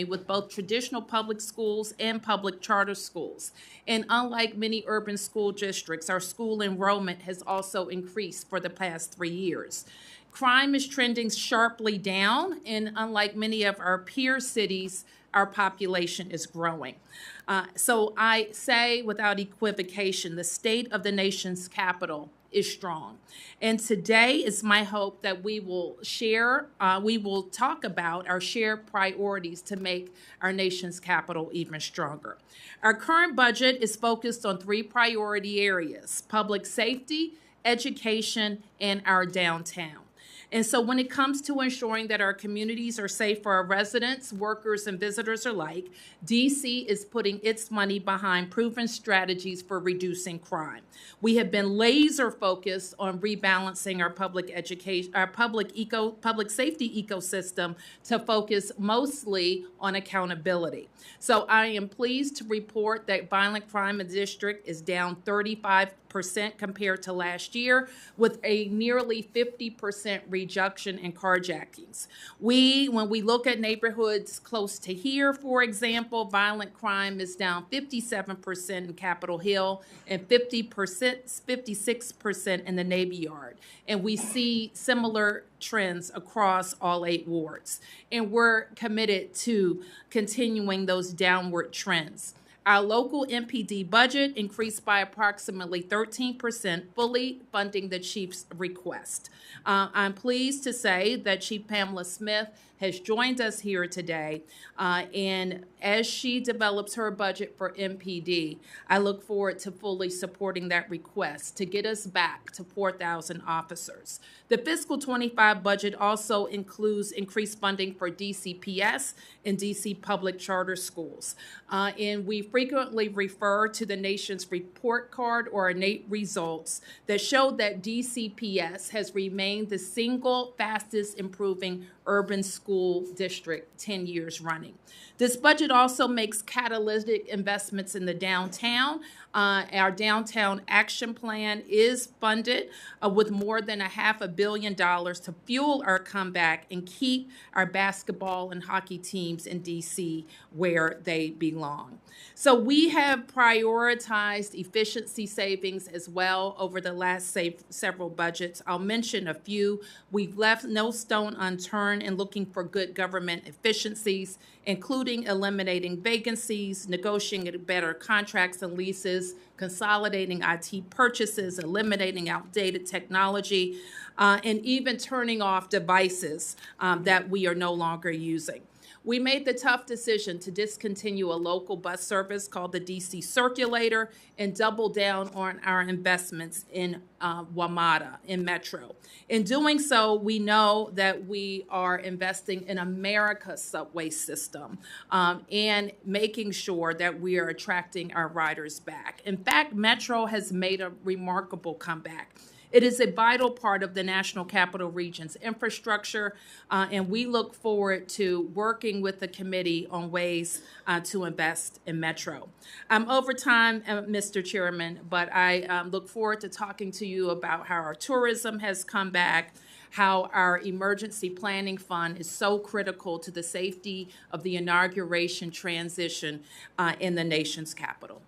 with both traditional public schools and public charter schools. And unlike many urban school districts, our school enrollment has also increased for the past 3 years. Crime is trending sharply down, and unlike many of our peer cities, our population is growing. So I say without equivocation, the state of the nation's capital is strong. And today is my hope that we will talk about our shared priorities to make our nation's capital even stronger. Our current budget is focused on 3 priority areas: public safety, education, and our downtown. And so when it comes to ensuring that our communities are safe for our residents, workers, and visitors alike, DC is putting its money behind proven strategies for reducing crime. We have been laser focused on rebalancing our public safety ecosystem to focus mostly on accountability. So I am pleased to report that violent crime in the district is down 35% compared to last year, with a nearly 50% reduction in carjackings. When we look at neighborhoods close to here, for example, violent crime is down 57% in Capitol Hill and 56% in the Navy Yard. And we see similar trends across all 8 wards. And we're committed to continuing those downward trends. Our local MPD budget increased by approximately 13%, fully funding the chief's request. I'm pleased to say that Chief Pamela Smith has joined us here today, and as she develops her budget for MPD, I look forward to fully supporting that request to get us back to 4,000 officers. The fiscal 25 budget also includes increased funding for DCPS and DC public charter schools. And we frequently refer to the nation's report card, or NATE results, that show that DCPS has remained the single fastest improving urban school district 10 years running. This budget also makes catalytic investments in the downtown. Our downtown action plan is funded with more than $500 million to fuel our comeback and keep our basketball and hockey teams in DC where they belong. So we have prioritized efficiency savings as well over the last several budgets. I'll mention a few. We've left no stone unturned in looking for good government efficiencies, including eliminating vacancies, negotiating better contracts and leases, consolidating IT purchases, eliminating outdated technology, and even turning off devices that we are no longer using. We made the tough decision to discontinue a local bus service called the DC Circulator and double down on our investments in WMATA, in Metro. In doing so, we know that we are investing in America's subway system and making sure that we are attracting our riders back. In fact, Metro has made a remarkable comeback. It is a vital part of the National Capital Region's infrastructure, and we look forward to working with the committee on ways to invest in Metro. I'm over time, Mr. Chairman, but I look forward to talking to you about how our tourism has come back, how our emergency planning fund is so critical to the safety of the inauguration transition in the nation's capital.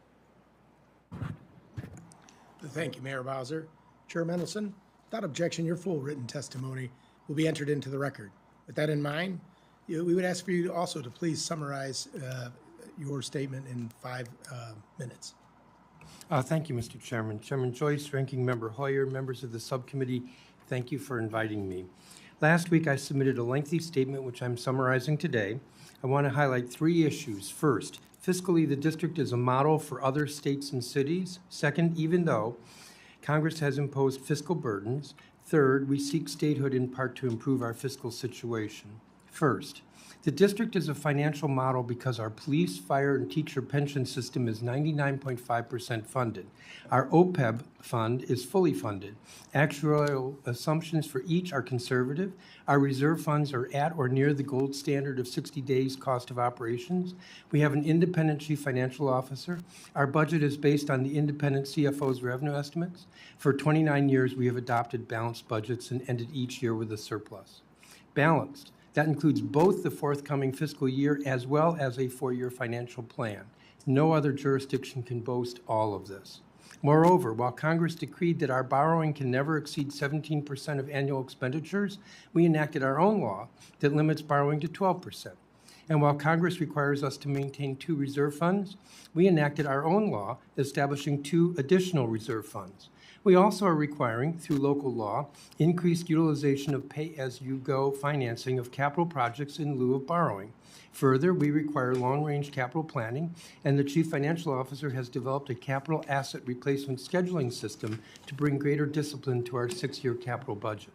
Thank you, Mayor Bowser. Chair Mendelson, without objection, your full written testimony will be entered into the record. With that in mind, we would ask for you also to please summarize your statement in 5 minutes. Thank you, Mr. Chairman. Chairman Joyce, Ranking Member Hoyer, members of the subcommittee, thank you for inviting me. Last week, I submitted a lengthy statement, which I'm summarizing today. I want to highlight 3 issues. First, fiscally, the district is a model for other states and cities. Second, even though Congress has imposed fiscal burdens. Third, we seek statehood in part to improve our fiscal situation. First, the district is a financial model because our police, fire, and teacher pension system is 99.5% funded. Our OPEB fund is fully funded. Actuarial assumptions for each are conservative. Our reserve funds are at or near the gold standard of 60 days cost of operations. We have an independent chief financial officer. Our budget is based on the independent CFO's revenue estimates. For 29 years, we have adopted balanced budgets and ended each year with a surplus. Balanced. That includes both the forthcoming fiscal year as well as a 4-year financial plan. No other jurisdiction can boast all of this. Moreover, while Congress decreed that our borrowing can never exceed 17% of annual expenditures, we enacted our own law that limits borrowing to 12%. And while Congress requires us to maintain 2 reserve funds, we enacted our own law establishing 2 additional reserve funds. We also are requiring, through local law, increased utilization of pay-as-you-go financing of capital projects in lieu of borrowing. Further, we require long-range capital planning, and the Chief Financial Officer has developed a capital asset replacement scheduling system to bring greater discipline to our 6-year capital budget.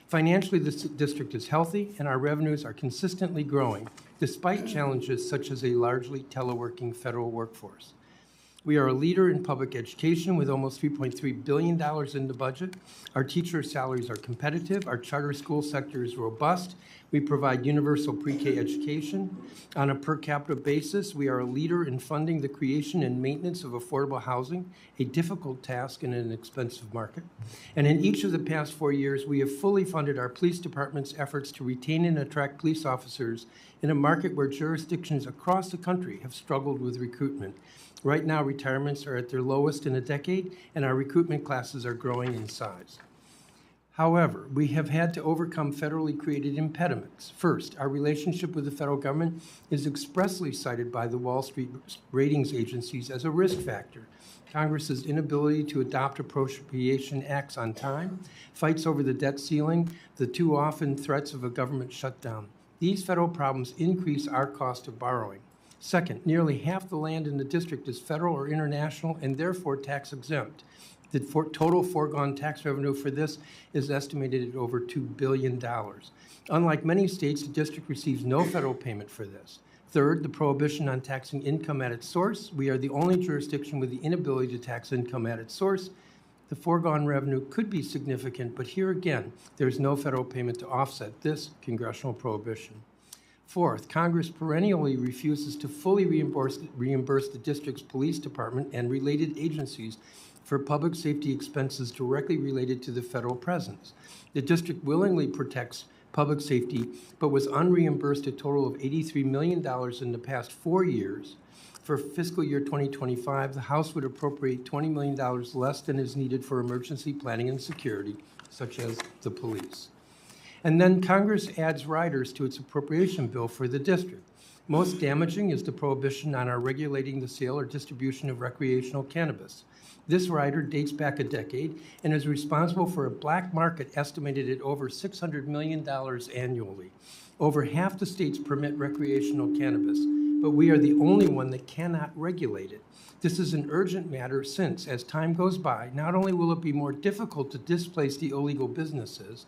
Financially, this district is healthy, and our revenues are consistently growing, despite challenges such as a largely teleworking federal workforce. We are a leader in public education with almost $3.3 billion in the budget. Our teacher salaries are competitive. Our charter school sector is robust. We provide universal pre-K education. On a per capita basis, we are a leader in funding the creation and maintenance of affordable housing, a difficult task in an expensive market. And in each of the past 4 years, we have fully funded our police department's efforts to retain and attract police officers in a market where jurisdictions across the country have struggled with recruitment. Right now, retirements are at their lowest in a decade, and our recruitment classes are growing in size. However, we have had to overcome federally created impediments. First, our relationship with the federal government is expressly cited by the Wall Street ratings agencies as a risk factor. Congress's inability to adopt appropriation acts on time, fights over the debt ceiling, the too often threats of a government shutdown. These federal problems increase our cost of borrowing. Second, nearly half the land in the district is federal or international and therefore tax exempt. The total foregone tax revenue for this is estimated at over $2 billion. Unlike many states, the district receives no federal payment for this. Third, the prohibition on taxing income at its source. We are the only jurisdiction with the inability to tax income at its source. The foregone revenue could be significant, but here again, there's no federal payment to offset this congressional prohibition. Fourth, Congress perennially refuses to fully reimburse the district's police department and related agencies for public safety expenses directly related to the federal presence. The district willingly protects public safety, but was unreimbursed a total of $83 million in the past 4 years. For fiscal year 2025, the House would appropriate $20 million less than is needed for emergency planning and security, such as the police. And then Congress adds riders to its appropriation bill for the district. Most damaging is the prohibition on our regulating the sale or distribution of recreational cannabis. This rider dates back a decade and is responsible for a black market estimated at over $600 million annually. Over half the states permit recreational cannabis, but we are the only one that cannot regulate it. This is an urgent matter since, as time goes by, not only will it be more difficult to displace the illegal businesses,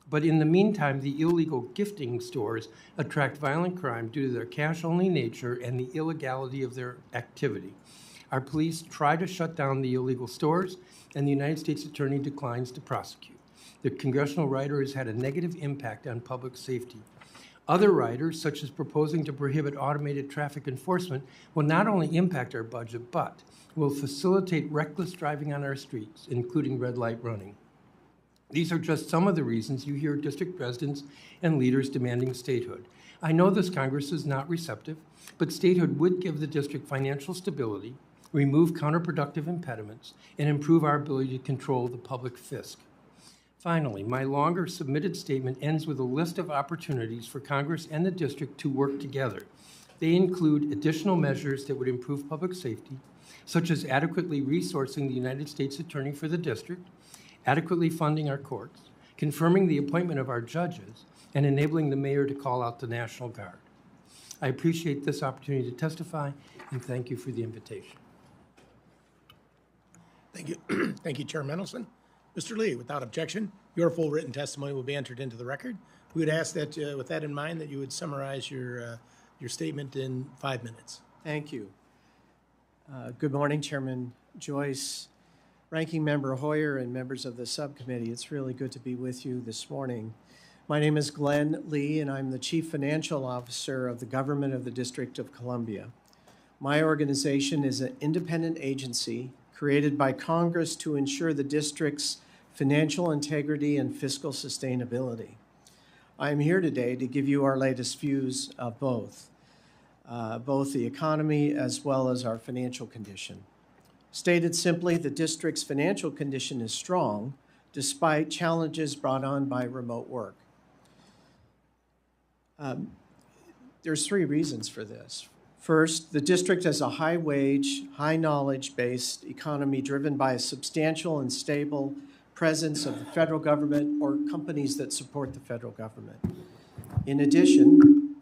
but in the meantime, the illegal gifting stores attract violent crime due to their cash-only nature and the illegality of their activity. Our police try to shut down the illegal stores, and the United States Attorney declines to prosecute. The congressional rider has had a negative impact on public safety. Other riders, such as proposing to prohibit automated traffic enforcement, will not only impact our budget, but will facilitate reckless driving on our streets, including red light running. These are just some of the reasons you hear district residents and leaders demanding statehood. I know this Congress is not receptive, but statehood would give the district financial stability, remove counterproductive impediments, and improve our ability to control the public fisc. Finally, my longer submitted statement ends with a list of opportunities for Congress and the district to work together. They include additional measures that would improve public safety, such as adequately resourcing the United States Attorney for the district, adequately funding our courts, confirming the appointment of our judges, and enabling the mayor to call out the National Guard. I appreciate this opportunity to testify, and thank you for the invitation. Thank you. Thank you, Chair Mendelson. Mr. Lee, without objection, your full written testimony will be entered into the record. We would ask that, with that in mind, that you would summarize your statement in 5 minutes. Thank you. Good morning, Chairman Joyce, Ranking Member Hoyer, and members of the subcommittee. It's really good to be with you this morning. My name is Glenn Lee, and I'm the Chief Financial Officer of the Government of the District of Columbia. My organization is an independent agency created by Congress to ensure the district's financial integrity and fiscal sustainability. I am here today to give you our latest views of both the economy as well as our financial condition. Stated simply, the district's financial condition is strong despite challenges brought on by remote work. There's three reasons for this. First, the district has a high-wage, high-knowledge-based economy driven by a substantial and stable presence of the federal government or companies that support the federal government. In addition,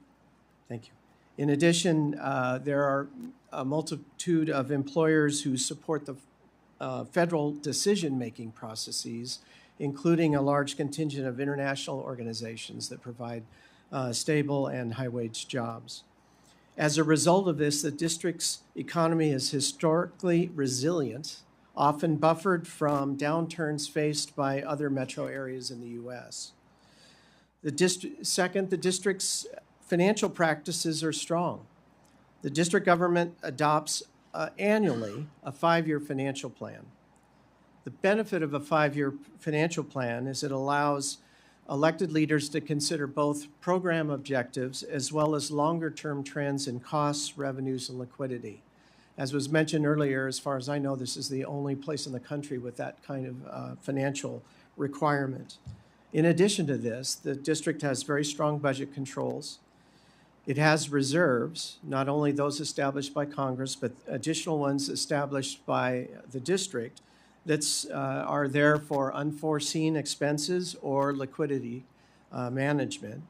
thank you. In addition, there are a multitude of employers who support the federal decision-making processes, including a large contingent of international organizations that provide stable and high-wage jobs. As a result of this, the district's economy is historically resilient, often buffered from downturns faced by other metro areas in the U.S. Second, the district's financial practices are strong. The district government adopts annually a 5-year financial plan. The benefit of a 5-year financial plan is it allows elected leaders to consider both program objectives as well as longer-term trends in costs, revenues, and liquidity. As was mentioned earlier, as far as I know, this is the only place in the country with that kind of financial requirement. In addition to this, the district has very strong budget controls. It has reserves, not only those established by Congress, but additional ones established by the district that are there for unforeseen expenses or liquidity management.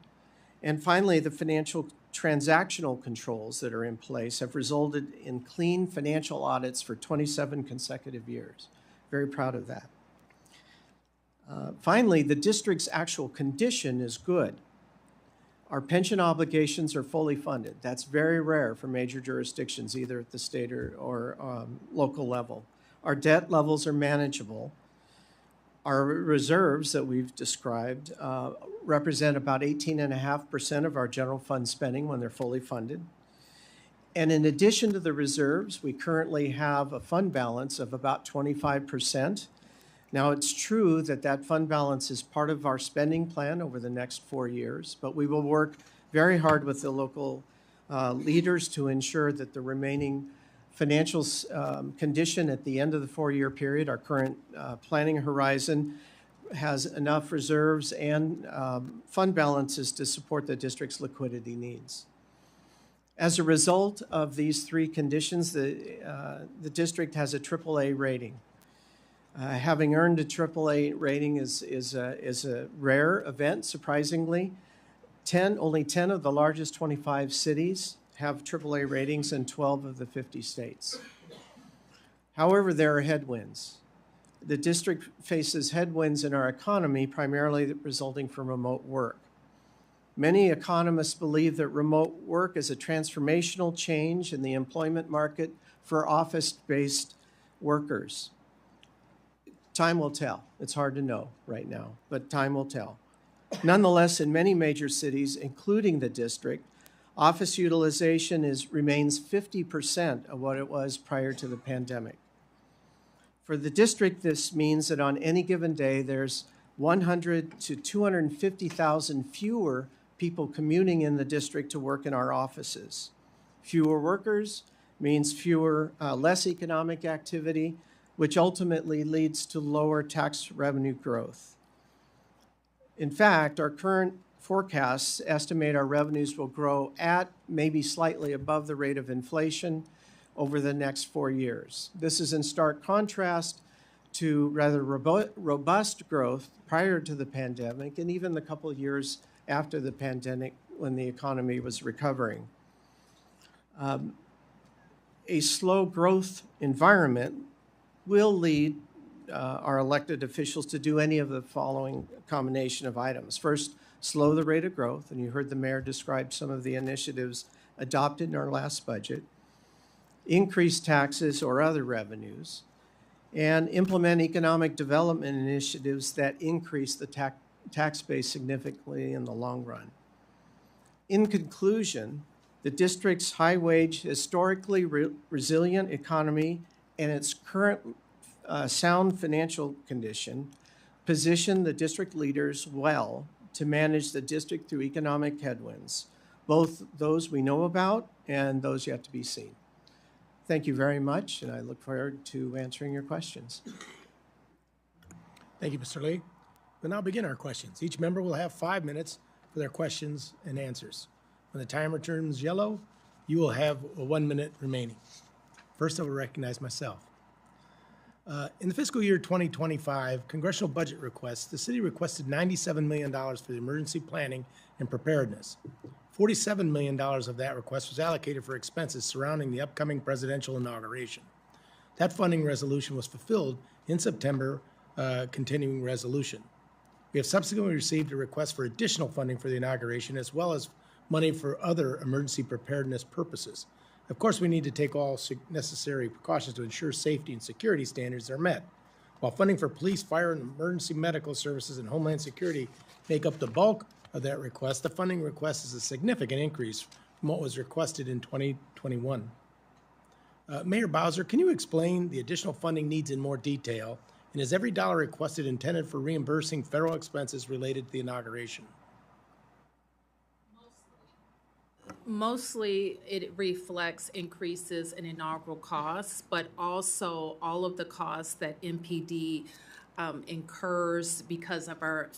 And finally, the financial transactional controls that are in place have resulted in clean financial audits for 27 consecutive years. Very proud of that. Finally, the district's actual condition is good. Our pension obligations are fully funded. That's very rare for major jurisdictions, either at the state or local level. Our debt levels are manageable. Our reserves that we've described represent about 18.5% of our general fund spending when they're fully funded. And in addition to the reserves, we currently have a fund balance of about 25%. Now, it's true that that fund balance is part of our spending plan over the next 4 years, but we will work very hard with the local leaders to ensure that the remaining financial condition at the end of the 4-year period, our current planning horizon, has enough reserves and fund balances to support the district's liquidity needs. As a result of these three conditions, the district has a AAA rating. Having earned a AAA rating is a rare event, surprisingly. Only 10 of the largest 25 cities have AAA ratings in 12 of the 50 states. However, there are headwinds. The district faces headwinds in our economy, primarily resulting from remote work. Many economists believe that remote work is a transformational change in the employment market for office-based workers. Time will tell. It's hard to know right now, but time will tell. Nonetheless, in many major cities, including the district, office utilization remains 50% of what it was prior to the pandemic. For the district, this means that on any given day, there's 100 to 250,000 fewer people commuting in the district to work in our offices. Fewer workers means less economic activity, which ultimately leads to lower tax revenue growth. In fact, our current forecasts estimate our revenues will grow at maybe slightly above the rate of inflation over the next 4 years. This is in stark contrast to rather robust growth prior to the pandemic and even the couple of years after the pandemic when the economy was recovering. A slow growth environment will lead our elected officials to do any of the following combination of items. First, slow the rate of growth, and you heard the mayor describe some of the initiatives adopted in our last budget, increase taxes or other revenues, and implement economic development initiatives that increase the tax base significantly in the long run. In conclusion, the district's high-wage, historically resilient economy and its current sound financial condition position the district leaders well to manage the district through economic headwinds, both those we know about and those yet to be seen. Thank you very much, and I look forward to answering your questions. Thank you, Mr. Lee. We'll now begin our questions. Each member will have 5 minutes for their questions and answers. When the timer turns yellow, you will have 1 minute remaining. First, I will recognize myself. In the fiscal year 2025 congressional budget request, the city requested $97 million for the emergency planning and preparedness. $47 million of that request was allocated for expenses surrounding the upcoming presidential inauguration. That funding resolution was fulfilled in September, continuing resolution. We have subsequently received a request for additional funding for the inauguration, as well as money for other emergency preparedness purposes. Of course, we need to take all necessary precautions to ensure safety and security standards are met. While funding for police, fire, and emergency medical services and Homeland Security make up the bulk of that request, the funding request is a significant increase from what was requested in 2021. Mayor Bowser, can you explain the additional funding needs in more detail? And is every dollar requested intended for reimbursing federal expenses related to the inauguration? Mostly, it reflects increases in inaugural costs, but also all of the costs that MPD incurs because of our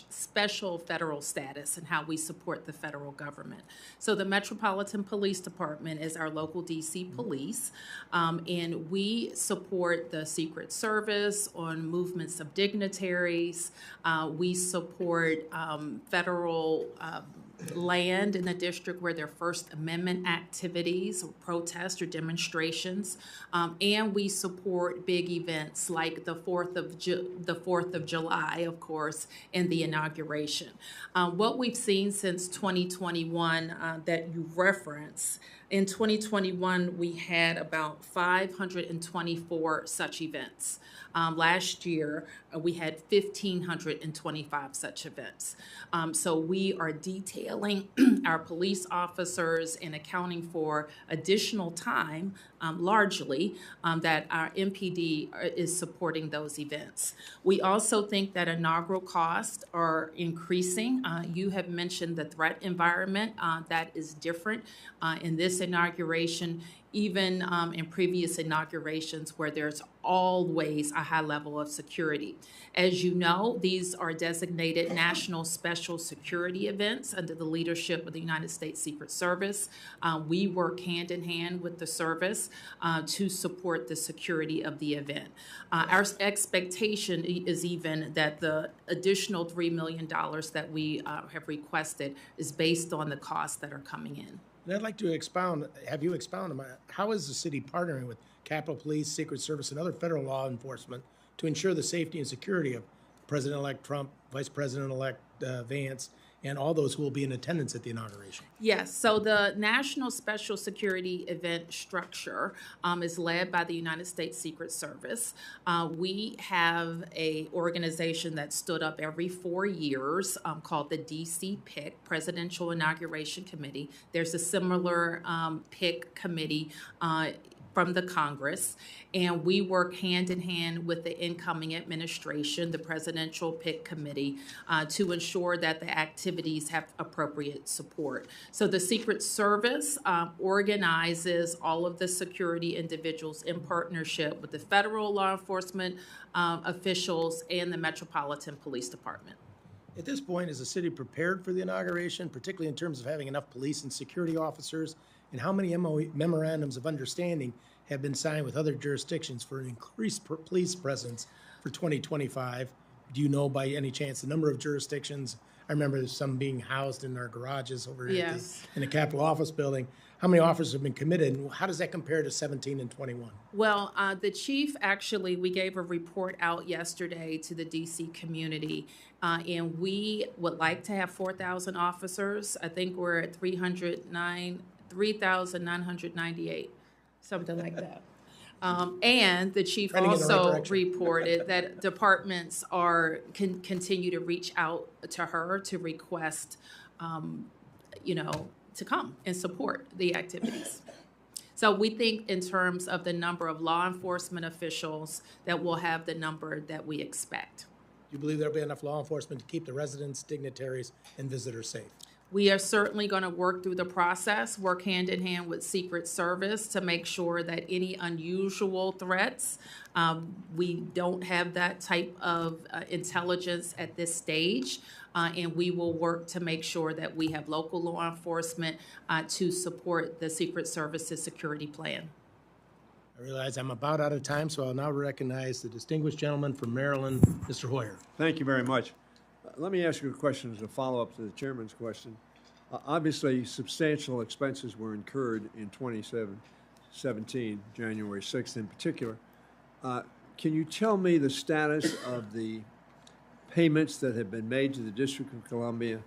special federal status and how we support the federal government. So the Metropolitan Police Department is our local DC police, and we support the Secret Service on movements of dignitaries. We support federal land in the district where there are First Amendment activities, or protests, or demonstrations, and we support big events like the 4th of July, of course, and the inauguration. What we've seen since 2021 that you referenced, in 2021 we had about 524 such events. Last year, we had 1,525 such events. So we are detailing our police officers and accounting for additional time, largely, that our MPD is supporting those events. We also think that inaugural costs are increasing. You have mentioned the threat environment. That is different in this inauguration, even in previous inaugurations where there's always a high level of security. As you know, these are designated national special security events under the leadership of the United States Secret Service. We work hand in hand with the service to support the security of the event. Our expectation is even that the additional $3 million that we have requested is based on the costs that are coming in. And I'd like to have you expound on how is the city partnering with Capitol Police, Secret Service, and other federal law enforcement to ensure the safety and security of President-elect Trump, Vice President-elect Vance, and all those who will be in attendance at the inauguration? Yes, so the National Special Security Event structure is led by the United States Secret Service. We have an organization that stood up every 4 years called the DC PIC, Presidential Inauguration Committee. There's a similar PIC committee from the Congress, and we work hand in hand with the incoming administration, the Presidential PIC Committee, to ensure that the activities have appropriate support. So the Secret Service organizes all of the security individuals in partnership with the federal law enforcement officials and the Metropolitan Police Department. At this point, is the city prepared for the inauguration, particularly in terms of having enough police and security officers? And how many memorandums of understanding have been signed with other jurisdictions for an increased police presence for 2025? Do you know by any chance the number of jurisdictions? I remember some being housed in our garages over in the Capitol Office Building. How many officers have been committed, and how does that compare to 17 and 21? Well, the chief, actually, we gave a report out yesterday to the DC community, and we would like to have 4,000 officers. I think we're at 3,998, something like that. And the chief also reported that departments continue to reach out to her to request, to come and support the activities. So we think in terms of the number of law enforcement officials that we'll have the number that we expect. you believe there'll be enough law enforcement to keep the residents, dignitaries, and visitors safe? We are certainly going to work through the process, work hand in hand with Secret Service to make sure that any unusual threats, we don't have that type of intelligence at this stage. And we will work to make sure that we have local law enforcement to support the Secret Service's security plan. I realize I'm about out of time, so I'll now recognize the distinguished gentleman from Maryland, Mr. Hoyer. Thank you very much. Let me ask you a question as a follow-up to the chairman's question. Obviously, substantial expenses were incurred in 2017, January 6th in particular. Can you tell me the status of the payments that have been made to the District of Columbia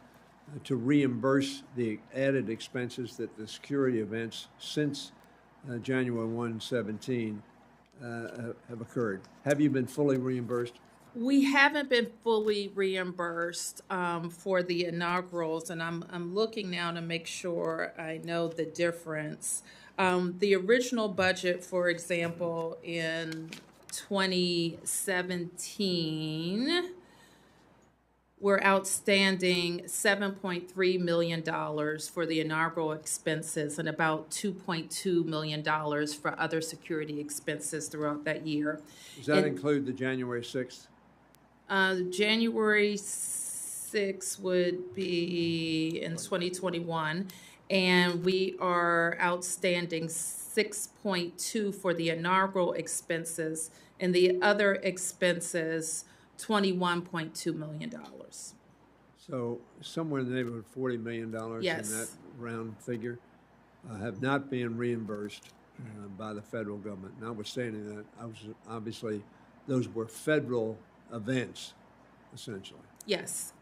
to reimburse the added expenses that the security events since January 1, 17 have occurred? Have you been fully reimbursed? We haven't been fully reimbursed for the inaugurals, and I'm looking now to make sure I know the difference. The original budget, for example, in 2017, we're outstanding $7.3 million for the inaugural expenses and about $2.2 million for other security expenses throughout that year. Does that include the January 6th? January 6th would be in 2021, and we are outstanding 6.2 for the inaugural expenses, and the other expenses, $21.2 million. So somewhere in the neighborhood of $40 million Yes. in that round figure have not been reimbursed by the federal government. Notwithstanding that, obviously those were federal events, essentially. Yes.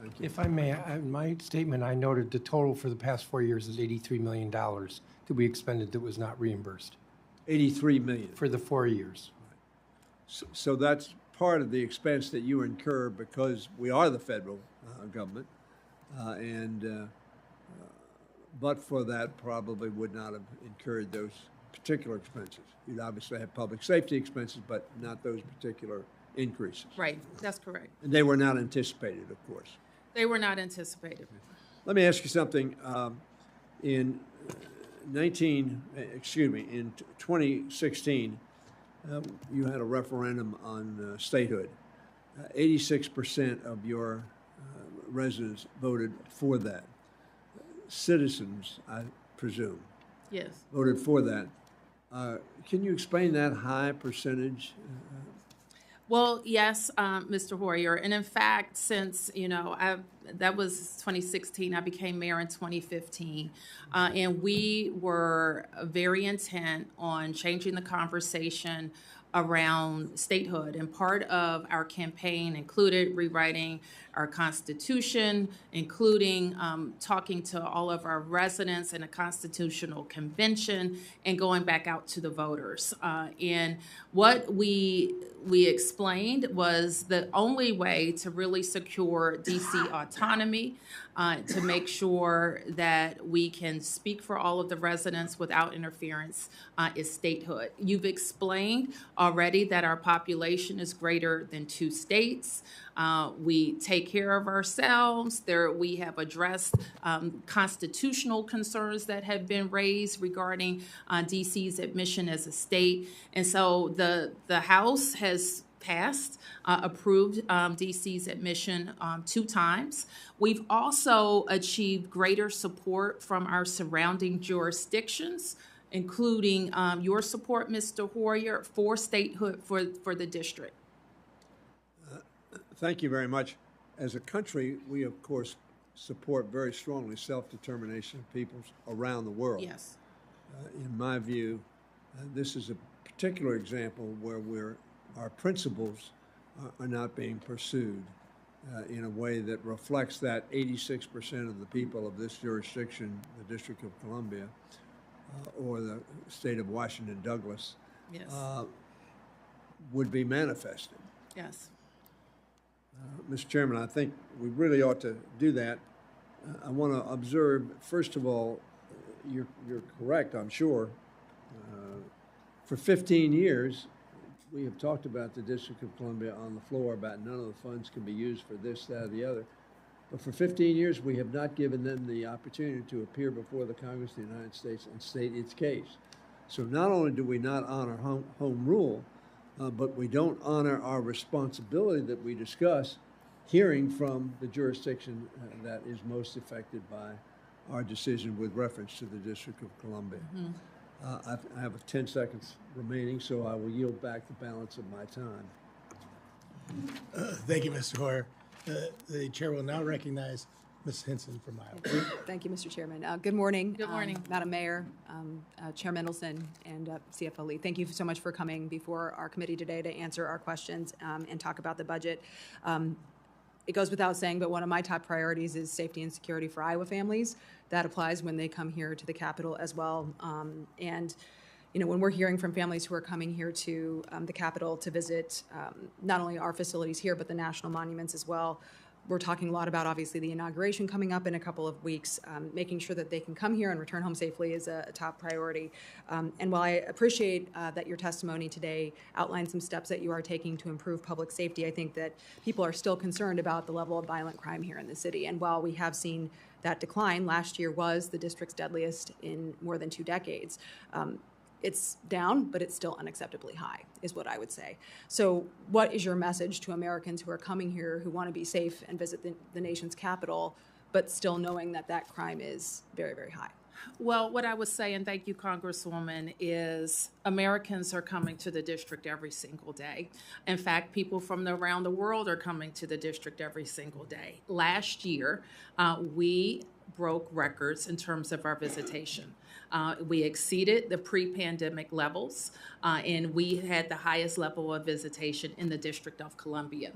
Thank you. If I may, in my statement, I noted the total for the past 4 years is $83 million that we expended that was not reimbursed 83 million. for the 4 years. So that's part of the expense that you incur because we are the federal government, but for that probably would not have incurred those particular expenses. You'd obviously have public safety expenses, but not those particular increases. Right, that's correct. And they were not anticipated, of course. They were not anticipated. Let me ask you something. In 2016, you had a referendum on statehood. 86% of your residents voted for that. Citizens, I presume, Yes. voted for that. Can you explain that high percentage? Well, yes, Mr. Hoyer. And in fact, since, that was 2016, I became mayor in 2015. And we were very intent on changing the conversation around statehood. And part of our campaign included rewriting our Constitution, including talking to all of our residents in a constitutional convention and going back out to the voters. And what we explained was the only way to really secure DC autonomy, to make sure that we can speak for all of the residents without interference, is statehood. You've explained already that our population is greater than 2 states. We take care of ourselves. We have addressed constitutional concerns that have been raised regarding DC's admission as a state. And so the House has approved DC's admission 2 times. We've also achieved greater support from our surrounding jurisdictions, including your support, Mr. Hoyer, for statehood for the district. Thank you very much. As a country, we, of course, support very strongly self-determination of peoples around the world. Yes. In my view, this is a particular example where our principles are not being pursued in a way that reflects that 86% of the people of this jurisdiction, the District of Columbia, or the state of Washington, Douglas, Yes. would be manifested. Yes. Mr. Chairman, I think we really ought to do that. I want to observe, first of all, you're correct, I'm sure. For 15 years, we have talked about the District of Columbia on the floor about none of the funds can be used for this, that, or the other. But for 15 years, we have not given them the opportunity to appear before the Congress of the United States and state its case. So not only do we not honor home rule, but we don't honor our responsibility that we discuss hearing from the jurisdiction that is most affected by our decision with reference to the District of Columbia. I have 10 seconds remaining, so I will yield back the balance of my time. Thank you, Mr. Hoyer. The chair will now recognize Ms. Hinson from Iowa. Thank you, Mr. Chairman. Good morning. Good morning. Madam Mayor, Chair Mendelson, and CFO Lee. Thank you so much for coming before our committee today to answer our questions and talk about the budget. It goes without saying, but one of my top priorities is safety and security for Iowa families. That applies when they come here to the Capitol as well. And you know, when we're hearing from families who are coming here to the Capitol to visit not only our facilities here, but the national monuments as well, we're talking a lot about, obviously, the inauguration coming up in a couple of weeks. Making sure that they can come here and return home safely is a top priority. And while I appreciate that your testimony today outlined some steps that you are taking to improve public safety, I think that people are still concerned about the level of violent crime here in the city. And while we have seen that decline, last year was the district's deadliest in more than 2 decades. It's down, but it's still unacceptably high, is what I would say. So what is your message to Americans who are coming here, who want to be safe and visit the nation's capital, but still knowing that that crime is very, very high? Well, what I would say, and thank you, Congresswoman, is Americans are coming to the district every single day. In fact, people from around the world are coming to the district every single day. Last year, we broke records in terms of our visitation. We exceeded the pre-pandemic levels, and we had the highest level of visitation in the District of Columbia.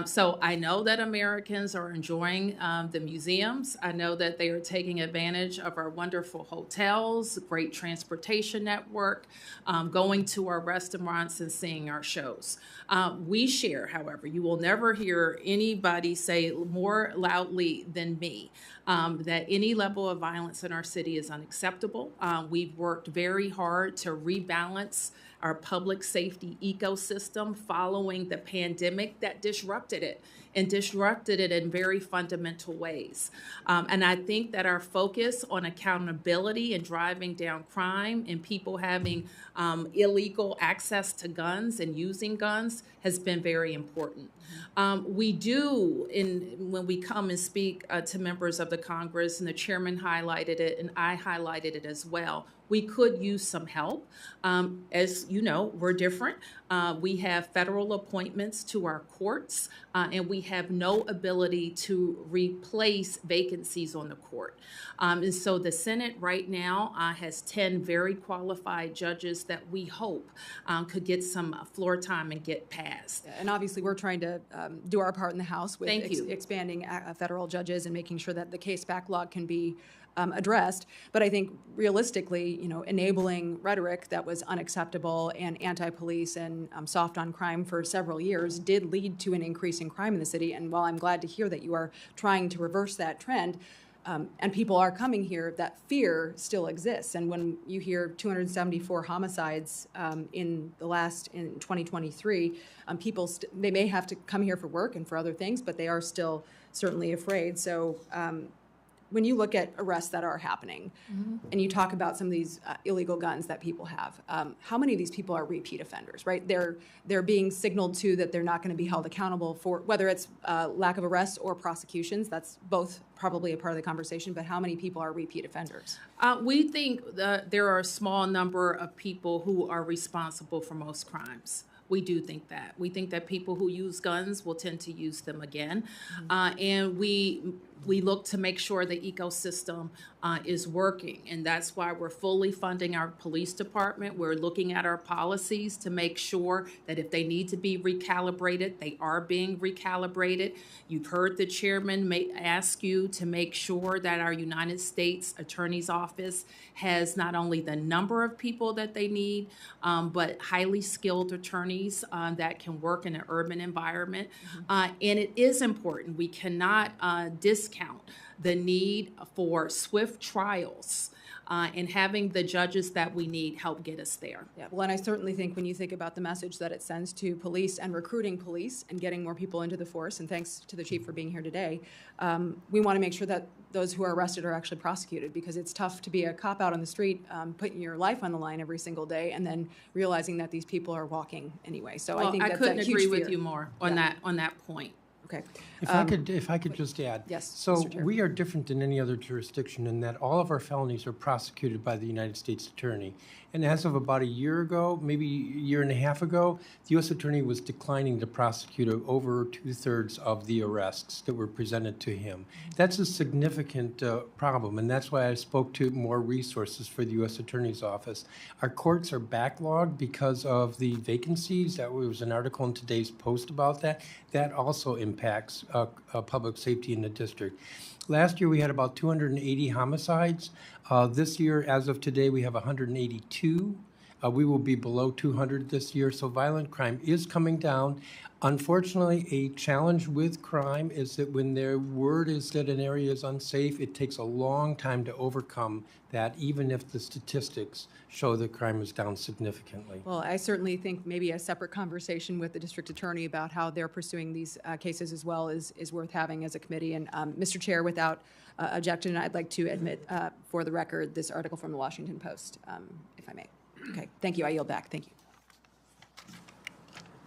So I know that Americans are enjoying the museums. I know that they are taking advantage of our wonderful hotels, great transportation network, going to our restaurants and seeing our shows. We share, however, you will never hear anybody say more loudly than me that any level of violence in our city is unacceptable. We've worked very hard to rebalance our public safety ecosystem following the pandemic that disrupted it, and disrupted it in very fundamental ways. And I think that our focus on accountability and driving down crime and people having illegal access to guns and using guns has been very important. We do, when we come and speak to members of the Congress, and the chairman highlighted it, and I highlighted it as well, we could use some help. As you know, we're different. We have federal appointments to our courts, and we have no ability to replace vacancies on the court. And so the Senate right now has 10 very qualified judges that we hope could get some floor time and get passed. And obviously, we're trying to do our part in the House with Thank you. Expanding federal judges and making sure that the case backlog can be addressed. But I think realistically, you know, enabling rhetoric that was unacceptable and anti-police and soft on crime for several years did lead to an increase in crime in the city. And while I'm glad to hear that you are trying to reverse that trend, and people are coming here, that fear still exists. And when you hear 274 homicides in 2023, people they may have to come here for work and for other things, but they are still certainly afraid. So when you look at arrests that are happening, and you talk about some of these illegal guns that people have, how many of these people are repeat offenders, right? They're being signaled to that they're not going to be held accountable for, whether it's lack of arrests or prosecutions. That's both probably a part of the conversation, but how many people are repeat offenders? We think that there are a small number of people who are responsible for most crimes. We do think that. We think that people who use guns will tend to use them again. And we look to make sure the ecosystem is working. And that's why we're fully funding our police department. We're looking at our policies to make sure that if they need to be recalibrated, they are being recalibrated. You've heard the chairman ask you to make sure that our United States Attorney's Office has not only the number of people that they need, but highly skilled attorneys that can work in an urban environment. And it is important. We cannot discount the need for swift trials and having the judges that we need help get us there. Yeah, well, and I certainly think when you think about the message that it sends to police and recruiting police and getting more people into the force, and thanks to the chief for being here today, we want to make sure that those who are arrested are actually prosecuted, because it's tough to be a cop out on the street, putting your life on the line every single day, and then realizing that these people are walking anyway. So Well, I think I that's couldn't a huge agree with fear. you more on Yeah. that point. Okay. If I could just add. Yes, So Mr. Chair. we are different than any other jurisdiction in that all of our felonies are prosecuted by the United States Attorney. And as of about a year ago, maybe a year and a half ago, the U.S. Attorney was declining to prosecute over 2/3 of the arrests that were presented to him. That's a significant problem, and that's why I spoke to more resources for the U.S. Attorney's Office. Our courts are backlogged because of the vacancies. That was an article in today's Post about that. That also impacts public safety in the district. Last year, we had about 280 homicides. This year, as of today, we have 182. We will be below 200 this year, so violent crime is coming down. Unfortunately, a challenge with crime is that when their word is that an area is unsafe, it takes a long time to overcome that, even if the statistics show that crime is down significantly. Well, I certainly think maybe a separate conversation with the district attorney about how they're pursuing these cases as well is worth having as a committee. And Mr. Chair, without objection, I'd like to admit for the record this article from the Washington Post, if I may. Okay, thank you. I yield back. Thank you.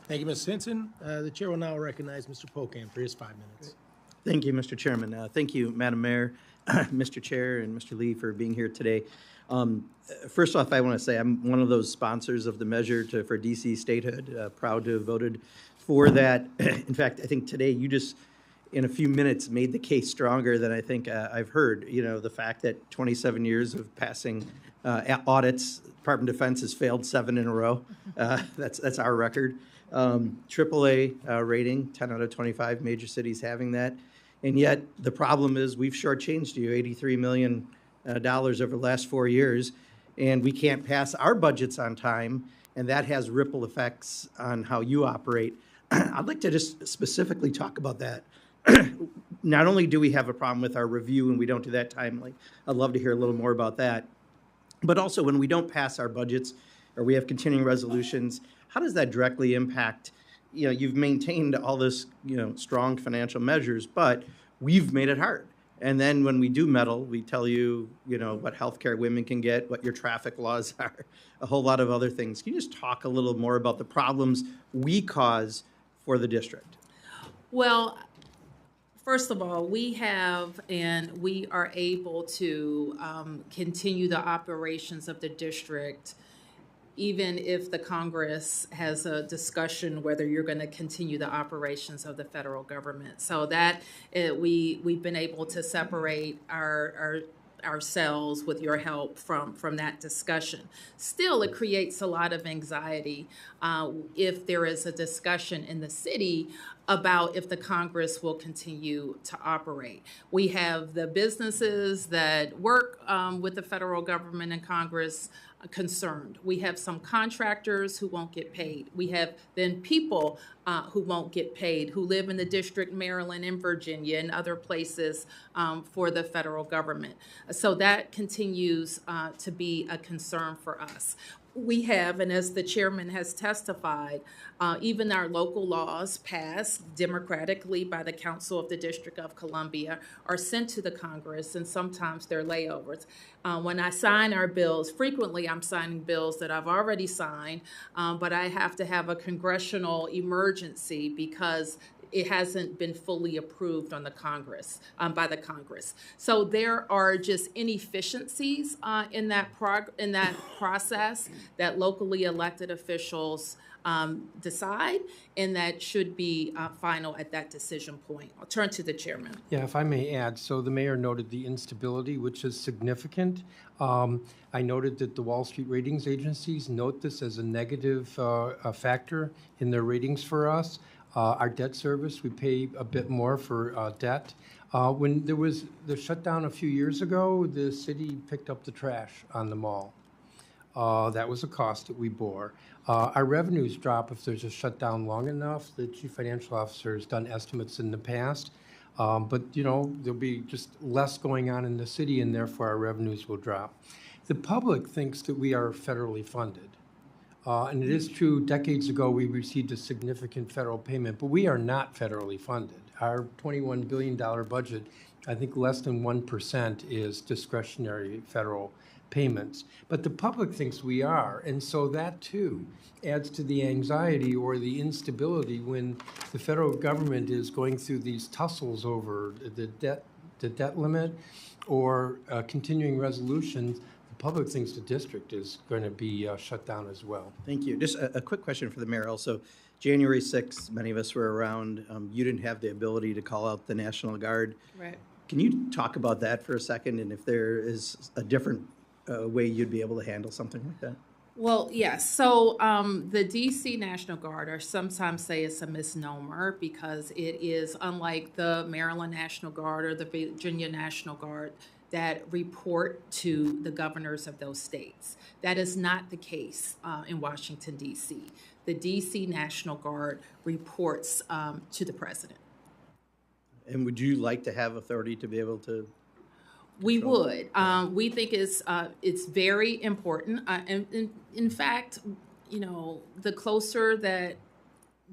Thank you, Ms. Hinson. The chair will now recognize Mr. Pocan for his 5 minutes. Thank you, Mr. Chairman. Thank you, Madam Mayor, Mr. Chair, and Mr. Lee for being here today. First off, I want to say I'm one of those sponsors of the measure for DC statehood. Proud to have voted for that. In fact, I think today you just, in a few minutes, made the case stronger than I think I've heard. You know, the fact that 27 years of passing audits, Department of Defense has failed 7 in a row. That's our record. AAA rating, 10 out of 25 major cities having that. And yet the problem is we've shortchanged you $83 million over the last 4 years, and we can't pass our budgets on time, and that has ripple effects on how you operate. I'd like to just specifically talk about that. Not only do we have a problem with our review and we don't do that timely, I'd love to hear a little more about that, but also when we don't pass our budgets or we have continuing resolutions, how does that directly impact, you know, you've maintained all this, you know, strong financial measures, but we've made it hard. And then when we do meddle, we tell you, you know, what health care women can get, what your traffic laws are, a whole lot of other things. Can you just talk a little more about the problems we cause for the district? Well, first of all, we have and we are able to continue the operations of the district even if the Congress has a discussion whether you're going to continue the operations of the federal government. So that we've been able to separate ourselves with your help from that discussion. Still, it creates a lot of anxiety if there is a discussion in the city about if the Congress will continue to operate. We have the businesses that work with the federal government and Congress concerned. We have some contractors who won't get paid. We have then people who won't get paid, who live in the district, Maryland and Virginia and other places for the federal government. So that continues to be a concern for us. We have, and as the chairman has testified, even our local laws passed democratically by the Council of the District of Columbia are sent to the Congress, and sometimes they're layovers. When I sign our bills, frequently I'm signing bills that I've already signed, but I have to have a congressional emergency because it hasn't been fully approved on the Congress, by the Congress. So there are just inefficiencies in that process that locally elected officials decide, and that should be final at that decision point. I'll turn to the chairman. Yeah, if I may add, so the mayor noted the instability, which is significant. I noted that the Wall Street ratings agencies note this as a negative factor in their ratings for us. Our debt service, we pay a bit more for debt. When there was the shutdown a few years ago, the city picked up the trash on the mall. That was a cost that we bore. Our revenues drop if there's a shutdown long enough. The chief financial officer has done estimates in the past. But, you know, there'll be just less going on in the city, and therefore our revenues will drop. The public thinks that we are federally funded. And it is true, decades ago, we received a significant federal payment, but we are not federally funded. Our $21 billion budget, I think less than 1% is discretionary federal payments. But the public thinks we are, and so that too adds to the anxiety or the instability when the federal government is going through these tussles over the debt limit or continuing resolutions. The public thinks the district is going to be shut down as well. Thank you. Just a quick question for the mayor also. January 6th, many of us were around. You didn't have the ability to call out the National Guard. Right. Can you talk about that for a second, and if there is a different way you'd be able to handle something like that? Well, yes. So the DC National Guard, or sometimes say it's a misnomer because it is unlike the Maryland National Guard or the Virginia National Guard that report to the governors of those states. That is not the case in Washington, D.C. The DC National Guard reports to the president. And would you like to have authority to be able to? We would. We think it's very important. And in fact, you know, the closer that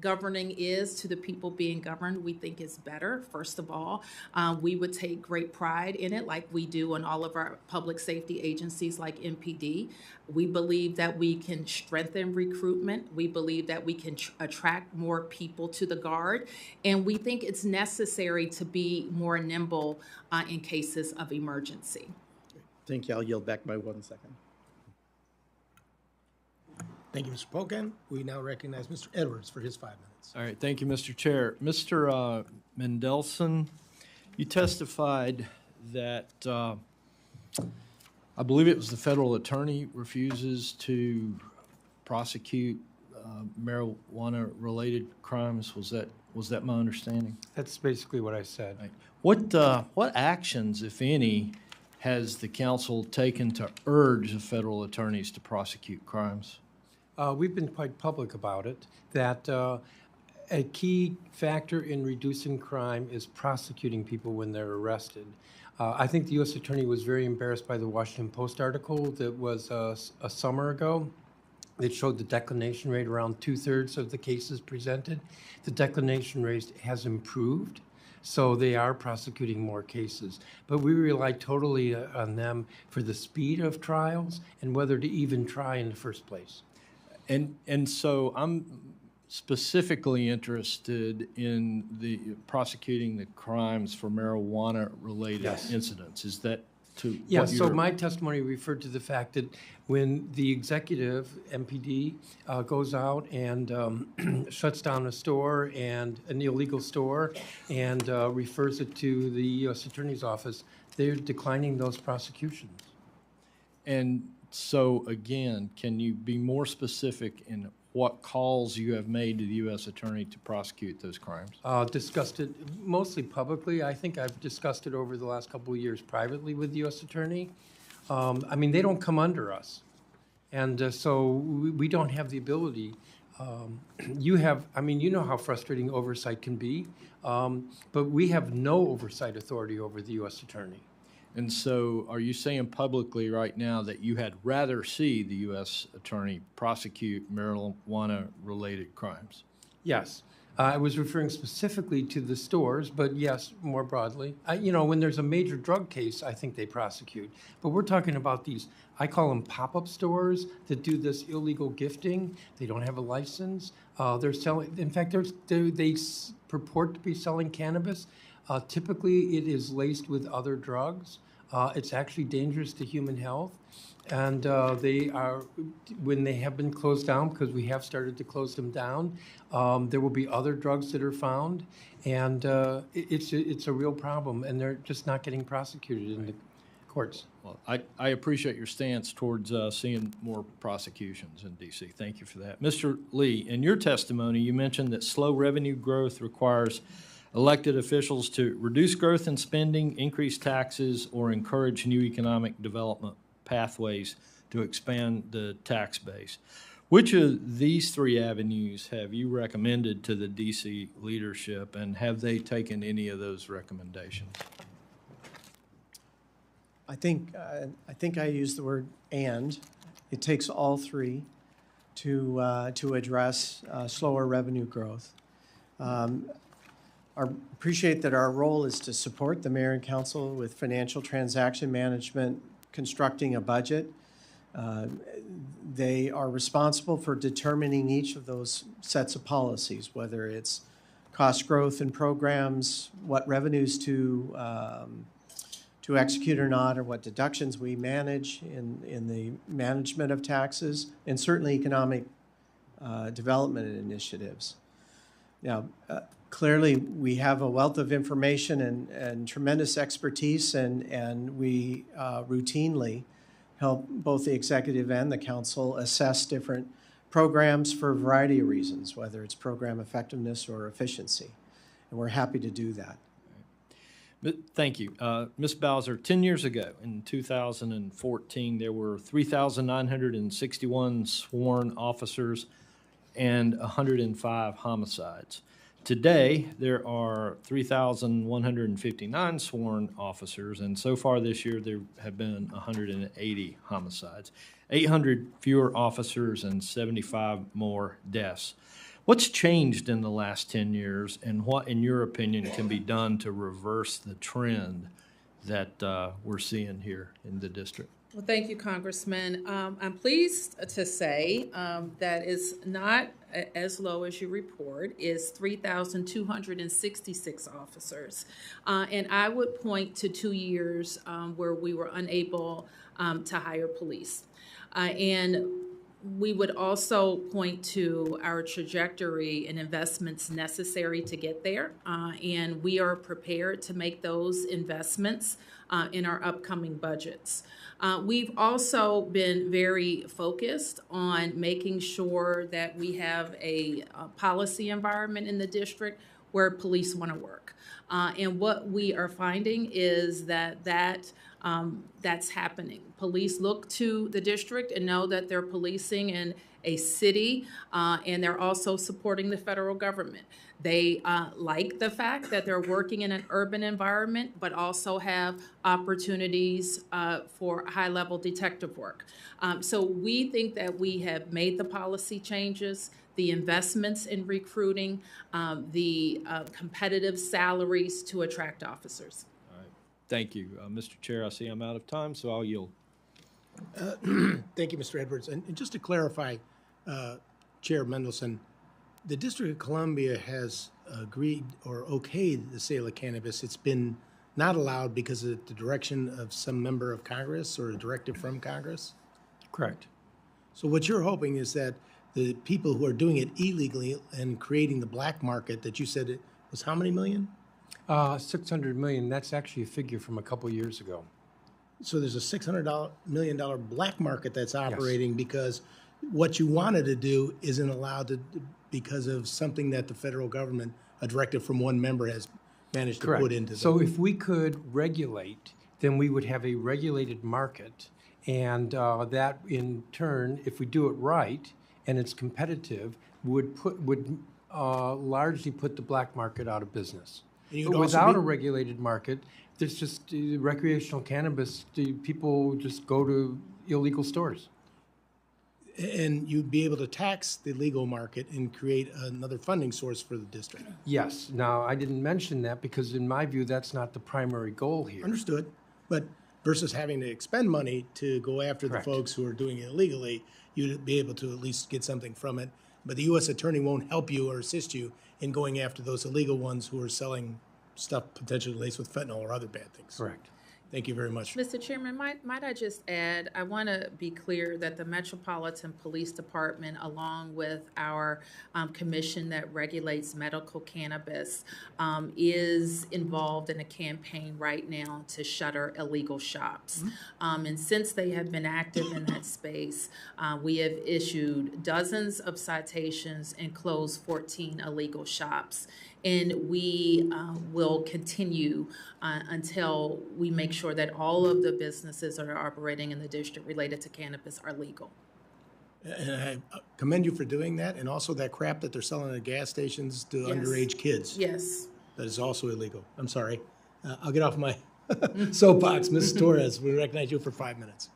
governing is to the people being governed, we think is better, first of all. We would take great pride in it, like we do in all of our public safety agencies like MPD. We believe that we can strengthen recruitment. We believe that we can attract more people to the Guard. And we think it's necessary to be more nimble in cases of emergency. Thank you. I'll yield back my 1 second. Thank you, Mr. Pocan. We now recognize Mr. Edwards for his 5 minutes. All right, thank you, Mr. Chair. Mr. Mendelson, you testified that I believe it was the federal attorney refuses to prosecute marijuana-related crimes. Was that my understanding? That's basically what I said. Right. What actions, if any, has the council taken to urge the federal attorneys to prosecute crimes? We've been quite public about it, that a key factor in reducing crime is prosecuting people when they're arrested. I think the U.S. Attorney was very embarrassed by the Washington Post article that was a summer ago. It showed the declination rate around 2/3 of the cases presented. The declination rate has improved, so they are prosecuting more cases. But we rely totally on them for the speed of trials and whether to even try in the first place. And so I'm specifically interested in the prosecuting the crimes for marijuana-related incidents. Is that to? Yeah. So my testimony referred to the fact that when the executive MPD goes out and shuts down a store and an illegal store and refers it to the U.S. Attorney's Office, they're declining those prosecutions. And so, again, can you be more specific in what calls you have made to the U.S. Attorney to prosecute those crimes? Discussed it mostly publicly. I think I've discussed it over the last couple of years privately with the U.S. Attorney. I mean, they don't come under us. And so we don't have the ability. You know how frustrating oversight can be, but we have no oversight authority over the U.S. Attorney. And so are you saying publicly right now that you had rather see the U.S. Attorney prosecute marijuana-related crimes? Yes. I was referring specifically to the stores, but yes, more broadly. When there's a major drug case, I think they prosecute. But we're talking about these, I call them pop-up stores that do this illegal gifting. They don't have a license. They're selling, in fact, they purport to be selling cannabis. Typically, it is laced with other drugs. It's actually dangerous to human health. And when they have been closed down, because we have started to close them down, there will be other drugs that are found. And it's a real problem, and they're just not getting prosecuted in the courts. Well, I appreciate your stance towards seeing more prosecutions in D.C. Thank you for that. Mr. Lee, in your testimony, you mentioned that slow revenue growth requires elected officials to reduce growth in spending, increase taxes, or encourage new economic development pathways to expand the tax base. Which of these three avenues have you recommended to the D.C. leadership, and have they taken any of those recommendations? I think I used the word "and." It takes all three to address slower revenue growth. Appreciate that our role is to support the mayor and council with financial transaction management, constructing a budget. They are responsible for determining each of those sets of policies, whether it's cost growth in programs, what revenues to execute or not, or what deductions we manage in the management of taxes, and certainly economic development initiatives. Now, clearly, we have a wealth of information and tremendous expertise, and we routinely help both the executive and the council assess different programs for a variety of reasons, whether it's program effectiveness or efficiency. And we're happy to do that. Thank you. Ms. Bowser, 10 years ago, in 2014, there were 3,961 sworn officers and 105 homicides. Today, there are 3,159 sworn officers, and so far this year, there have been 180 homicides, 800 fewer officers, and 75 more deaths. What's changed in the last 10 years, and what, in your opinion, can be done to reverse the trend that we're seeing here in the district? Well, thank you, Congressman. I'm pleased to say that is not as low as you report, is 3,266 officers. And I would point to 2 years where we were unable to hire police. And we would also point to our trajectory and investments necessary to get there. And we are prepared to make those investments in our upcoming budgets. We've also been very focused on making sure that we have a policy environment in the district where police want to work. And what we are finding is that's happening. Police look to the district and know that they're policing in a city, and they're also supporting the federal government. They like the fact that they're working in an urban environment, but also have opportunities for high-level detective work. So we think that we have made the policy changes, the investments in recruiting, the competitive salaries to attract officers. All right. Thank you. Mr. Chair, I see I'm out of time, so I'll yield. Thank you, Mr. Edwards. And just to clarify, Chair Mendelson, the District of Columbia has agreed or okayed the sale of cannabis. It's been not allowed because of the direction of some member of Congress or a directive from Congress? Correct. So what you're hoping is that the people who are doing it illegally and creating the black market that you said it was how many million? 600 million, that's actually a figure from a couple years ago. So there's a $600 million black market that's operating because what you wanted to do isn't allowed to because of something that the federal government, a directive from one member, has managed to put into them. So if we could regulate, then we would have a regulated market, and that in turn, if we do it right and it's competitive, would largely put the black market out of business. But without a regulated market, there's just recreational cannabis. People just go to illegal stores. And you'd be able to tax the legal market and create another funding source for the district. Yes. Now, I didn't mention that because in my view, that's not the primary goal here. Understood. But versus having to expend money to go after the folks who are doing it illegally, you'd be able to at least get something from it. But the U.S. attorney won't help you or assist you in going after those illegal ones who are selling stuff potentially laced with fentanyl or other bad things. Correct. Thank you very much. Mr. Chairman, might I just add, I want to be clear that the Metropolitan Police Department, along with our commission that regulates medical cannabis, is involved in a campaign right now to shutter illegal shops. And since they have been active in that space, we have issued dozens of citations and closed 14 illegal shops. And we will continue until we make sure that all of the businesses that are operating in the district related to cannabis are legal. And I commend you for doing that, and also that crap that they're selling at gas stations to underage kids. Yes. That is also illegal. I'm sorry. I'll get off my soapbox. Mrs. Torres, we recognize you for 5 minutes.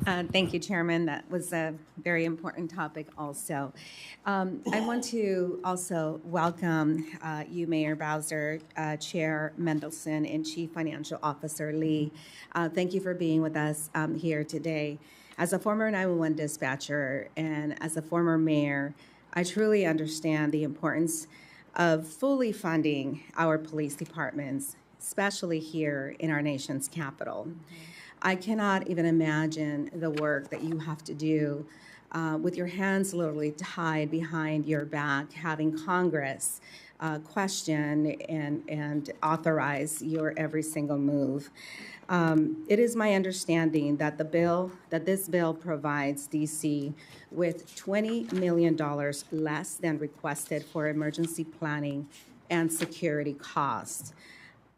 Thank you, Chairman. That was a very important topic also. I want to also welcome you, Mayor Bowser, Chair Mendelson, and Chief Financial Officer Lee. Thank you for being with us here today. As a former 911 dispatcher and as a former mayor, I truly understand the importance of fully funding our police departments, especially here in our nation's capital. I cannot even imagine the work that you have to do with your hands literally tied behind your back, having Congress question and authorize your every single move. It is my understanding that this bill provides DC with $20 million less than requested for emergency planning and security costs.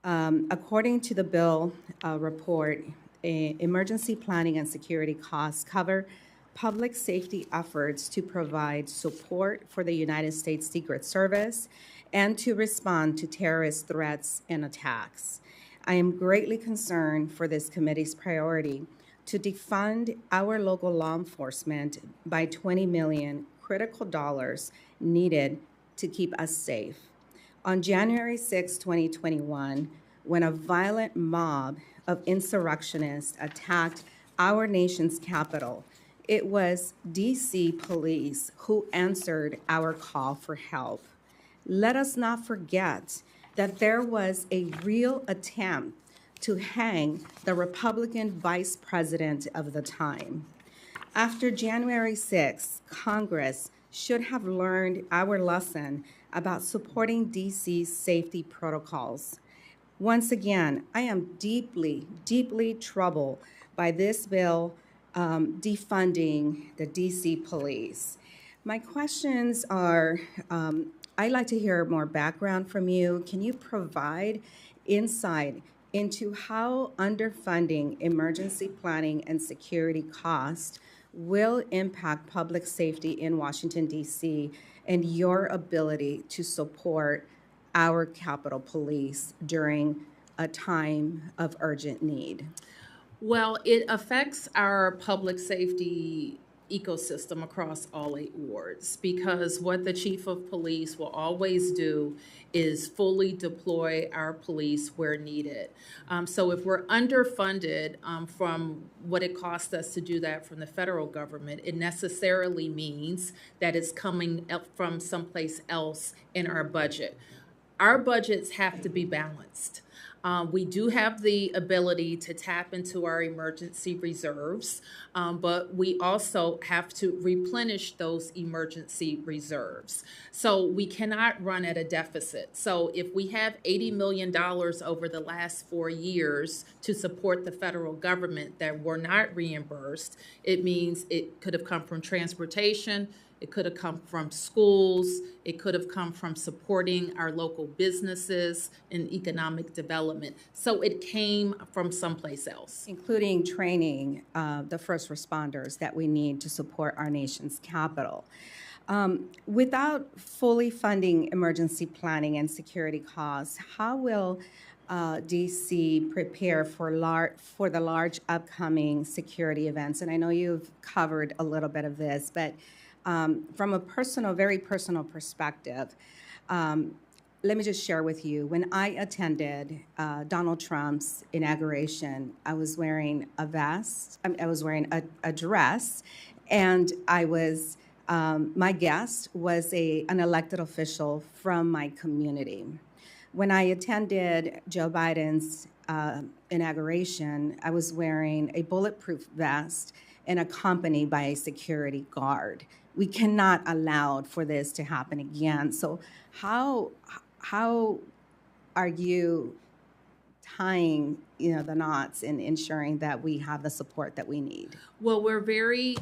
According to the bill report, emergency planning and security costs cover public safety efforts to provide support for the United States Secret Service and to respond to terrorist threats and attacks. I am greatly concerned for this committee's priority to defund our local law enforcement by $20 million critical dollars needed to keep us safe. On January 6, 2021, when a violent mob of insurrectionists attacked our nation's capital, it was DC police who answered our call for help. Let us not forget that there was a real attempt to hang the Republican vice president of the time. After January 6th, Congress should have learned our lesson about supporting DC's safety protocols. Once again, I am deeply, deeply troubled by this bill defunding the DC police. My questions are, I'd like to hear more background from you. Can you provide insight into how underfunding emergency planning and security costs will impact public safety in Washington, D.C., and your ability to support our Capitol Police during a time of urgent need? Well, it affects our public safety ecosystem across all 8 wards, because what the chief of police will always do is fully deploy our police where needed. So if we're underfunded from what it costs us to do that from the federal government, it necessarily means that it's coming up from someplace else in our budget. Our budgets have to be balanced. We do have the ability to tap into our emergency reserves, but we also have to replenish those emergency reserves. So we cannot run at a deficit. So if we have $80 million over the last 4 years to support the federal government that were not reimbursed, it means it could have come from transportation, it could have come from schools. It could have come from supporting our local businesses and economic development. So it came from someplace else. Including training the first responders that we need to support our nation's capital. Without fully funding emergency planning and security costs, how will DC prepare for the large upcoming security events? And I know you've covered a little bit of this, but from a very personal perspective, let me just share with you. When I attended Donald Trump's inauguration, I was wearing a vest, I was wearing a dress, and I was, my guest was an elected official from my community. When I attended Joe Biden's inauguration, I was wearing a bulletproof vest and accompanied by a security guard. We cannot allow for this to happen again. So how are you tying the knots and ensuring that we have the support that we need? Well, we're very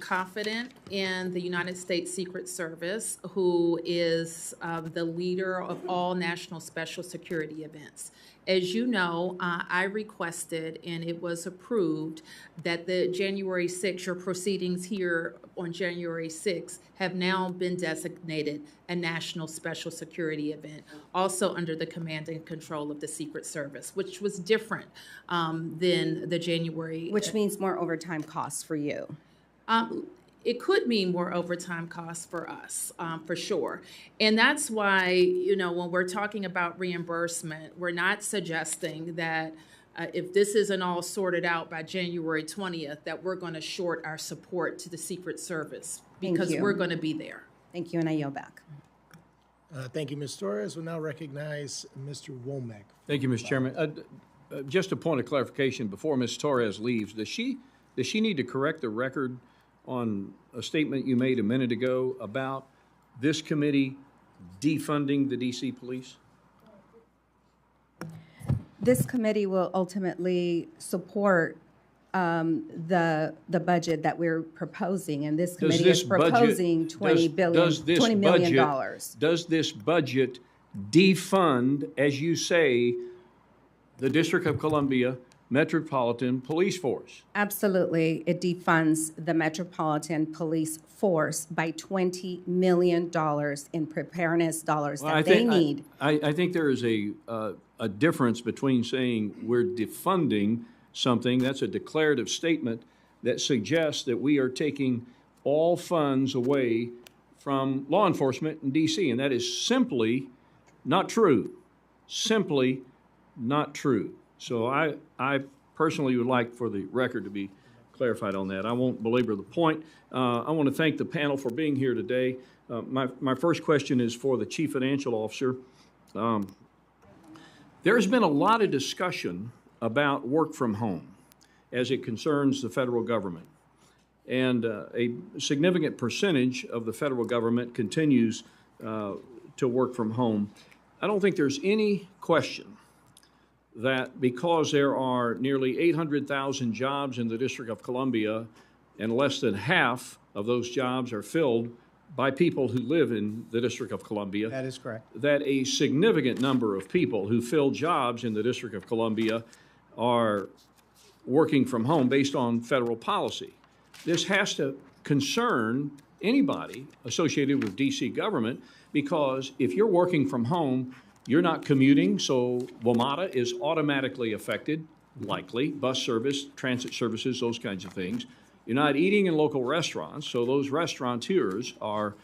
confident in the United States Secret Service, who is the leader of all national special security events. As you know, I requested, and it was approved, that the January 6th, your proceedings here on January 6th, have now been designated a national special security event, also under the command and control of the Secret Service, which was different different than the January. Which means more overtime costs for you. It could mean more overtime costs for us, for sure. And that's why, when we're talking about reimbursement, we're not suggesting that if this isn't all sorted out by January 20th, that we're going to short our support to the Secret Service, because you. we're going to be there. Thank you, and I yield back. Thank you, Ms. Torres. We'll now recognize Mr. Womack. Thank you, Mr. Chairman. Just a point of clarification before Ms. Torres leaves. Does she need to correct the record on a statement you made a minute ago about this committee defunding the DC police? This committee will ultimately support the budget that we're proposing, and this committee is proposing $20 million. Does this budget defund, as you say, the District of Columbia Metropolitan Police Force? Absolutely. It defunds the Metropolitan Police Force by $20 million in preparedness dollars that they need. I think there is a difference between saying we're defunding something, that's a declarative statement that suggests that we are taking all funds away from law enforcement in D.C., and that is simply not true. Simply not true. So I personally would like for the record to be clarified on that. I won't belabor the point. I want to thank the panel for being here today. My first question is for the Chief Financial Officer. There's been a lot of discussion about work from home as it concerns the federal government. And a significant percentage of the federal government continues to work from home. I don't think there's any question that because there are nearly 800,000 jobs in the District of Columbia, and less than half of those jobs are filled by people who live in the District of Columbia. That is correct. That a significant number of people who fill jobs in the District of Columbia are working from home based on federal policy. This has to concern anybody associated with DC government, because if you're working from home, you're not commuting, so WMATA is automatically affected, likely, bus service, transit services, those kinds of things. You're not eating in local restaurants, so those restaurateurs are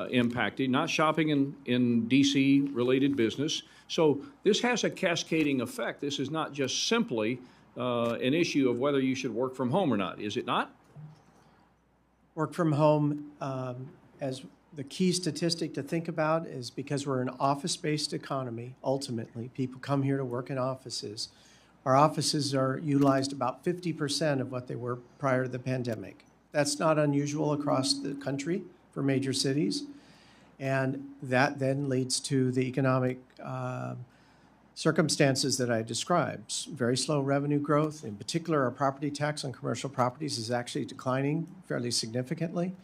impacted, not shopping in DC-related business. So this has a cascading effect. This is not just simply an issue of whether you should work from home or not, is it not? Work from home, as the key statistic to think about is because we're an office-based economy, ultimately, people come here to work in offices. Our offices are utilized about 50% of what they were prior to the pandemic. That's not unusual across the country for major cities. And that then leads to the economic circumstances that I described. Very slow revenue growth. In particular, our property tax on commercial properties is actually declining fairly significantly.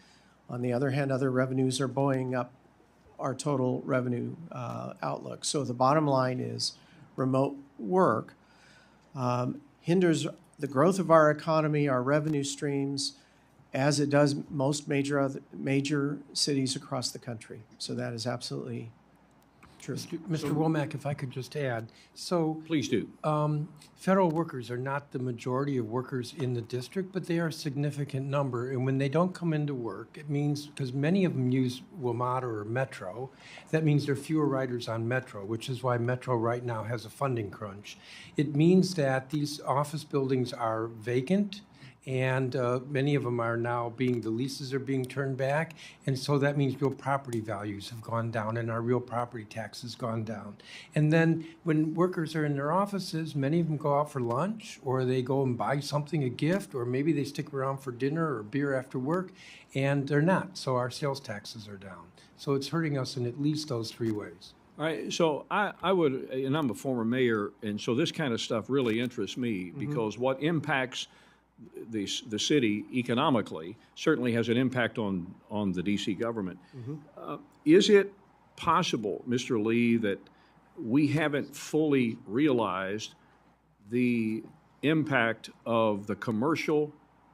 On the other hand, other revenues are buoying up our total revenue outlook. So the bottom line is remote work hinders the growth of our economy, our revenue streams, as it does most major cities across the country. So that is absolutely true. Mr. Womack, if I could just add, so Please do. Federal workers are not the majority of workers in the district, but they are a significant number. And when they don't come into work, it means, because many of them use WMATA or Metro, that means there are fewer riders on Metro, which is why Metro right now has a funding crunch. It means that these office buildings are vacant, and many of them are now the leases are being turned back, and so that means real property values have gone down and our real property tax has gone down. And then when workers are in their offices, many of them go out for lunch, or they go and buy something, a gift, or maybe they stick around for dinner or beer after work, and they're not, so our sales taxes are down. So it's hurting us in at least those three ways. All right, so I would, and I'm a former mayor, and so this kind of stuff really interests me, because what impacts the city economically certainly has an impact on the DC government. Is it possible, Mr. Lee, that we haven't fully realized the impact of the commercial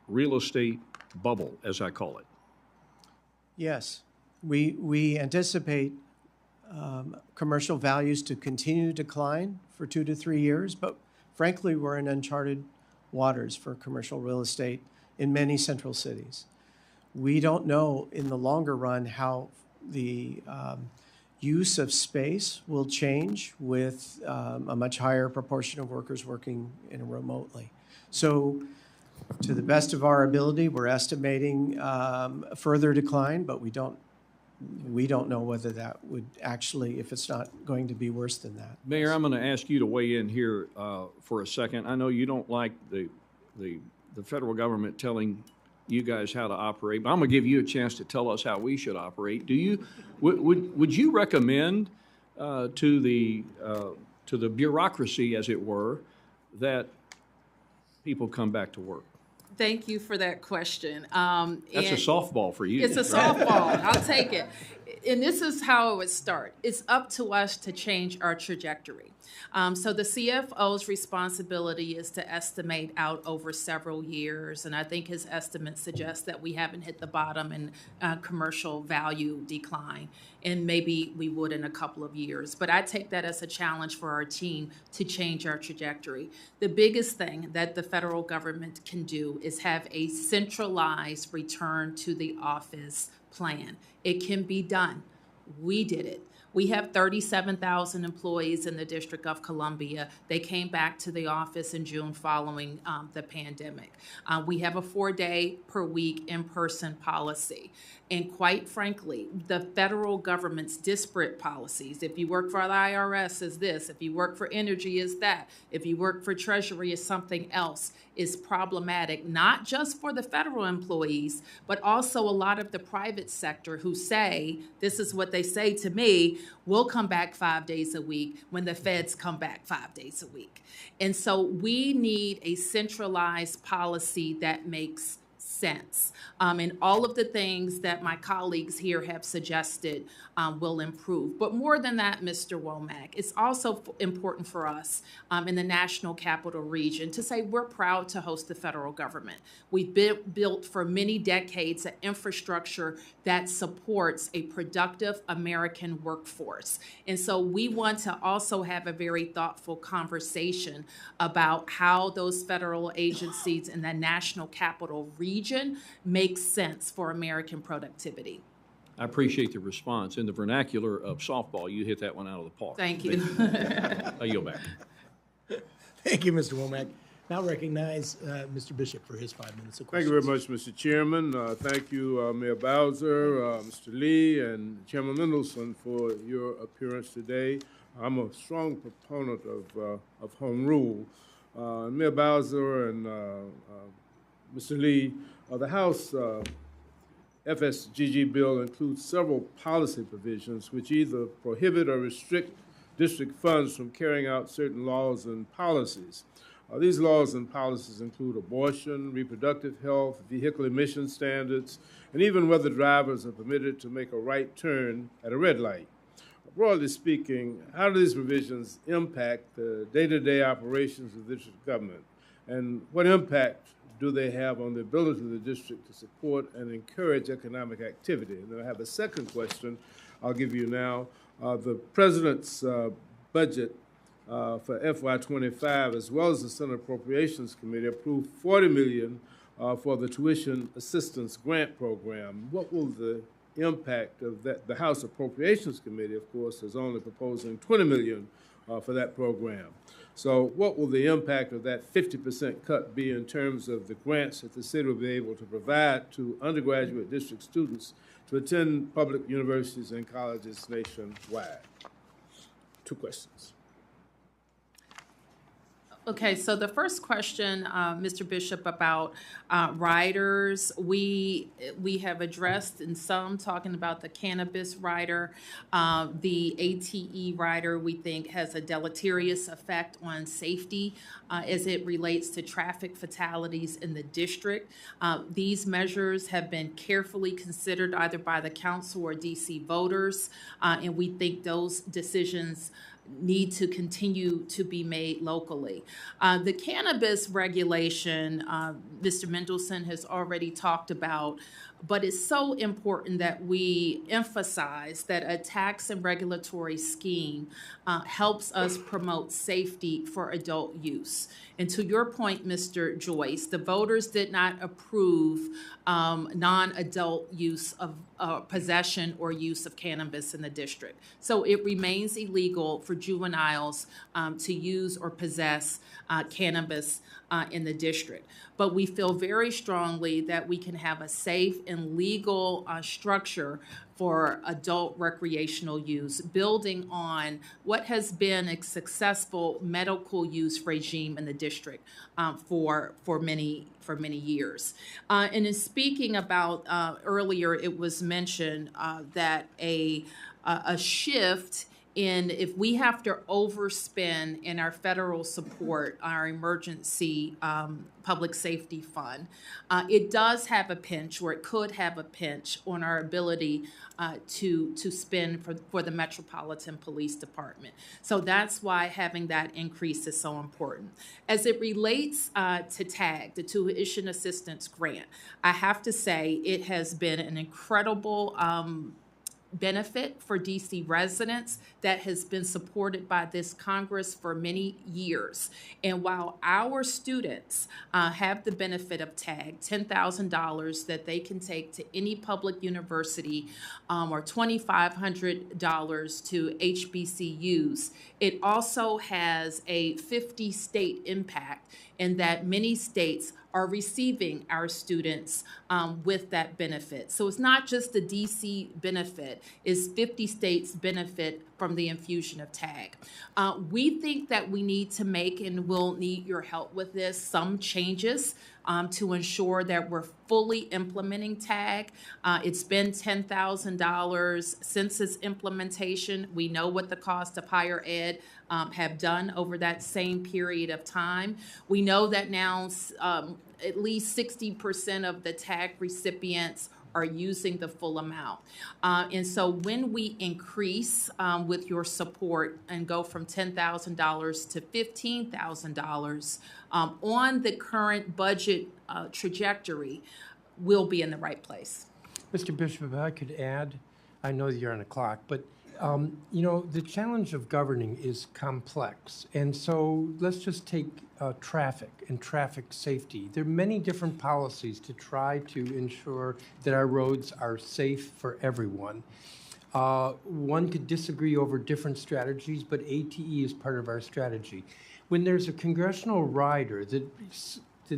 real estate bubble, as I call it? Yes, we anticipate commercial values to continue to decline for 2 to 3 years, but frankly, we're in uncharted waters for commercial real estate in many central cities. We don't know in the longer run how the use of space will change with a much higher proportion of workers working remotely. So to the best of our ability, we're estimating a further decline, but we don't know whether that would actually, if it's not going to be worse than that. Mayor, I'm going to ask you to weigh in here for a second. I know you don't like the federal government telling you guys how to operate, but I'm going to give you a chance to tell us how we should operate. Would you recommend to the bureaucracy, as it were, that people come back to work? Thank you for that question. That's a softball for you. It's a softball. I'll take it. And this is how it would start. It's up to us to change our trajectory. So the CFO's responsibility is to estimate out over several years, and I think his estimates suggest that we haven't hit the bottom in commercial value decline, and maybe we would in a couple of years. But I take that as a challenge for our team to change our trajectory. The biggest thing that the federal government can do is have a centralized return to the office plan. It can be done. We did it. We have 37,000 employees in the District of Columbia. They came back to the office in June following the pandemic. We have a 4-day per week in-person policy. And quite frankly, the federal government's disparate policies, if you work for the IRS is this, if you work for energy is that, if you work for Treasury is something else, is problematic, not just for the federal employees, but also a lot of the private sector who say, this is what they say to me, we'll come back 5 days a week when the feds come back 5 days a week. And so we need a centralized policy that makes sense. And all of the things that my colleagues here have suggested will improve. But more than that, Mr. Womack, it's also important for us in the National Capital Region to say we're proud to host the federal government. We've built for many decades an infrastructure that supports a productive American workforce. And so we want to also have a very thoughtful conversation about how those federal agencies in the National Capital Region make sense for American productivity. I appreciate the response. In the vernacular of softball, you hit that one out of the park. Thank you. I yield back. Thank you, Mr. Womack. Now recognize Mr. Bishop for his 5 minutes of Thank questions. you very much, Mr. Chairman. Thank you, Mayor Bowser, Mr. Lee, and Chairman Mendelson for your appearance today. I'm a strong proponent of home rule. Mayor Bowser and Mr. Lee, the House FSGG bill includes several policy provisions which either prohibit or restrict district funds from carrying out certain laws and policies. These laws and policies include abortion, reproductive health, vehicle emission standards, and even whether drivers are permitted to make a right turn at a red light. Broadly speaking, how do these provisions impact the day-to-day operations of the district government, and what impact do they have on the ability of the district to support and encourage economic activity? And then I have a second question I'll give you now. The President's budget for FY25, as well as the Senate Appropriations Committee, approved $40 million for the tuition assistance grant program. What will the impact of that? The House Appropriations Committee, of course, is only proposing $20 million for that program. So what will the impact of that 50% cut be in terms of the grants that the city will be able to provide to undergraduate district students to attend public universities and colleges nationwide? 2 questions. Okay, so the first question, Mr. Bishop, about riders, we have addressed in some talking about the cannabis rider. The ATE rider, we think, has a deleterious effect on safety as it relates to traffic fatalities in the district. These measures have been carefully considered either by the council or DC voters, and we think those decisions need to continue to be made locally. The cannabis regulation, Mr. Mendelson has already talked about But it's so important that we emphasize that a tax and regulatory scheme helps us promote safety for adult use. And to your point, Mr. Joyce, the voters did not approve non-adult use of possession or use of cannabis in the district. So it remains illegal for juveniles to use or possess cannabis in the district. But we feel very strongly that we can have a safe and legal structure for adult recreational use, building on what has been a successful medical use regime in the district for many years. And in speaking about earlier, it was mentioned that a shift in if we have to overspend in our federal support, our emergency public safety fund, it does have a pinch, or it could have a pinch on our ability to spend for the Metropolitan Police Department. So that's why having that increase is so important. As it relates to TAG, the Tuition Assistance Grant, I have to say it has been an incredible benefit for DC residents that has been supported by this Congress for many years. And while our students have the benefit of TAG, $10,000 that they can take to any public university or $2,500 to HBCUs, it also has a 50-state impact in that many states are receiving our students with that benefit. So it's not just the DC benefit, it's 50 states benefit from the infusion of TAG. We think that we need to make, and we'll need your help with this, some changes to ensure that we're fully implementing TAG. It's been $10,000 since its implementation. We know what the cost of higher ed have done over that same period of time. We know that now at least 60% of the TAG recipients are using the full amount. And so when we increase with your support and go from $10,000 to $15,000 on the current budget trajectory, we'll be in the right place. Mr. Bishop, if I could add, I know you're on a clock, but you know, the challenge of governing is complex. And so let's just take traffic and traffic safety. There are many different policies to try to ensure that our roads are safe for everyone. One could disagree over different strategies, but ATE is part of our strategy. When there's a congressional rider that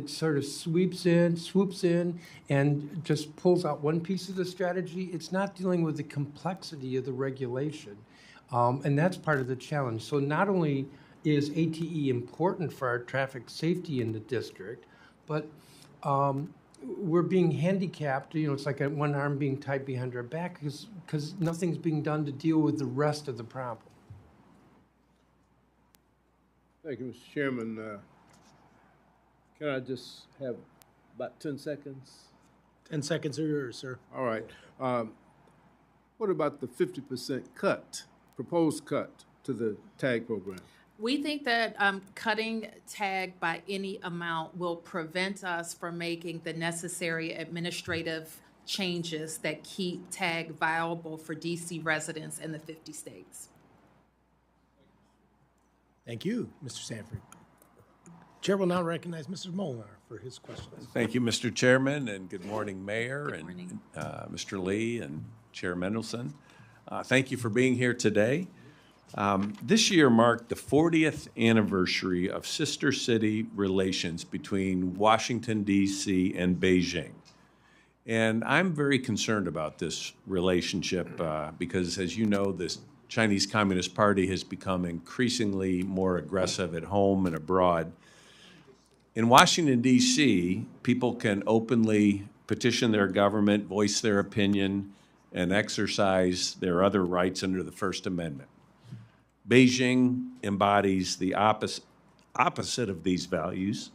sort of swoops in, and just pulls out one piece of the strategy, it's not dealing with the complexity of the regulation. And that's part of the challenge. So not only is ATE important for our traffic safety in the district, but we're being handicapped. You know, it's like one arm being tied behind our back because nothing's being done to deal with the rest of the problem. Thank you, Mr. Chairman. Can I just have about 10 seconds? 10 seconds are yours, sir. All right. What about the 50% cut, proposed cut to the TAG program? We think that cutting TAG by any amount will prevent us from making the necessary administrative changes that keep TAG viable for DC residents in the 50 states. Thank you, Mr. Sanford. Chair will now recognize Mr. Molnar for his questions. Thank you, Mr. Chairman, and good morning, Mayor, Good morning. and Mr. Lee and Chair Mendelson. Thank you for being here today. This year marked the 40th anniversary of sister city relations between Washington, D.C. and Beijing. And I'm very concerned about this relationship because, as you know, this Chinese Communist Party has become increasingly more aggressive at home and abroad. In Washington, D.C., people can openly petition their government, voice their opinion, and exercise their other rights under the First Amendment. Beijing embodies the opposite of these values,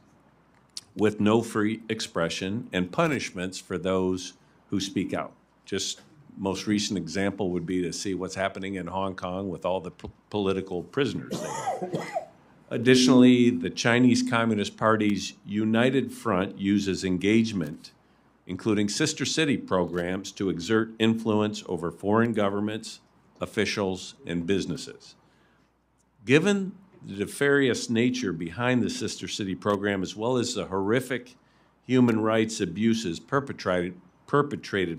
with no free expression and punishments for those who speak out. Just most recent example would be to see what's happening in Hong Kong with all the political prisoners there. Additionally, the Chinese Communist Party's United Front uses engagement including sister city programs to exert influence over foreign governments, officials, and businesses. Given the nefarious nature behind the sister city program, as well as the horrific human rights abuses perpetrated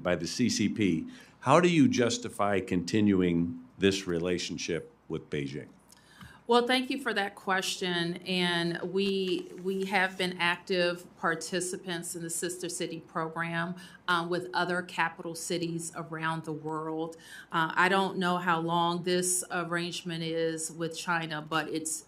by the CCP, how do you justify continuing this relationship with Beijing? Well, thank you for that question. And we have been active participants in the Sister City program with other capital cities around the world. I don't know how long this arrangement is with China, but it's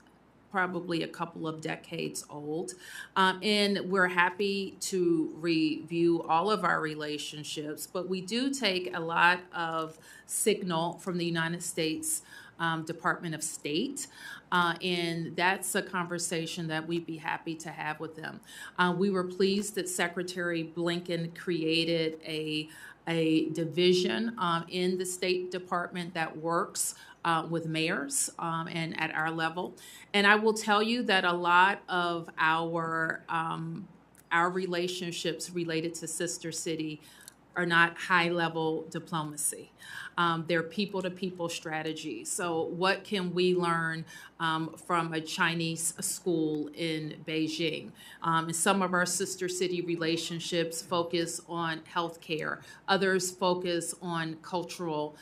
probably a couple of decades old. And we're happy to review all of our relationships, but we do take a lot of signal from the United States Department of State, and that's a conversation that we'd be happy to have with them. We were pleased that Secretary Blinken created a division in the State Department that works with mayors and at our level. And I will tell you that a lot of our relationships related to Sister City are not high-level diplomacy. They're people-to-people strategies. So what can we learn from a Chinese school in Beijing? And some of our sister city relationships focus on healthcare. Others focus on cultural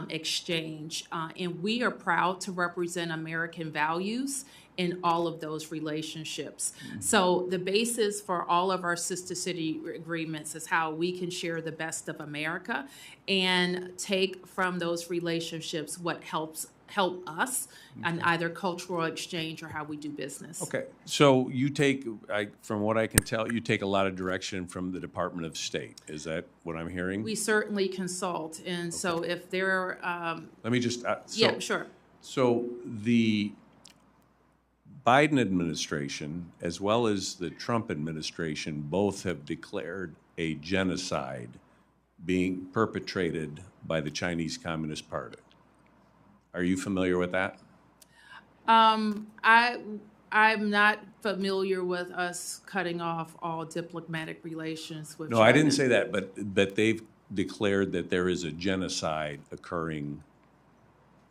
exchange. And we are proud to represent American values in all of those relationships. So the basis for all of our sister city agreements is how we can share the best of America and take from those relationships what help us in either cultural exchange or how we do business. Okay, so you take, from what I can tell, you take a lot of direction from the Department of State. Is that what I'm hearing? We certainly consult, and so if there let me just, yeah, sure. So the Biden administration, as well as the Trump administration, both have declared a genocide being perpetrated by the Chinese Communist Party. Are you familiar with that? I'm not familiar with us cutting off all diplomatic relations with No, China. I didn't say that, but they've declared that there is a genocide occurring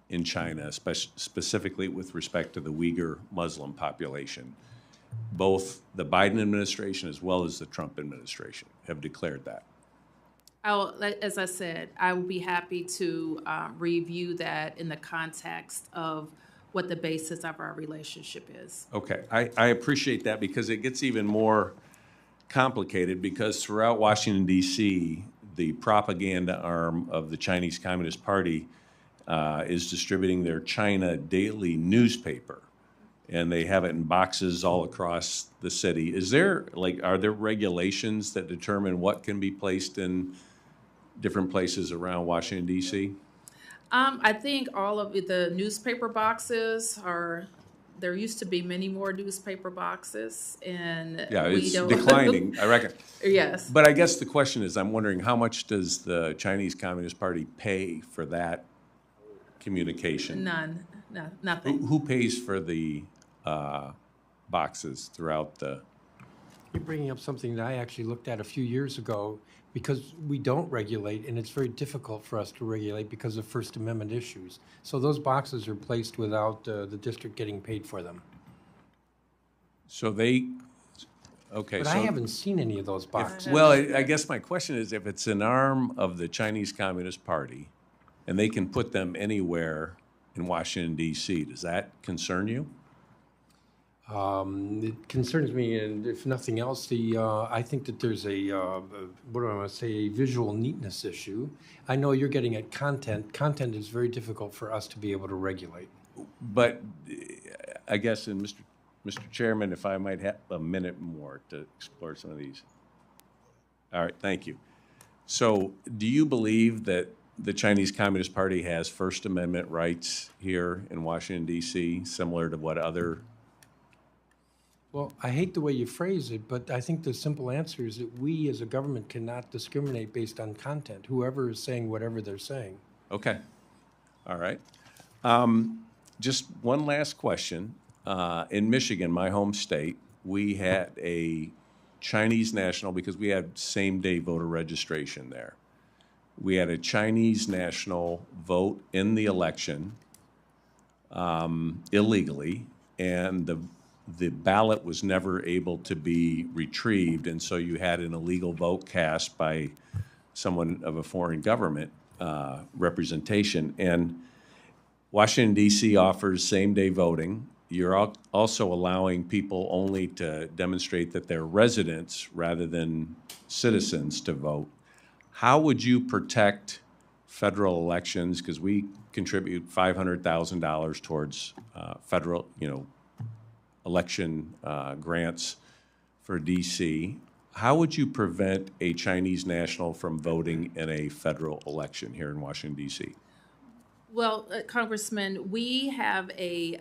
in China, specifically with respect to the Uyghur Muslim population. Both the Biden administration as well as the Trump administration have declared that. As I said, I would be happy to review that in the context of what the basis of our relationship is. Okay, I appreciate that because it gets even more complicated because throughout Washington, D.C., the propaganda arm of the Chinese Communist Party is distributing their China daily newspaper, and they have it in boxes all across the city. Are there regulations that determine what can be placed in different places around Washington, D.C.? I think all of the newspaper boxes there used to be many more newspaper boxes, and yeah, it's declining, I reckon. Yes. But I guess the question is, I'm wondering how much does the Chinese Communist Party pay for that communication? None. No, nothing. Who pays for the boxes throughout the... You're bringing up something that I actually looked at a few years ago because we don't regulate, and it's very difficult for us to regulate because of First Amendment issues. So those boxes are placed without the district getting paid for them. So they... Okay, but I haven't seen any of those boxes. Well, I guess my question is, if it's an arm of the Chinese Communist Party, and they can put them anywhere in Washington, D.C., does that concern you? It concerns me, and if nothing else, I think that there's a visual neatness issue. I know you're getting at content. Content is very difficult for us to be able to regulate. But I guess, and Mr. Chairman, if I might have a minute more to explore some of these. All right, thank you. So do you believe that the Chinese Communist Party has First Amendment rights here in Washington, D.C., similar to what other... Well, I hate the way you phrase it, but I think the simple answer is that we as a government cannot discriminate based on content, whoever is saying whatever they're saying. Okay. All right. Just one last question. In Michigan, my home state, we had a Chinese national, because we had same-day voter registration there. We had a Chinese national vote in the election illegally, and the ballot was never able to be retrieved, and so you had an illegal vote cast by someone of a foreign government representation. And Washington, D.C. offers same-day voting. You're also allowing people only to demonstrate that they're residents rather than citizens to vote. How would you protect federal elections? Because we contribute $500,000 towards federal, election grants for D.C. How would you prevent a Chinese national from voting in a federal election here in Washington, D.C.? Well, Congressman, we have a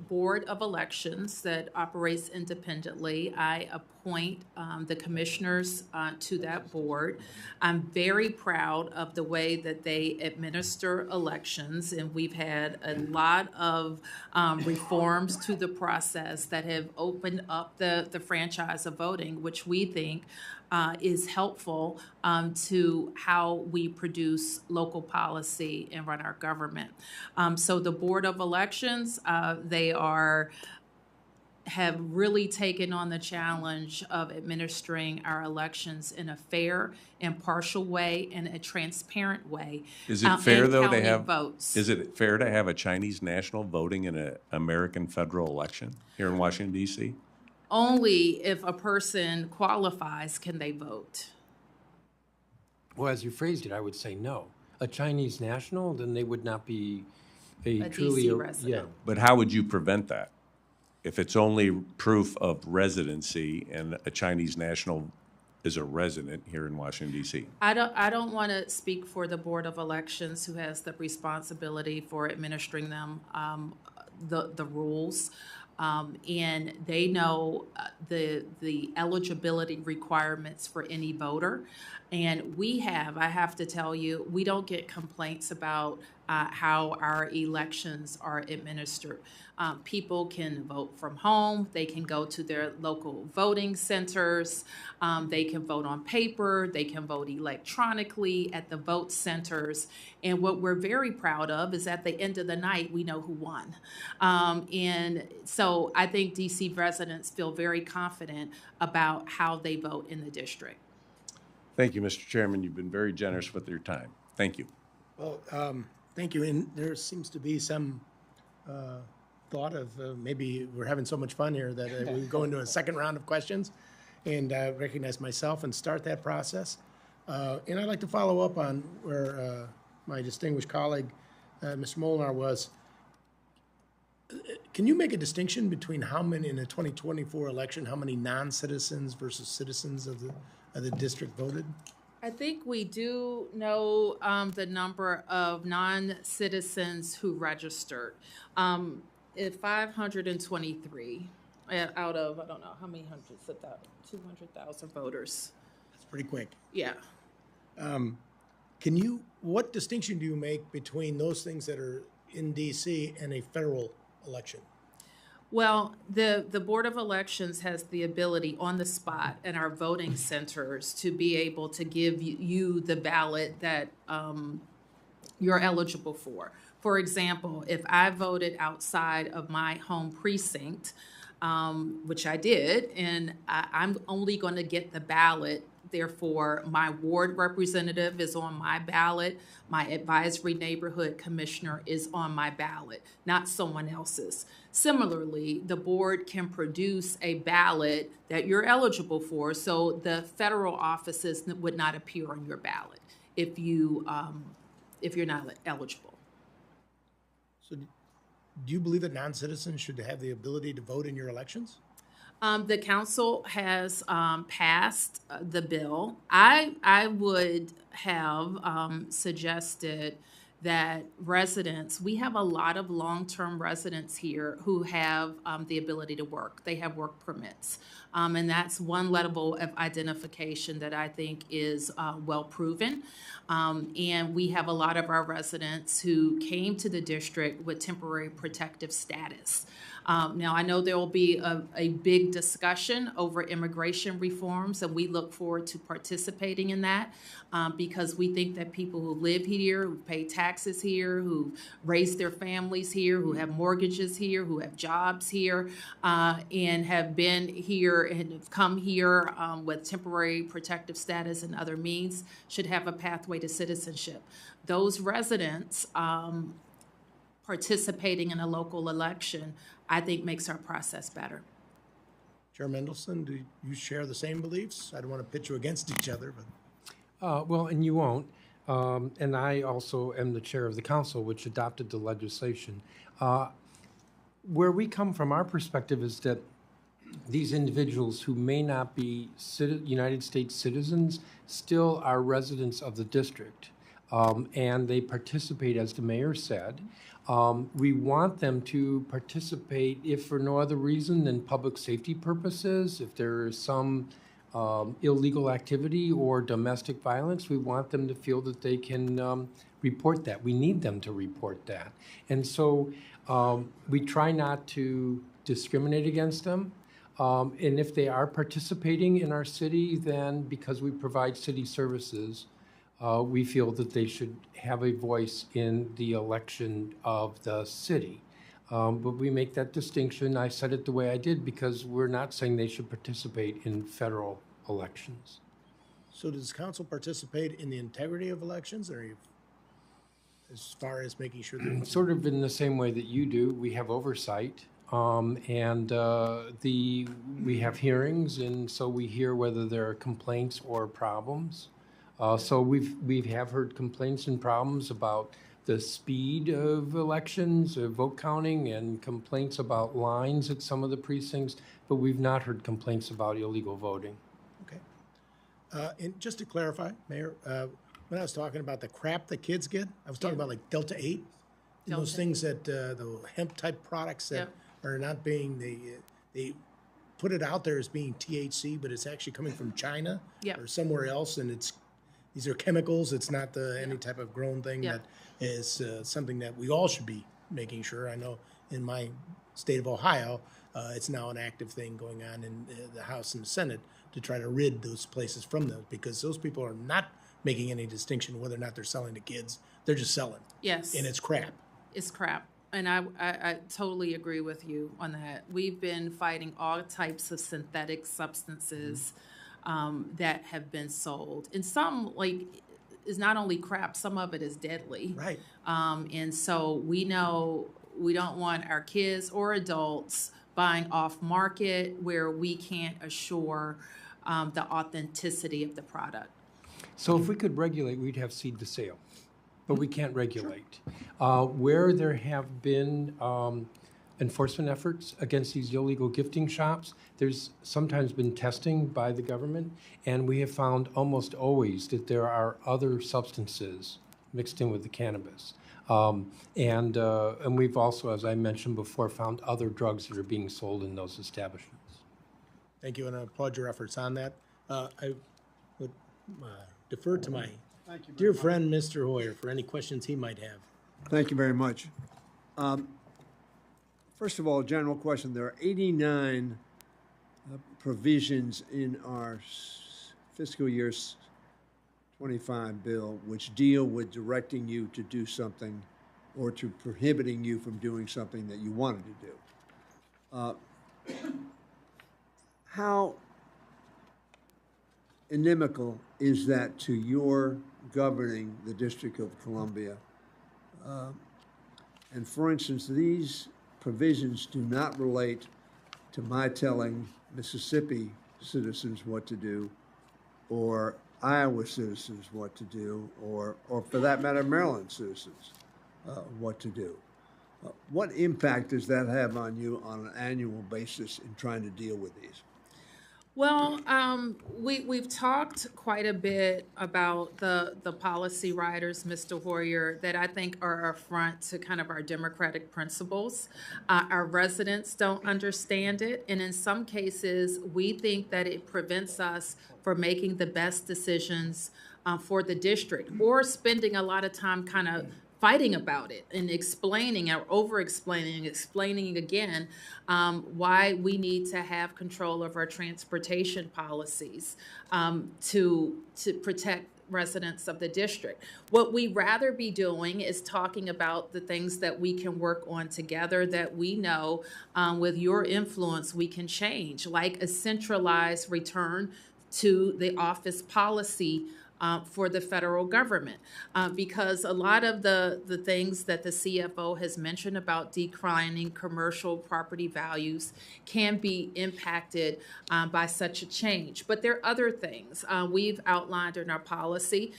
board of elections that operates independently. I appoint the commissioners to that board. I'm very proud of the way that they administer elections, and we've had a lot of reforms to the process that have opened up the franchise of voting, which we think is helpful to how we produce local policy and run our government. So the Board of Elections, they have really taken on the challenge of administering our elections in a fair, impartial way and a transparent way. Is it fair, though, to have votes. Is it fair to have a Chinese national voting in an American federal election here in Washington, D.C.? Only if a person qualifies can they vote. Well, as you phrased it, I would say no. A Chinese national, then they would not be a DC truly resident. Yeah. But how would you prevent that? If it's only proof of residency and a Chinese national is a resident here in Washington, D.C.? I don't want to speak for the Board of Elections, who has the responsibility for administering them, the rules. And they know the eligibility requirements for any voter. And I have to tell you, we don't get complaints about how our elections are administered. People can vote from home. They can go to their local voting centers. They can vote on paper. They can vote electronically at the vote centers. And what we're very proud of is at the end of the night, we know who won. And so I think DC residents feel very confident about how they vote in the district. Thank you, Mr. Chairman. You've been very generous with your time. Thank you. Well, thank you. And there seems to be some thought of maybe we're having so much fun here that we go into a second round of questions and recognize myself and start that process. And I'd like to follow up on where my distinguished colleague, Mr. Molnar, was. Can you make a distinction between how many in the 2024 election, how many non-citizens versus citizens of the district voted? I think we do know the number of non-citizens who registered. 523 out of, I don't know, how many hundreds of thousands, 200,000 voters. That's pretty quick. Yeah. What distinction do you make between those things that are in D.C. and a federal election? Well, the Board of Elections has the ability on the spot in our voting centers to be able to give you the ballot that you're eligible for. For example, if I voted outside of my home precinct, which I did, and I'm only going to get the ballot. Therefore, my ward representative is on my ballot. My advisory neighborhood commissioner is on my ballot, not someone else's. Similarly, the board can produce a ballot that you're eligible for, so the federal offices would not appear on your ballot if you're not eligible. So, do you believe that non-citizens should have the ability to vote in your elections? The council has passed the bill. I would have suggested that residents, we have a lot of long-term residents here who have the ability to work. They have work permits. And that's one level of identification that I think is well proven. And we have a lot of our residents who came to the district with temporary protective status. Now, I know there will be a big discussion over immigration reforms, and we look forward to participating in that because we think that people who live here, who pay taxes here, who raise their families here, who have mortgages here, who have jobs here, and have been here and have come here with temporary protective status and other means should have a pathway to citizenship. Those residents participating in a local election, I think, makes our process better. Chair Mendelson, do you share the same beliefs? I don't want to pit you against each other, but. Well, and you won't. And I also am the chair of the council, which adopted the legislation. Where we come from, our perspective is that these individuals who may not be United States citizens still are residents of the district. And they participate, as the mayor said. We want them to participate, if for no other reason than public safety purposes. If there is some illegal activity or domestic violence, we want them to feel that they can report that. We need them to report that. And so we try not to discriminate against them. And if they are participating in our city, then because we provide city services, we feel that they should have a voice in the election of the city. But we make that distinction. I said it the way I did because we're not saying they should participate in federal elections. So does council participate in the integrity of elections, or as far as making sure that... Sort of in the same way that you do. We have oversight. And we have hearings, and so we hear whether there are complaints or problems. So we have heard complaints and problems about the speed of elections, vote counting, and complaints about lines at some of the precincts, but we've not heard complaints about illegal voting. Okay. And just to clarify, Mayor, when I was talking about the crap that kids get, I was talking about like Delta 8, and those things that the hemp-type products that are not being, they put it out there as being THC, but it's actually coming from China or somewhere else, and these are chemicals. It's not any type of grown thing that is something that we all should be making sure. I know in my state of Ohio, it's now an active thing going on in the House and the Senate to try to rid those places from those, because those people are not making any distinction whether or not they're selling to kids. They're just selling. Yes. And it's crap. It's crap. And I totally agree with you on that. We've been fighting all types of synthetic substances that have been sold. And some, is not only crap, some of it is deadly. Right. And so we know we don't want our kids or adults buying off market where we can't assure the authenticity of the product. So if we could regulate, we'd have seed to sale. But we can't regulate. Where there have been enforcement efforts against these illegal gifting shops, there's sometimes been testing by the government, and we have found almost always that there are other substances mixed in with the cannabis. And we've also, as I mentioned before, found other drugs that are being sold in those establishments. Thank you, and I applaud your efforts on that. I would defer to my dear friend, Mr. Hoyer, for any questions he might have. Thank you very much. First of all, general question. There are 89 provisions in our fiscal year 25 bill which deal with directing you to do something or to prohibiting you from doing something that you wanted to do. How inimical is that to your governing the District of Columbia? And for instance, these provisions do not relate to my telling Mississippi citizens what to do, or Iowa citizens what to do, or for that matter, Maryland citizens what to do. What impact does that have on you on an annual basis in trying to deal with these? Well, we've talked quite a bit about the policy riders, Mr. Hoyer, that I think are a affront to kind of our democratic principles. Our residents don't understand it, and in some cases, we think that it prevents us from making the best decisions for the district, or spending a lot of time kind of fighting about it and explaining or over-explaining, explaining again why we need to have control of our transportation policies to protect residents of the district. What we'd rather be doing is talking about the things that we can work on together that we know with your influence we can change, like a centralized return to the office policy for the federal government, because a lot of the things that the CFO has mentioned about declining commercial property values can be impacted by such a change. But there are other things we've outlined in our policy.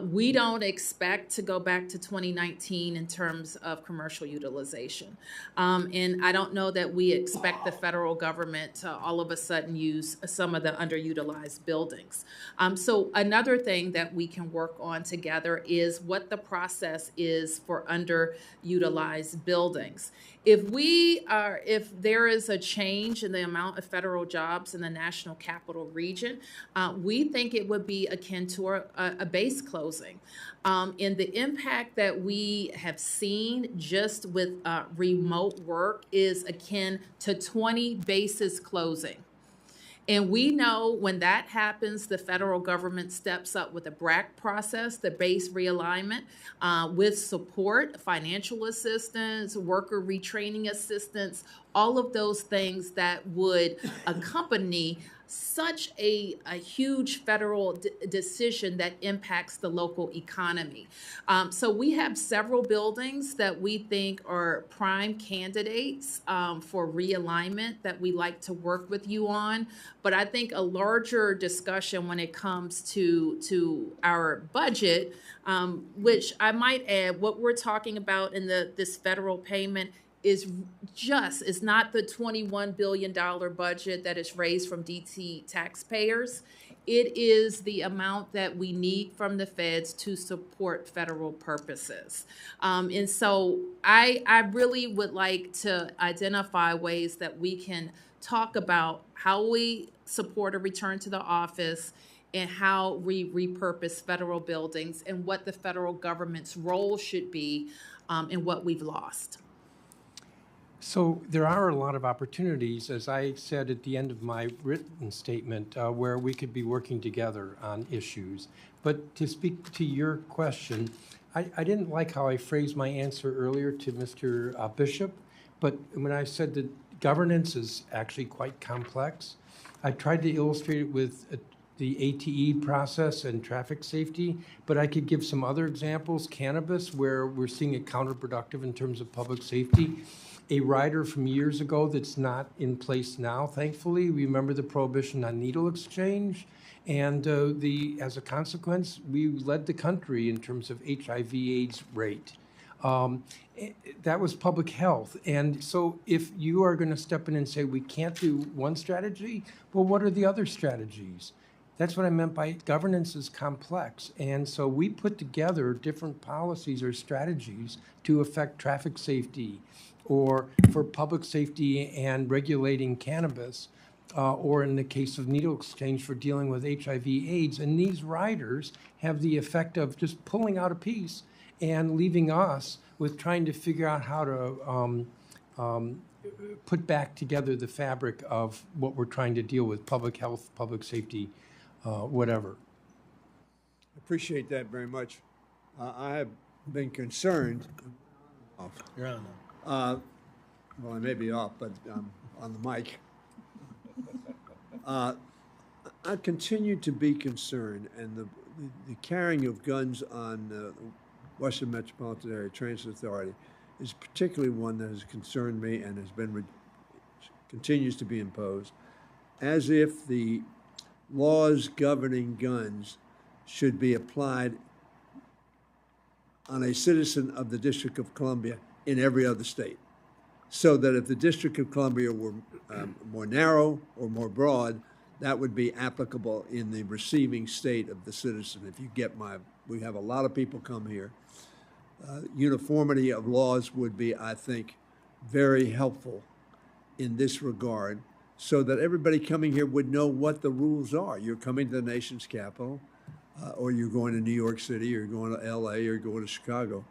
We don't expect to go back to 2019 in terms of commercial utilization. And I don't know that we expect the federal government to all of a sudden use some of the underutilized buildings. So another thing that we can work on together is what the process is for underutilized buildings. If there is a change in the amount of federal jobs in the National Capital Region, we think it would be akin to a base closing. And the impact that we have seen just with remote work is akin to 20 bases closing. And we know when that happens, the federal government steps up with the BRAC process, the base realignment, with support, financial assistance, worker retraining assistance, all of those things that would accompany such a huge federal decision that impacts the local economy. So we have several buildings that we think are prime candidates for realignment that we like to work with you on. But I think a larger discussion when it comes to our budget, which I might add, what we're talking about in this federal payment is not the $21 billion budget that is raised from DC taxpayers. It is the amount that we need from the feds to support federal purposes. And so I really would like to identify ways that we can talk about how we support a return to the office and how we repurpose federal buildings and what the federal government's role should be in what we've lost. So there are a lot of opportunities, as I said at the end of my written statement, where we could be working together on issues. But to speak to your question, I didn't like how I phrased my answer earlier to Mr. Bishop, but when I said that governance is actually quite complex, I tried to illustrate it with the ATE process and traffic safety, but I could give some other examples. Cannabis, where we're seeing it counterproductive in terms of public safety. A rider from years ago that's not in place now, thankfully. Remember the prohibition on needle exchange? And as a consequence, we led the country in terms of HIV/AIDS rate. That was public health. And so if you are going to step in and say we can't do one strategy, well, what are the other strategies? That's what I meant by governance is complex. And so we put together different policies or strategies to affect traffic safety, or for public safety and regulating cannabis, or in the case of needle exchange for dealing with HIV/AIDS. And these riders have the effect of just pulling out a piece and leaving us with trying to figure out how to put back together the fabric of what we're trying to deal with, public health, public safety, whatever. I appreciate that very much. I have been concerned. You're on now. Well, I may be off, but I'm on the mic. I continue to be concerned, and the carrying of guns on the Western Metropolitan Area Transit Authority is particularly one that has concerned me and has been continues to be imposed, as if the laws governing guns should be applied on a citizen of the District of Columbia in every other state. So that if the District of Columbia were more narrow or more broad, that would be applicable in the receiving state of the citizen. If you get we have a lot of people come here. Uniformity of laws would be, I think, very helpful in this regard, so that everybody coming here would know what the rules are. You're coming to the nation's capital, or you're going to New York City, or you're going to LA, or you're going to Chicago,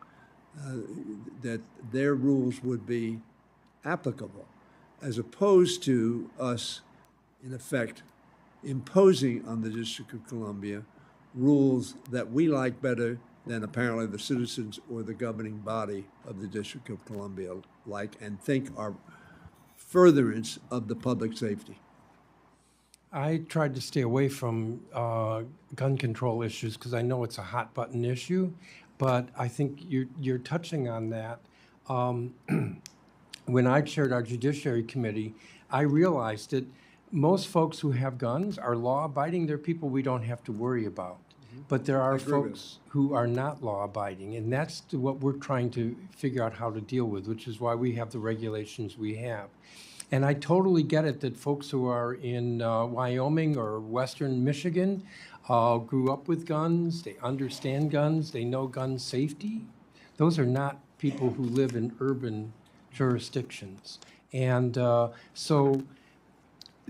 that their rules would be applicable, as opposed to us, in effect, imposing on the District of Columbia rules that we like better than apparently the citizens or the governing body of the District of Columbia like and think are furtherance of the public safety. I tried to stay away from gun control issues because I know it's a hot button issue, but I think you're touching on that. When I chaired our Judiciary Committee, I realized that most folks who have guns are law-abiding. They're people we don't have to worry about. But there are folks who are not law-abiding, and that's what we're trying to figure out how to deal with, which is why we have the regulations we have. And I totally get it that folks who are in Wyoming or Western Michigan grew up with guns, they understand guns, they know gun safety. Those are not people who live in urban jurisdictions. And so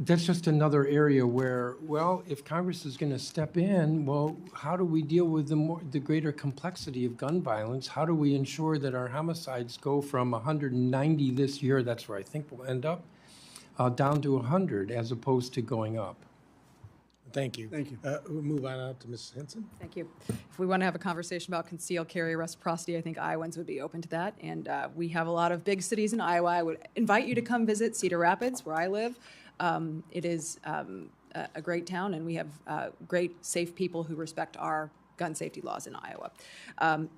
that's just another area where, well, if Congress is going to step in, well, how do we deal with the greater complexity of gun violence? How do we ensure that our homicides go from 190 this year, that's where I think we'll end up, down to 100 as opposed to going up? Thank you. Thank you. We'll move on out to Mrs. Henson. Thank you. If we want to have a conversation about concealed carry reciprocity, I think Iowans would be open to that. And we have a lot of big cities in Iowa. I would invite you to come visit Cedar Rapids, where I live. It is a great town, and we have great, safe people who respect our gun safety laws in Iowa.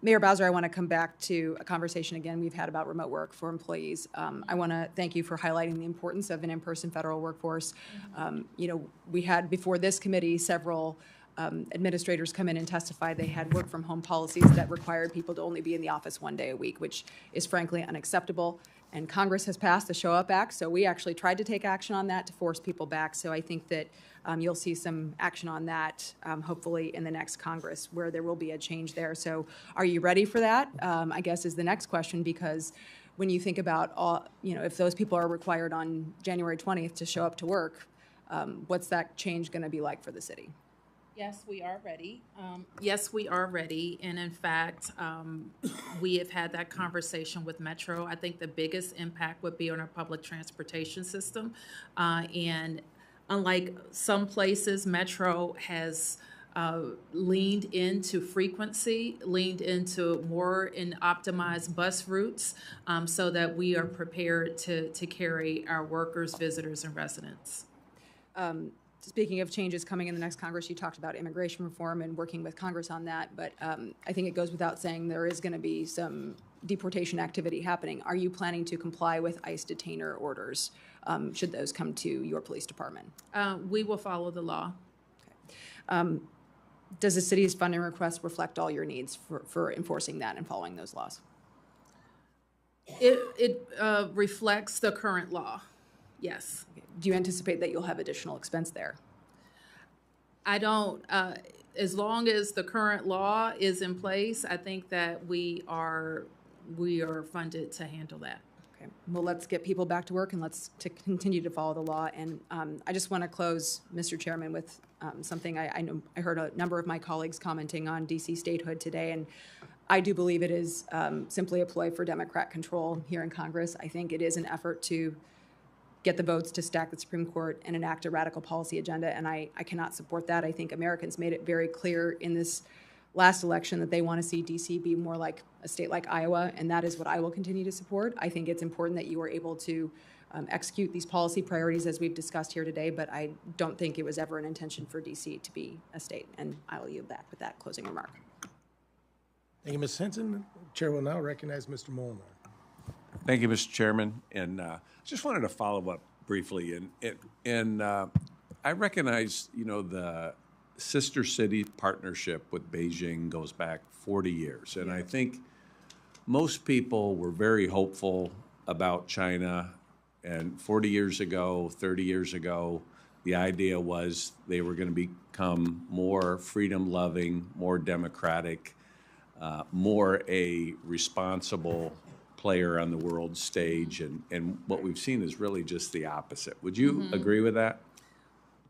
Mayor Bowser, I want to come back to a conversation again we've had about remote work for employees. I want to thank you for highlighting the importance of an in-person federal workforce. You know, we had before this committee several administrators come in and testify they had work from home policies that required people to only be in the office 1 day a week, which is frankly unacceptable. And Congress has passed the Show Up Act, so we actually tried to take action on that to force people back. So I think that you'll see some action on that, hopefully in the next Congress, where there will be a change there. So are you ready for that? I guess is the next question, because when you think about all, you know, if those people are required on January 20th to show up to work, what's that change going to be like for the city? Yes, we are ready. Yes, we are ready. And in fact, we have had that conversation with Metro. I think the biggest impact would be on our public transportation system. And unlike some places, Metro has leaned into frequency, leaned into more and optimized bus routes so that we are prepared to carry our workers, visitors, and residents. Speaking of changes coming in the next Congress, you talked about immigration reform and working with Congress on that, but I think it goes without saying there is going to be some deportation activity happening. Are you planning to comply with ICE detainer orders should those come to your police department? We will follow the law. Okay. Does the city's funding request reflect all your needs for enforcing that and following those laws? It reflects the current law, yes. Okay. Do you anticipate that you'll have additional expense there? I don't. As long as the current law is in place, I think that we are funded to handle that. Okay. Well, let's get people back to work and let's continue to follow the law. And I just want to close, Mr. Chairman, with something I know I heard a number of my colleagues commenting on DC statehood today, and I do believe it is simply a ploy for Democrat control here in Congress. I think it is an effort to get the votes to stack the Supreme Court and enact a radical policy agenda, and I cannot support that. I think Americans made it very clear in this last election that they want to see DC be more like a state like Iowa, and that is what I will continue to support. I think it's important that you are able to execute these policy priorities as we've discussed here today, but I don't think it was ever an intention for DC to be a state, and I will yield back with that closing remark. Thank you, Ms. Henson. Chair will now recognize Mr. Molnar. Thank you, Mr. Chairman. And just wanted to follow up briefly. And I recognize, you know, the sister city partnership with Beijing goes back 40 years. And I think most people were very hopeful about China. And 40 years ago, 30 years ago, the idea was they were going to become more freedom-loving, more democratic, more a responsible player on the world stage, and what we've seen is really just the opposite. Would you agree with that?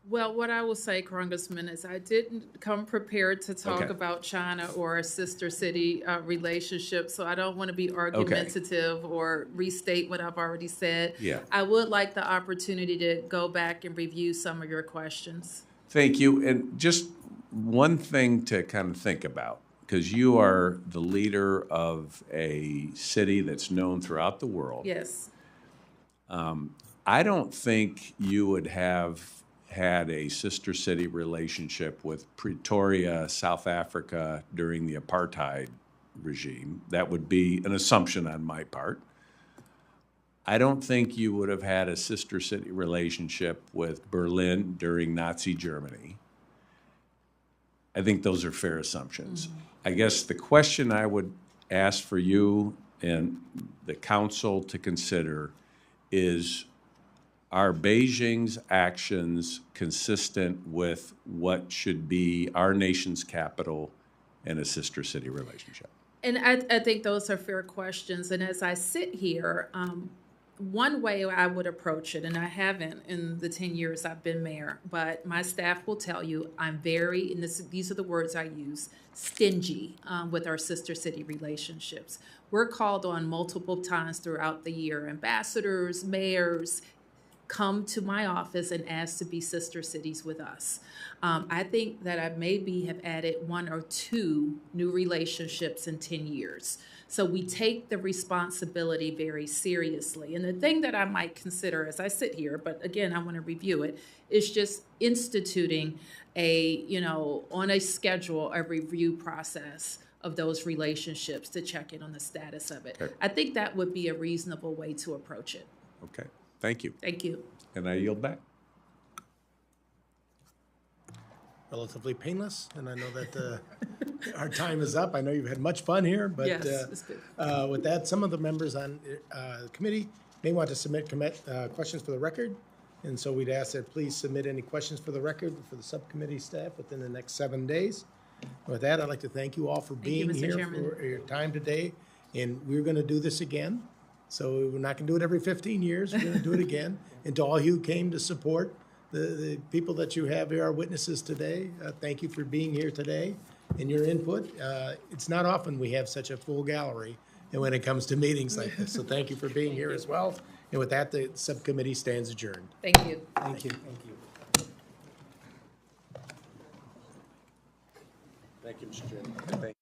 Well, what I will say, Congressman, is I didn't come prepared to talk Okay. about China or a sister city relationship, so I don't want to be argumentative or restate what I've already said. Yeah. I would like the opportunity to go back and review some of your questions. Thank you. And just one thing to kind of think about, because you are the leader of a city that's known throughout the world. Yes. I don't think you would have had a sister city relationship with Pretoria, South Africa during the apartheid regime. That would be an assumption on my part. I don't think you would have had a sister city relationship with Berlin during Nazi Germany. I think those are fair assumptions. I guess the question I would ask for you and the council to consider is, are Beijing's actions consistent with what should be our nation's capital and a sister city relationship? And I think those are fair questions. And as I sit here, one way I would approach it, and I haven't in the 10 years I've been mayor, but my staff will tell you I'm very, and these are the words I use, stingy with our sister city relationships. We're called on multiple times throughout the year. Ambassadors, mayors come to my office and ask to be sister cities with us. I think that I maybe have added 1 or 2 new relationships in 10 years. So we take the responsibility very seriously. And the thing that I might consider as I sit here, but again, I want to review it, is just instituting on a schedule, a review process of those relationships to check in on the status of it. Okay. I think that would be a reasonable way to approach it. Okay, thank you. Thank you. And I yield back. Relatively painless, and I know that our time is up. I know you've had much fun here, but Yes, it's good. with that, some of the members on the committee may want to submit questions for the record, and so we'd ask that please submit any questions for the record for the subcommittee staff within the next 7 days. With that, I'd like to thank you all for being Mr. here Chairman. for your time today, and we're going to do this again. So we're not going to do it every 15 years. We're going to do it again. And to all you who came to support, the people that you have here are witnesses today. Thank you for being here today and your input. It's not often we have such a full gallery and when it comes to meetings like this. So thank you for being here as well. And with that, the subcommittee stands adjourned. Thank you. Thank you. Thank you, Mr. Chairman.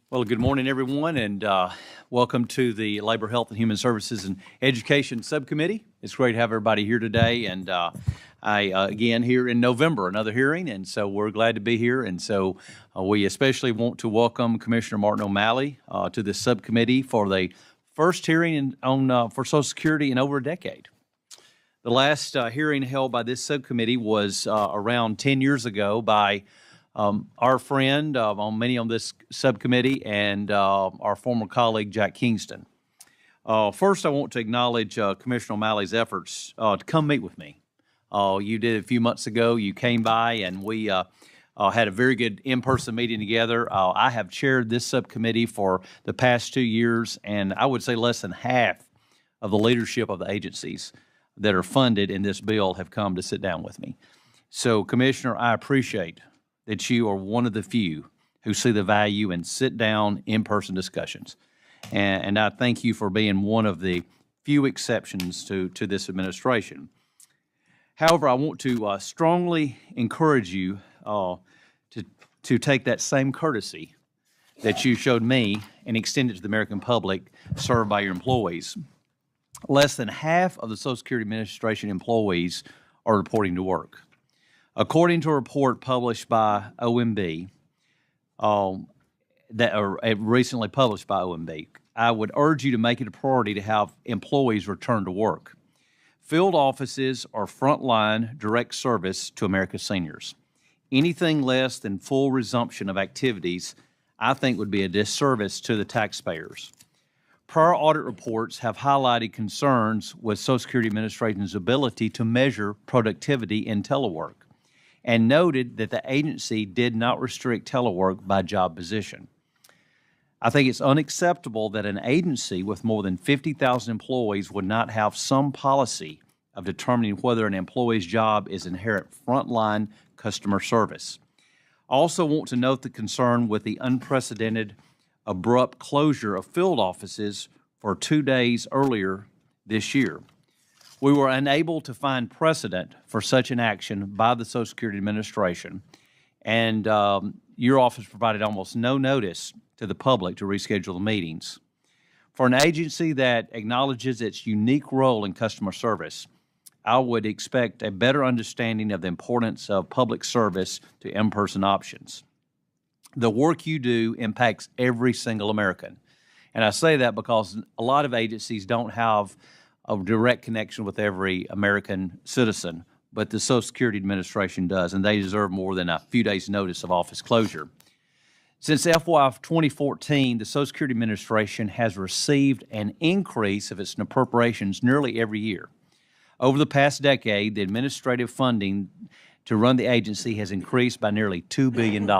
Well, good morning, everyone, and welcome to the Labor, Health, and Human Services and Education Subcommittee. It's great to have everybody here today, and again, here in November, another hearing, and so we're glad to be here. And so we especially want to welcome Commissioner Martin O'Malley to this subcommittee for the first hearing for Social Security in over a decade. The last hearing held by this subcommittee was around 10 years ago by our friend, many on this subcommittee, and our former colleague, Jack Kingston. First, I want to acknowledge Commissioner O'Malley's efforts to come meet with me. You did a few months ago. You came by, and we had a very good in-person meeting together. I have chaired this subcommittee for the past 2 years, and I would say less than half of the leadership of the agencies that are funded in this bill have come to sit down with me. So, Commissioner, I appreciate that you are one of the few who see the value in sit-down, in-person discussions. And I thank you for being one of the few exceptions to this administration. However, I want to strongly encourage you to take that same courtesy that you showed me and extend it to the American public served by your employees. Less than half of the Social Security Administration employees are reporting to work. According to a report published by OMB, recently published by OMB, I would urge you to make it a priority to have employees return to work. Field offices are frontline direct service to America's seniors. Anything less than full resumption of activities, I think, would be a disservice to the taxpayers. Prior audit reports have highlighted concerns with Social Security Administration's ability to measure productivity in telework, and noted that the agency did not restrict telework by job position. I think it's unacceptable that an agency with more than 50,000 employees would not have some policy of determining whether an employee's job is inherent frontline customer service. I also want to note the concern with the unprecedented abrupt closure of field offices for 2 days earlier this year. We were unable to find precedent for such an action by the Social Security Administration, and your office provided almost no notice to the public to reschedule the meetings. For an agency that acknowledges its unique role in customer service, I would expect a better understanding of the importance of public service to in-person options. The work you do impacts every single American, and I say that because a lot of agencies don't have a direct connection with every American citizen, but the Social Security Administration does, and they deserve more than a few days' notice of office closure. Since FY 2014, the Social Security Administration has received an increase of its appropriations nearly every year. Over the past decade, the administrative funding to run the agency has increased by nearly $2 billion.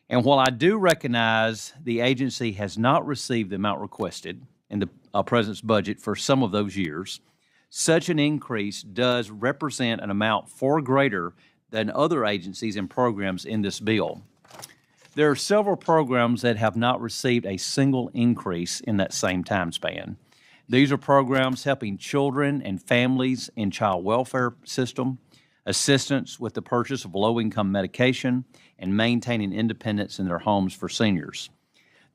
And while I do recognize the agency has not received the amount requested in the President's budget for some of those years, such an increase does represent an amount far greater than other agencies and programs in this bill. There are several programs that have not received a single increase in that same time span. These are programs helping children and families in child welfare system, assistance with the purchase of low-income medication, and maintaining independence in their homes for seniors.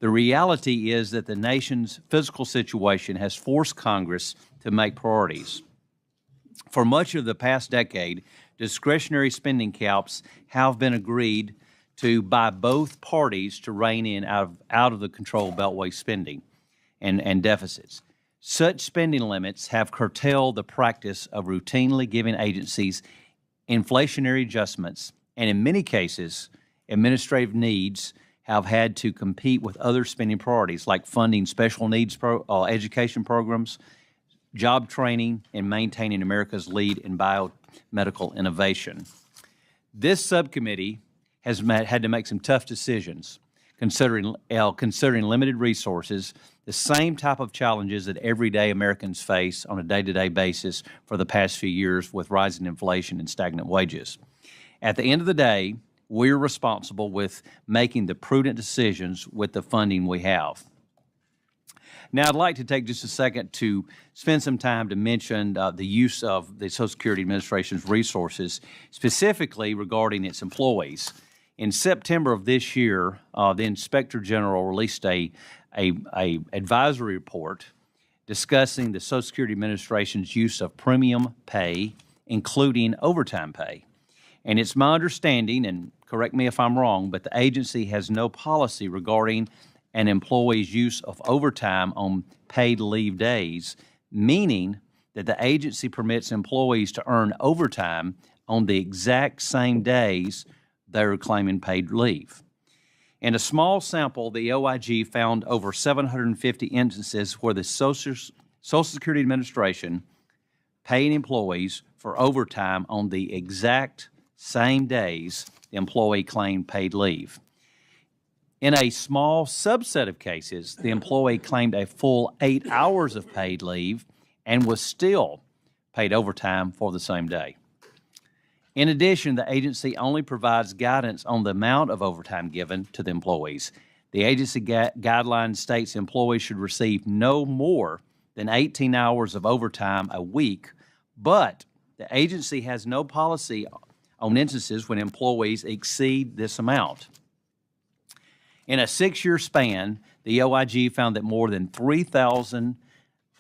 The reality is that the nation's fiscal situation has forced Congress to make priorities. For much of the past decade, discretionary spending caps have been agreed to by both parties to rein in out of the control beltway spending and deficits. Such spending limits have curtailed the practice of routinely giving agencies inflationary adjustments, and in many cases, administrative needs have had to compete with other spending priorities like funding special needs education programs, job training, and maintaining America's lead in biomedical innovation. This subcommittee has had to make some tough decisions considering limited resources, the same type of challenges that everyday Americans face on a day-to-day basis for the past few years with rising inflation and stagnant wages. At the end of the day, we're responsible with making the prudent decisions with the funding we have. Now, I'd like to take just a second to spend some time to mention the use of the Social Security Administration's resources, specifically regarding its employees. In September of this year, the Inspector General released a advisory report discussing the Social Security Administration's use of premium pay, including overtime pay. And it's my understanding, and correct me if I'm wrong, but the agency has no policy regarding an employee's use of overtime on paid leave days, meaning that the agency permits employees to earn overtime on the exact same days they're claiming paid leave. In a small sample, the OIG found over 750 instances where the Social Security Administration paid employees for overtime on the exact same days the employee claimed paid leave. In a small subset of cases, the employee claimed a full 8 hours of paid leave and was still paid overtime for the same day. In addition, the agency only provides guidance on the amount of overtime given to the employees. The agency guideline states employees should receive no more than 18 hours of overtime a week, but the agency has no policy on instances when employees exceed this amount. In a 6-year span, the OIG found that more than 3,000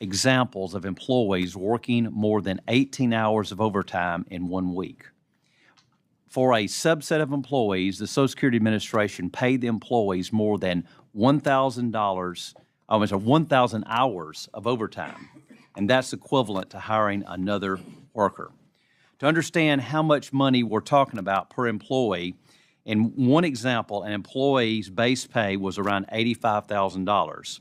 examples of employees working more than 18 hours of overtime in 1 week. For a subset of employees, the Social Security Administration paid the employees more than $1,000 hours of overtime, and that's equivalent to hiring another worker. To understand how much money we're talking about per employee, in one example, an employee's base pay was around $85,000.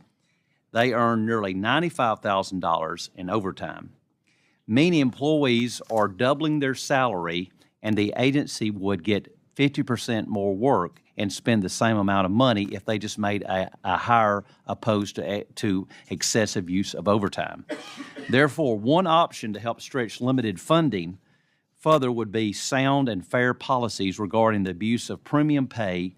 They earned nearly $95,000 in overtime. Many employees are doubling their salary, and the agency would get 50% more work and spend the same amount of money if they just made a hire opposed to excessive use of overtime. Therefore, one option to help stretch limited funding further would be sound and fair policies regarding the abuse of premium pay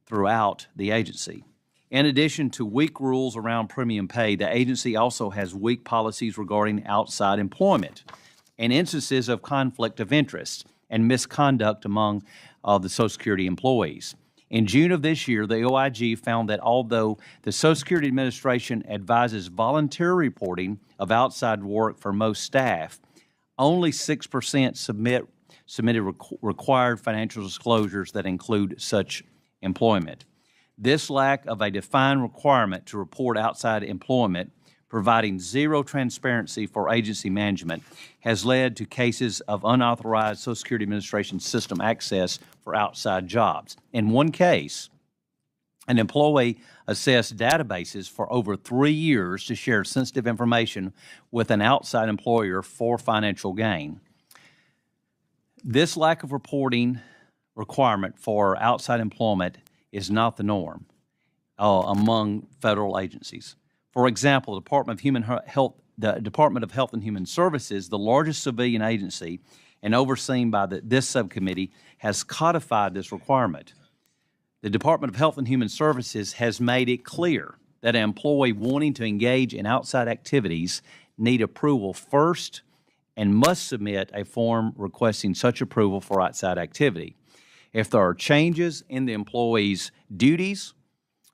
throughout the agency. In addition to weak rules around premium pay, the agency also has weak policies regarding outside employment and instances of conflict of interest and misconduct among the Social Security employees. In June of this year, the OIG found that although the Social Security Administration advises voluntary reporting of outside work for most staff, only 6% submitted required financial disclosures that include such employment. This lack of a defined requirement to report outside employment, providing zero transparency for agency management, has led to cases of unauthorized Social Security Administration system access for outside jobs. In one case, an employee assessed databases for over 3 years to share sensitive information with an outside employer for financial gain. This lack of reporting requirement for outside employment is not the norm among federal agencies. For example, the Department of Health and Human Services, the largest civilian agency and overseen by this subcommittee, has codified this requirement. The Department of Health and Human Services has made it clear that an employee wanting to engage in outside activities need approval first and must submit a form requesting such approval for outside activity. If there are changes in the employee's duties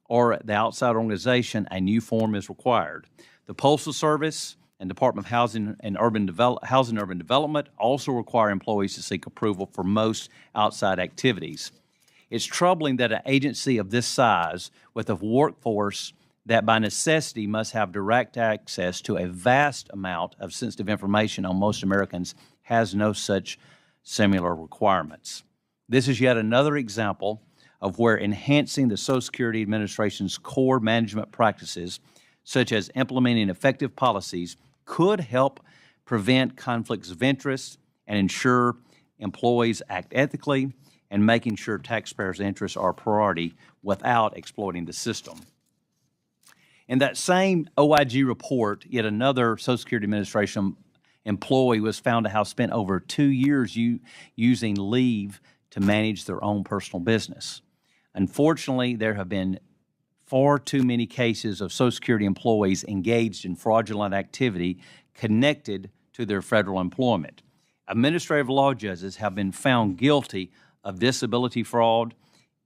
or the outside organization, a new form is required. The Postal Service and Department of Housing and Urban Development also require employees to seek approval for most outside activities. It's troubling that an agency of this size, with a workforce that by necessity must have direct access to a vast amount of sensitive information on most Americans, has no such similar requirements. This is yet another example of where enhancing the Social Security Administration's core management practices, such as implementing effective policies, could help prevent conflicts of interest and ensure employees act ethically and making sure taxpayers' interests are a priority without exploiting the system. In that same OIG report, yet another Social Security Administration employee was found to have spent over 2 years using leave to manage their own personal business. Unfortunately, there have been far too many cases of Social Security employees engaged in fraudulent activity connected to their federal employment. Administrative law judges have been found guilty of disability fraud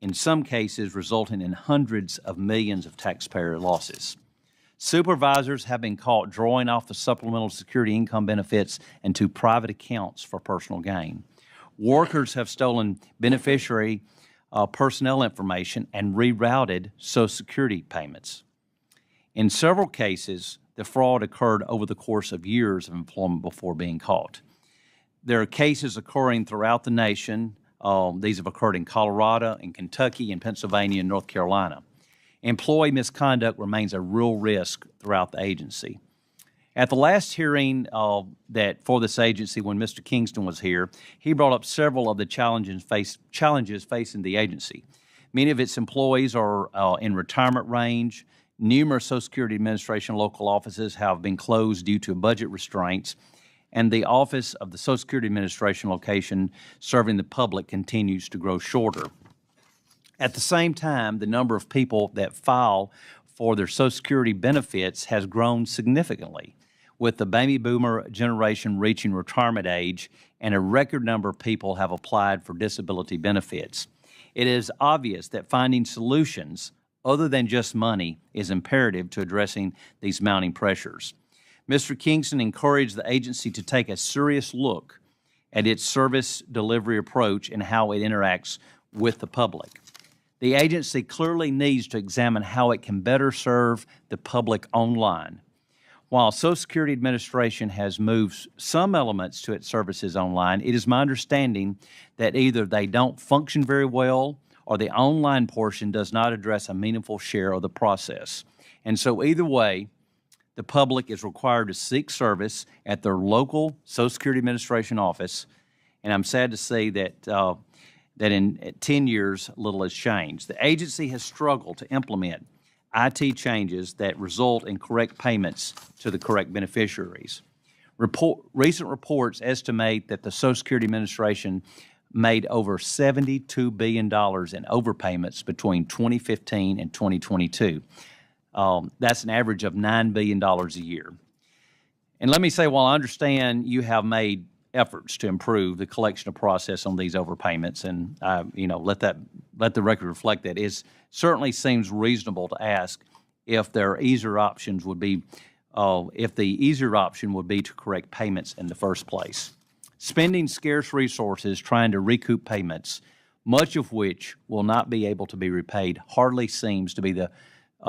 in some cases resulting in hundreds of millions of taxpayer losses. Supervisors have been caught drawing off the supplemental security income benefits into private accounts for personal gain. Workers have stolen beneficiary personnel information and rerouted Social Security payments. In several cases, the fraud occurred over the course of years of employment before being caught. There are cases occurring throughout the nation. These have occurred in Colorado, in Kentucky, in Pennsylvania, and North Carolina. Employee misconduct remains a real risk throughout the agency. At the last hearing for this agency, when Mr. Kingston was here, he brought up several of the challenges facing the agency. Many of its employees are in retirement range. Numerous Social Security Administration local offices have been closed due to budget restraints, and the office of the Social Security Administration location serving the public continues to grow shorter. At the same time, the number of people that file for their Social Security benefits has grown significantly, with the baby boomer generation reaching retirement age, and a record number of people have applied for disability benefits. It is obvious that finding solutions other than just money is imperative to addressing these mounting pressures. Mr. Kingston encouraged the agency to take a serious look at its service delivery approach and how it interacts with the public. The agency clearly needs to examine how it can better serve the public online. While Social Security Administration has moved some elements to its services online, it is my understanding that either they don't function very well or the online portion does not address a meaningful share of the process. And so either way, the public is required to seek service at their local Social Security Administration office, and I'm sad to say that in 10 years, little has changed. The agency has struggled to implement IT changes that result in correct payments to the correct beneficiaries. Recent reports estimate that the Social Security Administration made over $72 billion in overpayments between 2015 and 2022. That's an average of $9 billion a year. And let me say, while I understand you have made efforts to improve the collection of process on these overpayments, and let the record reflect that, it certainly seems reasonable to ask if there are easier options would be, if the easier option would be to correct payments in the first place. Spending scarce resources trying to recoup payments, much of which will not be able to be repaid, hardly seems to be the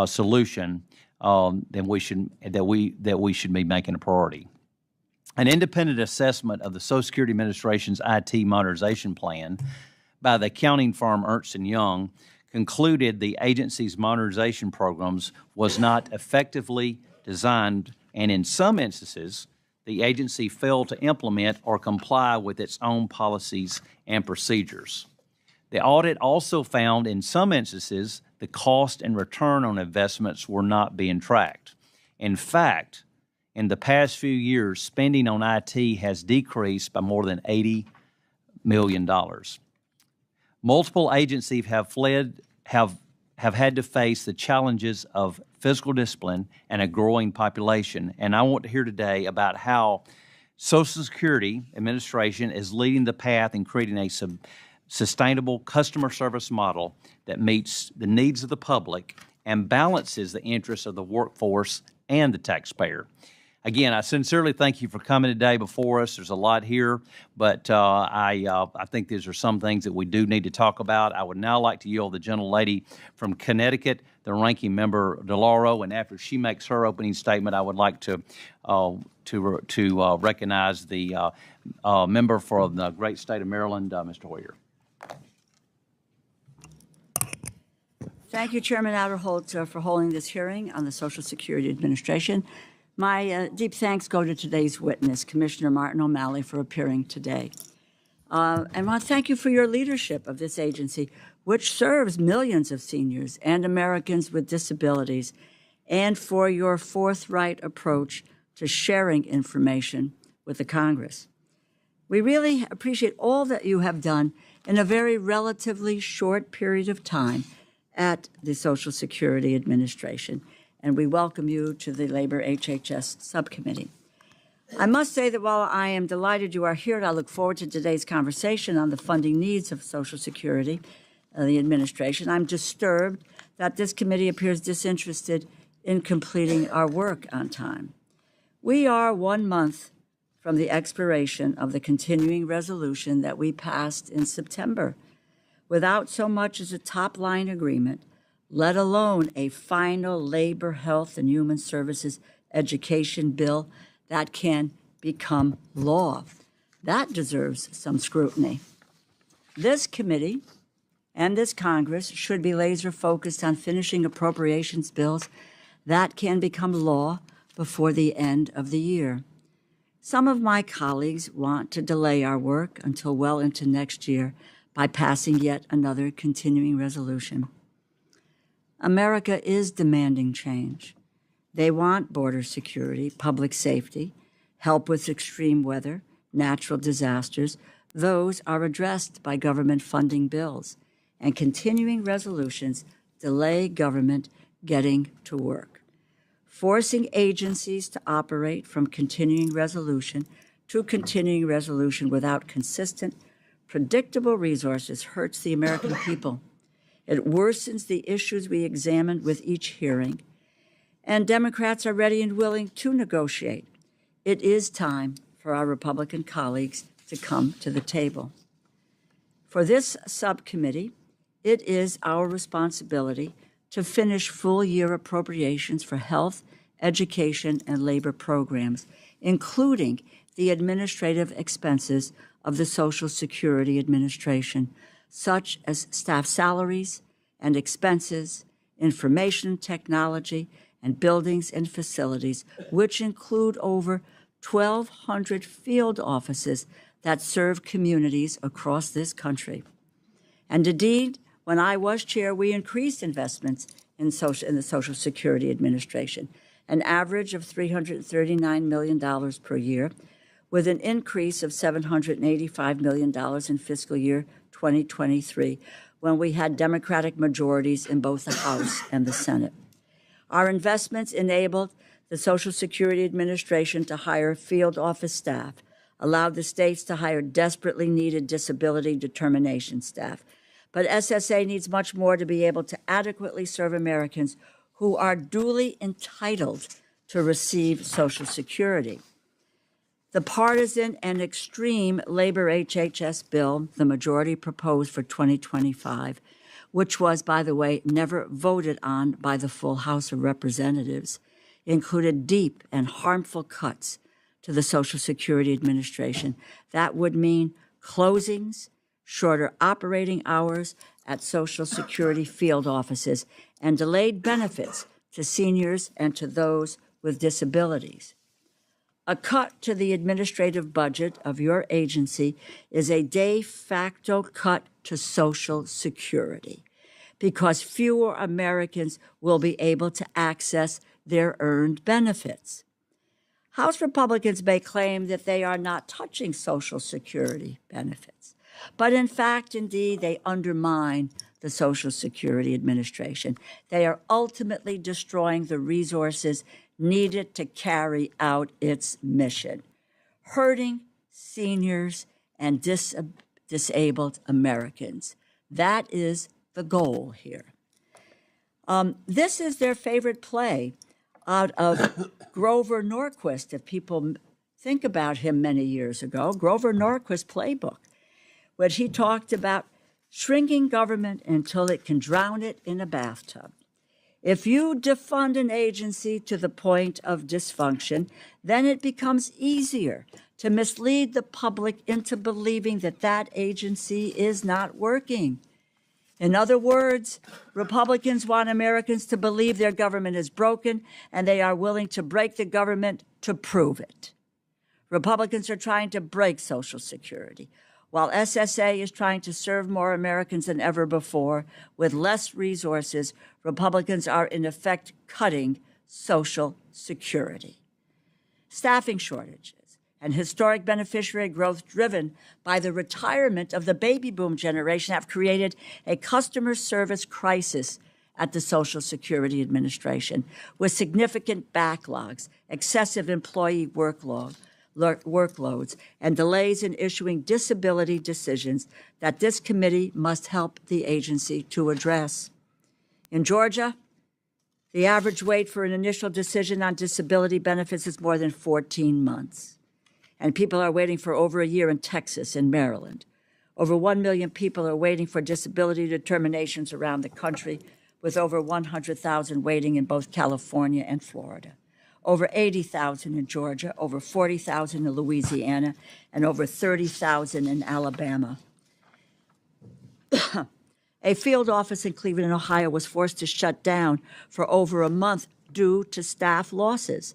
solution that we should be making a priority. An independent assessment of the Social Security Administration's IT modernization plan by the accounting firm Ernst & Young concluded the agency's modernization programs was not effectively designed, and in some instances, the agency failed to implement or comply with its own policies and procedures. The audit also found in some instances the cost and return on investments were not being tracked. In fact, in the past few years, spending on IT has decreased by more than $80 million. Multiple agencies have had to face the challenges of fiscal discipline and a growing population, and I want to hear today about how Social Security Administration is leading the path in creating a sustainable customer service model that meets the needs of the public and balances the interests of the workforce and the taxpayer. Again, I sincerely thank you for coming today before us. There's a lot here, but I think these are some things that we do need to talk about. I would now like to yield the gentlelady from Connecticut, the ranking member DeLauro, and after she makes her opening statement, I would like to recognize the member for the great state of Maryland, Mr. Hoyer. Thank you, Chairman Adderholt, for holding this hearing on the Social Security Administration. My deep thanks go to today's witness, Commissioner Martin O'Malley, for appearing today. And I want to thank you for your leadership of this agency, which serves millions of seniors and Americans with disabilities, and for your forthright approach to sharing information with the Congress. We really appreciate all that you have done in a very relatively short period of time at the Social Security Administration, and we welcome you to the Labor HHS Subcommittee. I must say that while I am delighted you are here, and I look forward to today's conversation on the funding needs of Social Security, the administration. I'm disturbed that this committee appears disinterested in completing our work on time. We are 1 month from the expiration of the continuing resolution that we passed in September, without so much as a top-line agreement, let alone a final labor, health, and human services education bill that can become law. That deserves some scrutiny. This committee and this Congress should be laser-focused on finishing appropriations bills that can become law before the end of the year. Some of my colleagues want to delay our work until well into next year by passing yet another continuing resolution. America is demanding change. They want border security, public safety, help with extreme weather, natural disasters. Those are addressed by government funding bills, and continuing resolutions delay government getting to work. Forcing agencies to operate from continuing resolution to continuing resolution without consistent, predictable resources hurts the American people. It worsens the issues we examined with each hearing, and Democrats are ready and willing to negotiate. It is time for our Republican colleagues to come to the table. For this subcommittee, it is our responsibility to finish full-year appropriations for health, education, and labor programs, including the administrative expenses of the Social Security Administration, such as staff salaries and expenses, information technology, and buildings and facilities, which include over 1,200 field offices that serve communities across this country. And indeed, when I was chair, we increased investments in the Social Security Administration, an average of $339 million per year, with an increase of $785 million in fiscal year 2023, when we had Democratic majorities in both the House and the Senate. Our investments enabled the Social Security Administration to hire field office staff, allowed the states to hire desperately needed disability determination staff. But SSA needs much more to be able to adequately serve Americans who are duly entitled to receive Social Security. The partisan and extreme labor HHS bill the majority proposed for 2025, which was, by the way, never voted on by the full House of Representatives, included deep and harmful cuts to the Social Security Administration. That would mean closings, shorter operating hours at Social Security field offices, and delayed benefits to seniors and to those with disabilities. A cut to the administrative budget of your agency is a de facto cut to Social Security, because fewer Americans will be able to access their earned benefits. House Republicans may claim that they are not touching Social Security benefits, but in fact, indeed, they undermine the Social Security Administration. They are ultimately destroying the resources needed to carry out its mission, hurting seniors and disabled Americans. That is the goal here. This is their favorite play out of Grover Norquist, if people think about him many years ago, Grover Norquist's playbook, which he talked about shrinking government until it can drown it in a bathtub. If you defund an agency to the point of dysfunction, then it becomes easier to mislead the public into believing that that agency is not working. In other words, Republicans want Americans to believe their government is broken, and they are willing to break the government to prove it. Republicans are trying to break Social Security, while SSA is trying to serve more Americans than ever before. With less resources, Republicans are in effect cutting Social Security. Staffing shortages and historic beneficiary growth driven by the retirement of the baby boom generation have created a customer service crisis at the Social Security Administration, with significant backlogs, excessive employee workload, workloads and delays in issuing disability decisions that this committee must help the agency to address. In Georgia, the average wait for an initial decision on disability benefits is more than 14 months. And people are waiting for over a year in Texas and Maryland. Over 1 million people are waiting for disability determinations around the country, with over 100,000 waiting in both California and Florida. Over 80,000 in Georgia, over 40,000 in Louisiana, and over 30,000 in Alabama. A field office in Cleveland, Ohio, was forced to shut down for over a month due to staff losses.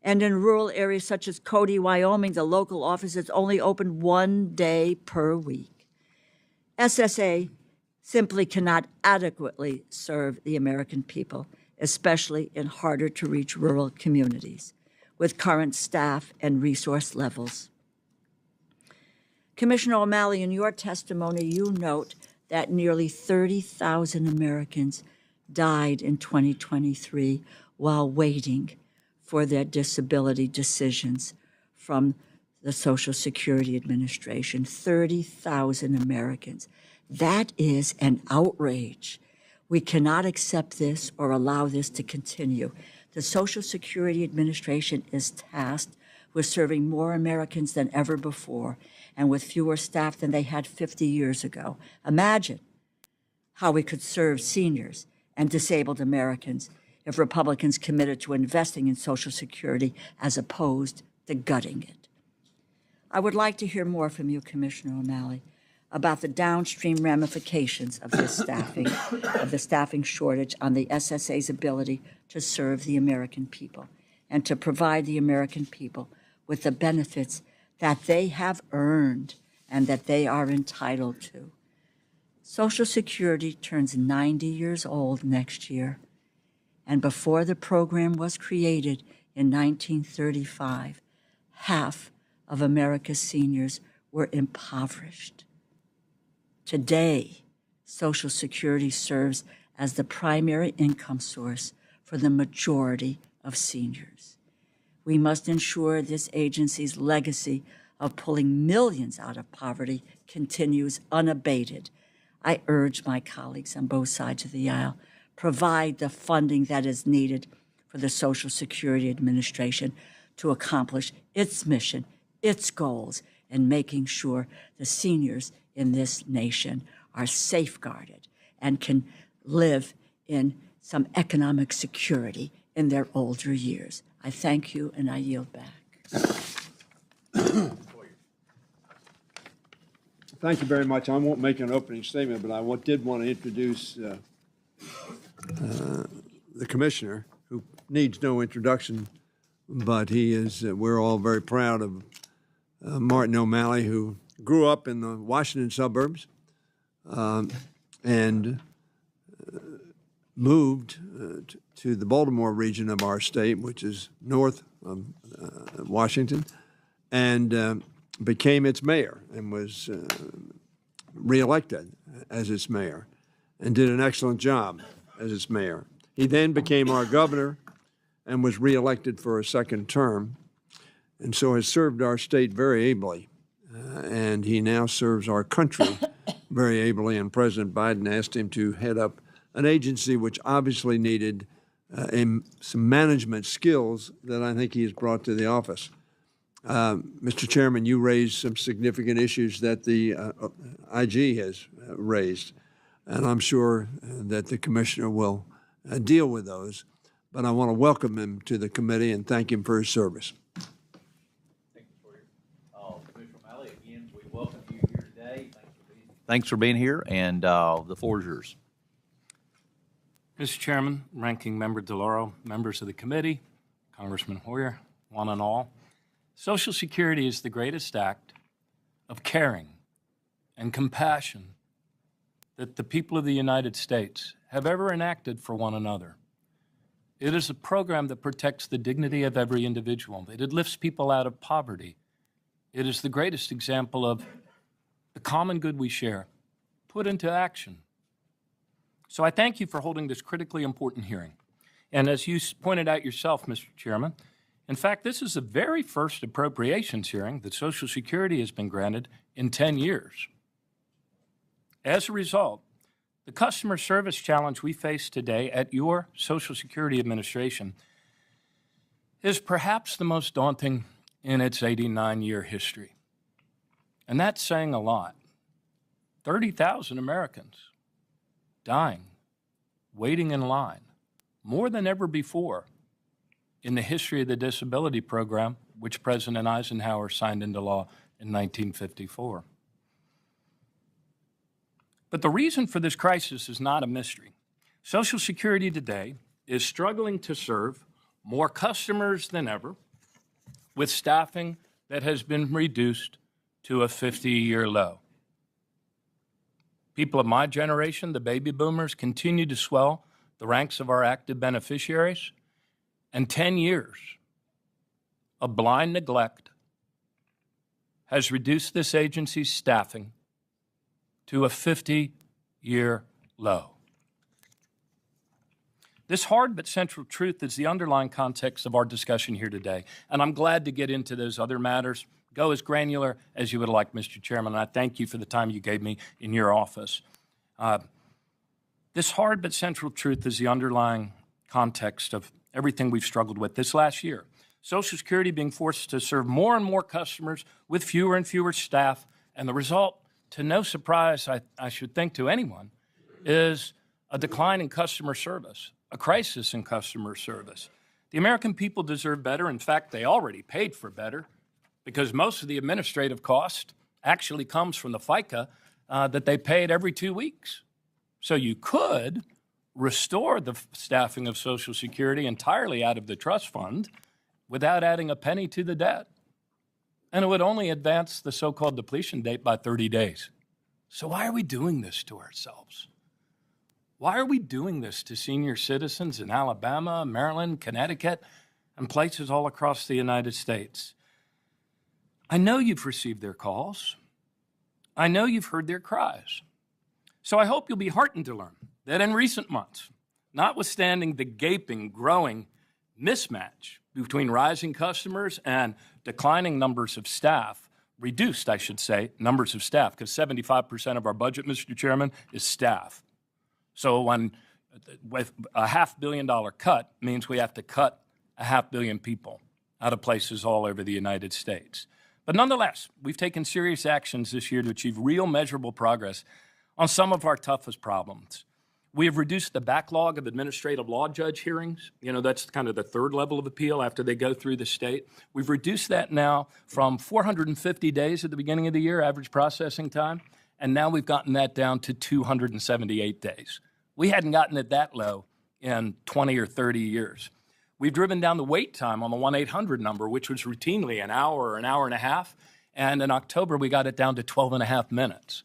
And in rural areas such as Cody, Wyoming, the local office is only open 1 day per week. SSA simply cannot adequately serve the American people, especially in harder-to-reach rural communities, with current staff and resource levels. Commissioner O'Malley, in your testimony, you note that nearly 30,000 Americans died in 2023 while waiting for their disability decisions from the Social Security Administration. 30,000 Americans. That is an outrage. We cannot accept this or allow this to continue. The Social Security Administration is tasked with serving more Americans than ever before and with fewer staff than they had 50 years ago. Imagine how we could serve seniors and disabled Americans if Republicans committed to investing in Social Security as opposed to gutting it. I would like to hear more from you, Commissioner O'Malley, about the downstream ramifications of this staffing shortage on the SSA's ability to serve the American people and to provide the American people with the benefits that they have earned and that they are entitled to. Social Security turns 90 years old next year, and before the program was created in 1935, half of America's seniors were impoverished. Today, Social Security serves as the primary income source for the majority of seniors. We must ensure this agency's legacy of pulling millions out of poverty continues unabated. I urge my colleagues on both sides of the aisle, provide the funding that is needed for the Social Security Administration to accomplish its mission, its goals, and making sure the seniors in this nation are safeguarded and can live in some economic security in their older years. I thank you, and I yield back. Thank you very much. I won't make an opening statement, but I did want to introduce the commissioner, who needs no introduction, but he is, we're all very proud of Martin O'Malley, who grew up in the Washington suburbs and moved to the Baltimore region of our state, which is north of Washington, and became its mayor and was reelected as its mayor and did an excellent job as its mayor. He then became our governor and was reelected for a second term, and so has served our state very ably. And he now serves our country very ably, and President Biden asked him to head up an agency which obviously needed some management skills that I think he has brought to the office. Mr. Chairman, you raised some significant issues that the IG has raised, and I'm sure that the commissioner will deal with those. But I want to welcome him to the committee and thank him for his service. Commissioner O'Malley, again, we welcome you here today. Thanks for being here, and the floor is yours. Mr. Chairman, Ranking Member DeLauro, members of the committee, Congressman Hoyer, one and all, Social Security is the greatest act of caring and compassion that the people of the United States have ever enacted for one another. It is a program that protects the dignity of every individual, that it lifts people out of poverty. It is the greatest example of the common good we share put into action. So I thank you for holding this critically important hearing. And as you pointed out yourself, Mr. Chairman, In fact, this is the very first appropriations hearing that Social Security has been granted in 10 years. As a result, the customer service challenge we face today at your Social Security Administration is perhaps the most daunting in its 89-year history. And that's saying a lot. 30,000 Americans dying, waiting in line, more than ever before in the history of the disability program, which President Eisenhower signed into law in 1954. But the reason for this crisis is not a mystery. Social Security today is struggling to serve more customers than ever with staffing that has been reduced to a 50-year low. People of my generation, the baby boomers, continue to swell the ranks of our active beneficiaries, and 10 years of blind neglect has reduced this agency's staffing to a 50-year low. This hard but central truth is the underlying context of our discussion here today, and I'm glad to get into those other matters. Go as granular as you would like, Mr. Chairman, and I thank you for the time you gave me in your office. This hard but central truth is the underlying context of everything we've struggled with this last year. Social Security being forced to serve more and more customers with fewer and fewer staff, and the result, to no surprise, I should think to anyone, is a decline in customer service, a crisis in customer service. The American people deserve better. In fact, they already paid for better because most of the administrative cost actually comes from the FICA that they paid every 2 weeks. So you could restore the staffing of Social Security entirely out of the trust fund without adding a penny to the debt. And it would only advance the so-called depletion date by 30 days. So why are we doing this to ourselves? Why are we doing this to senior citizens in Alabama, Maryland, Connecticut, and places all across the United States? I know you've received their calls. I know you've heard their cries. So I hope you'll be heartened to learn that in recent months, notwithstanding the gaping, growing mismatch between rising customers and declining numbers of staff, reduced, I should say, numbers of staff, because 75% of our budget, Mr. Chairman, is staff. So when with a $500 million cut means we have to cut 500 million people out of places all over the United States. But nonetheless, we've taken serious actions this year to achieve real measurable progress on some of our toughest problems. We have reduced the backlog of administrative law judge hearings. You know, that's kind of the third level of appeal after they go through the state. We've reduced that now from 450 days at the beginning of the year, average processing time, and now we've gotten that down to 278 days. We hadn't gotten it that low in 20 or 30 years. We've driven down the wait time on the 1-800 number, which was routinely an hour or an hour and a half, and in October we got it down to 12 and a half minutes.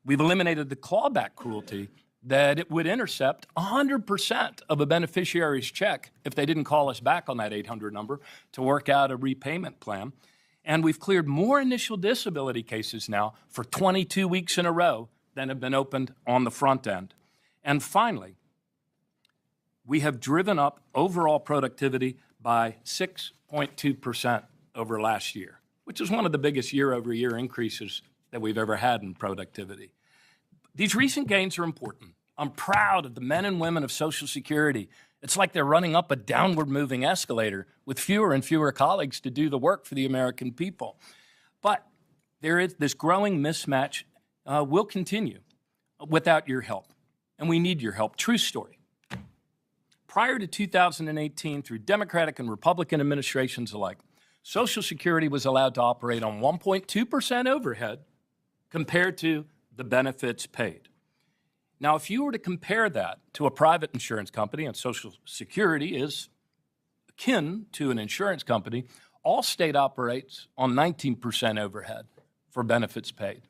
We've eliminated the clawback cruelty that it would intercept 100% of a beneficiary's check if they didn't call us back on that 800 number to work out a repayment plan. And we've cleared more initial disability cases now for 22 weeks in a row than have been opened on the front end. And finally, we have driven up overall productivity by 6.2% over last year, which is one of the biggest year-over-year increases that we've ever had in productivity. These recent gains are important. I'm proud of the men and women of Social Security. It's like they're running up a downward moving escalator with fewer and fewer colleagues to do the work for the American people. But there is this growing mismatch will continue without your help, and we need your help. True story. Prior to 2018, through Democratic and Republican administrations alike, Social Security was allowed to operate on 1.2% overhead compared to the benefits paid. Now, if you were to compare that to a private insurance company, and Social Security is akin to an insurance company, Allstate operates on 19% overhead for benefits paid.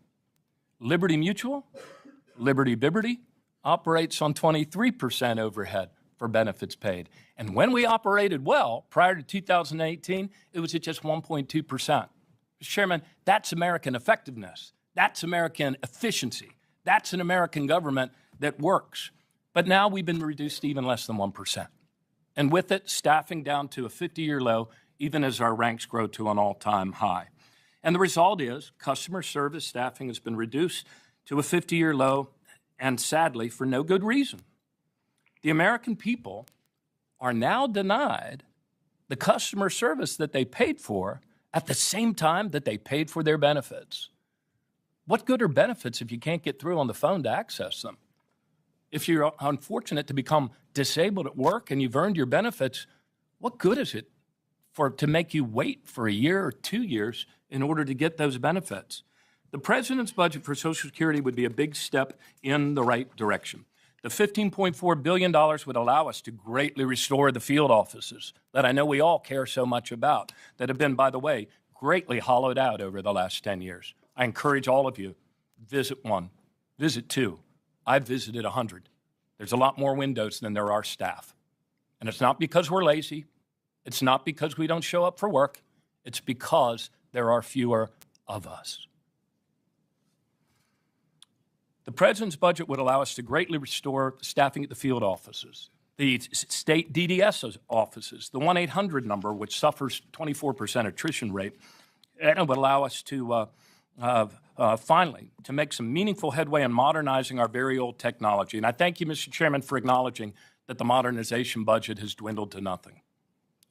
Liberty Mutual, Liberty Biberty, operates on 23% overhead for benefits paid. And when we operated well, prior to 2018, it was at just 1.2%. Mr. Chairman, that's American effectiveness. That's American efficiency. That's an American government that works. But now we've been reduced to even less than 1%. and with it, staffing down to a 50-year low, even as our ranks grow to an all-time high. And the result is customer service staffing has been reduced to a 50-year low, and sadly, for no good reason. The American people are now denied the customer service that they paid for at the same time that they paid for their benefits. What good are benefits if you can't get through on the phone to access them? If you're unfortunate to become disabled at work and you've earned your benefits, what good is it to make you wait for a year or 2 years in order to get those benefits? The president's budget for Social Security would be a big step in the right direction. The $15.4 billion would allow us to greatly restore the field offices that I know we all care so much about, that have been, by the way, greatly hollowed out over the last 10 years. I encourage all of you, visit one, visit two. I've visited 100. There's a lot more windows than there are staff. And it's not because we're lazy. It's not because we don't show up for work. It's because there are fewer of us. The president's budget would allow us to greatly restore staffing at the field offices, the state DDS offices, the 1-800 number, which suffers 24% attrition rate, and it would allow us to finally to make some meaningful headway in modernizing our very old technology. And I thank you, Mr. Chairman, for acknowledging that the modernization budget has dwindled to nothing.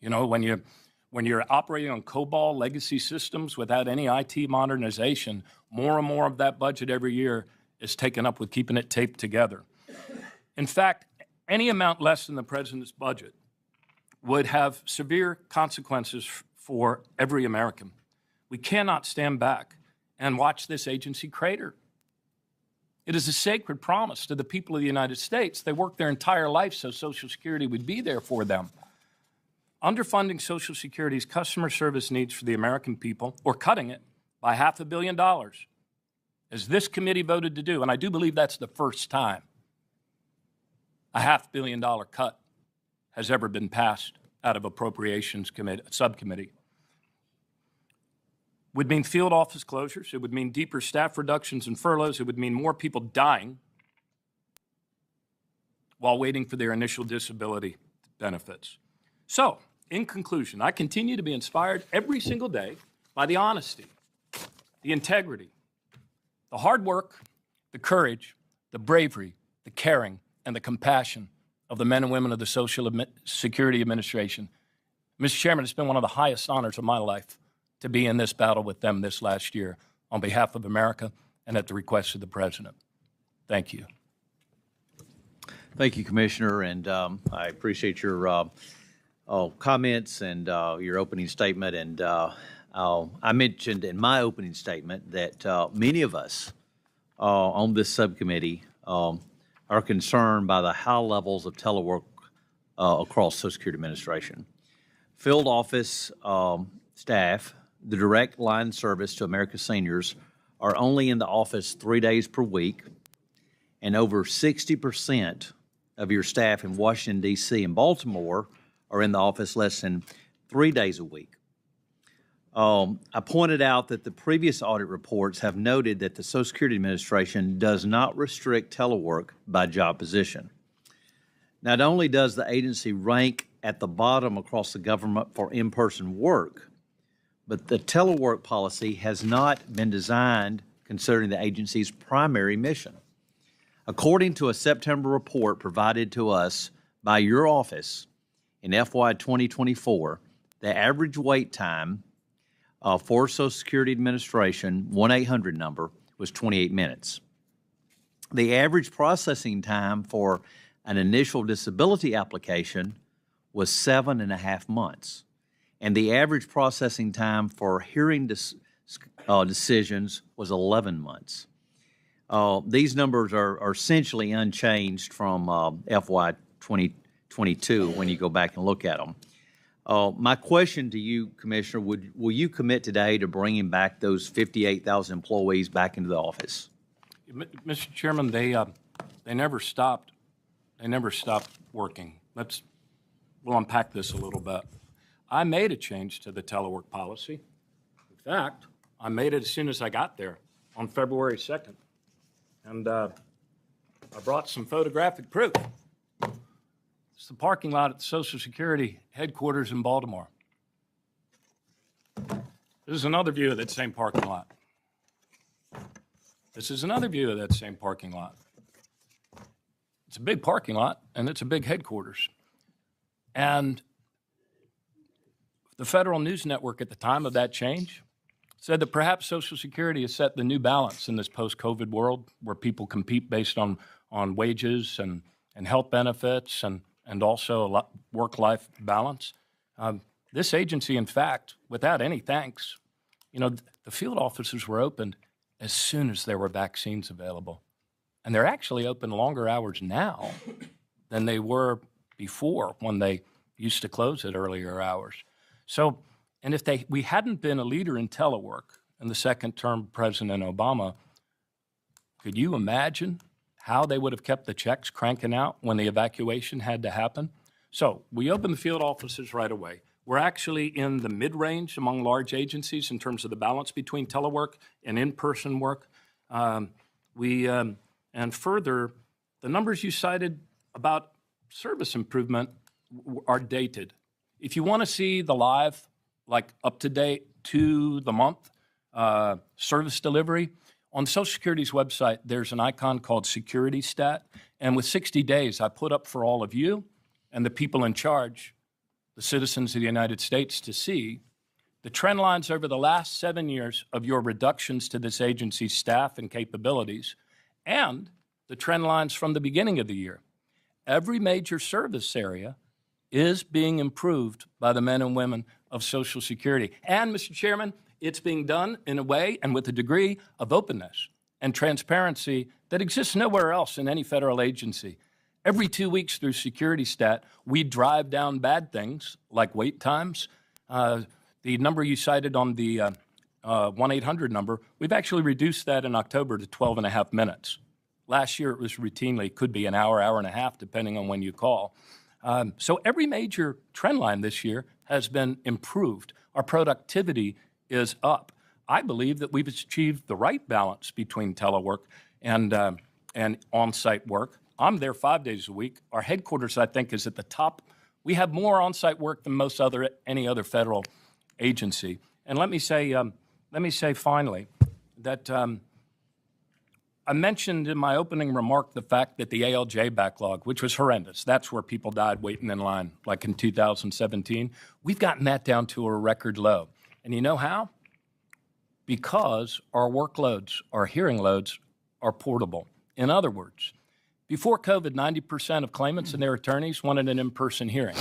You know, when you're operating on COBOL legacy systems without any IT modernization, more and more of that budget every year is taken up with keeping it taped together. In fact, any amount less than the president's budget would have severe consequences for every American. We cannot stand back and watch this agency crater. It is a sacred promise to the people of the United States. They worked their entire life so Social Security would be there for them. Underfunding Social Security's customer service needs for the American people, or cutting it by $500 million, as this committee voted to do, and I do believe that's the first time a $500 million cut has ever been passed out of Appropriations Committee, subcommittee, would mean field office closures. It would mean deeper staff reductions and furloughs. It would mean more people dying while waiting for their initial disability benefits. So, in conclusion, I continue to be inspired every single day by the honesty, the integrity, the hard work, the courage, the bravery, the caring, and the compassion of the men and women of the Social Security Administration. Mr. Chairman, it's been one of the highest honors of my life to be in this battle with them this last year on behalf of America and at the request of the President. Thank you. Thank you, Commissioner, and I appreciate your comments and your opening statement. And I mentioned in my opening statement that many of us on this subcommittee are concerned by the high levels of telework across Social Security Administration. Field office staff, the direct line service to America's seniors, are only in the office 3 days per week, and over 60% of your staff in Washington, D.C. and Baltimore are in the office less than 3 days a week. I pointed out that the previous audit reports have noted that the Social Security Administration does not restrict telework by job position. Not only does the agency rank at the bottom across the government for in-person work, but the telework policy has not been designed considering the agency's primary mission. According to a September report provided to us by your office in FY 2024, the average wait time for Social Security Administration 1-800 number was 28 minutes. The average processing time for an initial disability application was 7.5 months. And the average processing time for hearing decisions was 11 months. These numbers are essentially unchanged from FY 2022 when you go back and look at them. My question to you, Commissioner, will you commit today to bringing back those 58,000 employees back into the office? Mr. Chairman, they never stopped. They never stopped working. We'll unpack this a little bit. I made a change to the telework policy. In fact, I made it as soon as I got there on February 2nd. And I brought some photographic proof. the parking lot at the Social Security headquarters in Baltimore. This is another view of that same parking lot. This is another view of that same parking lot. It's a big parking lot, and it's a big headquarters. And the Federal News Network at the time of that change said that perhaps Social Security has set the new balance in this post-COVID world where people compete based on wages and health benefits and also a work-life balance. This agency, in fact, without any thanks, the field offices were opened as soon as there were vaccines available. And they're actually open longer hours now than they were before when they used to close at earlier hours. So, and if we hadn't been a leader in telework in the second term of President Obama, could you imagine how they would have kept the checks cranking out when the evacuation had to happen? So we opened the field offices right away. We're actually in the mid-range among large agencies in terms of the balance between telework and in-person work. And further, the numbers you cited about service improvement are dated. If you want to see the live, like up-to-date to the month service delivery, on Social Security's website, there's an icon called Security Stat. And with 60 days, I put up for all of you and the people in charge, the citizens of the United States, to see the trend lines over the last 7 years of your reductions to this agency's staff and capabilities, and the trend lines from the beginning of the year. Every major service area is being improved by the men and women of Social Security. And, Mr. Chairman, it's being done in a way and with a degree of openness and transparency that exists nowhere else in any federal agency. Every 2 weeks through Security Stat, we drive down bad things like wait times. The number you cited on the 1-800 number, we've actually reduced that in October to 12.5 minutes. Last year, it was routinely, could be an hour, hour and a half, depending on when you call. So every major trend line this year has been improved. Our productivity is up. I believe that we've achieved the right balance between telework and on-site work. I'm there 5 days a week. Our headquarters, I think, is at the top. We have more on-site work than any other federal agency. And let me say finally that I mentioned in my opening remark the fact that the ALJ backlog, which was horrendous, that's where people died waiting in line, like in 2017. We've gotten that down to a record low. And you know how? Because our workloads, our hearing loads, are portable. In other words, before COVID, 90% of claimants and their attorneys wanted an in-person hearing.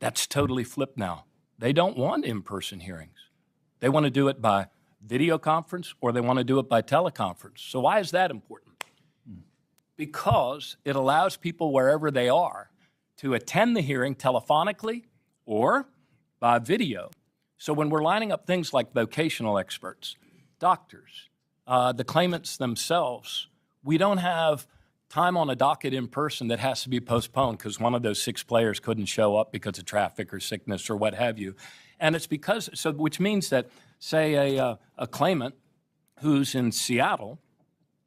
That's totally flipped now. They don't want in-person hearings. They want to do it by video conference or they want to do it by teleconference. So why is that important? Because it allows people wherever they are to attend the hearing telephonically or by video. So when we're lining up things like vocational experts, doctors, the claimants themselves, we don't have time on a docket in person that has to be postponed because one of those 6 players couldn't show up because of traffic or sickness or what have you. And it's because, which means that, say, a claimant who's in Seattle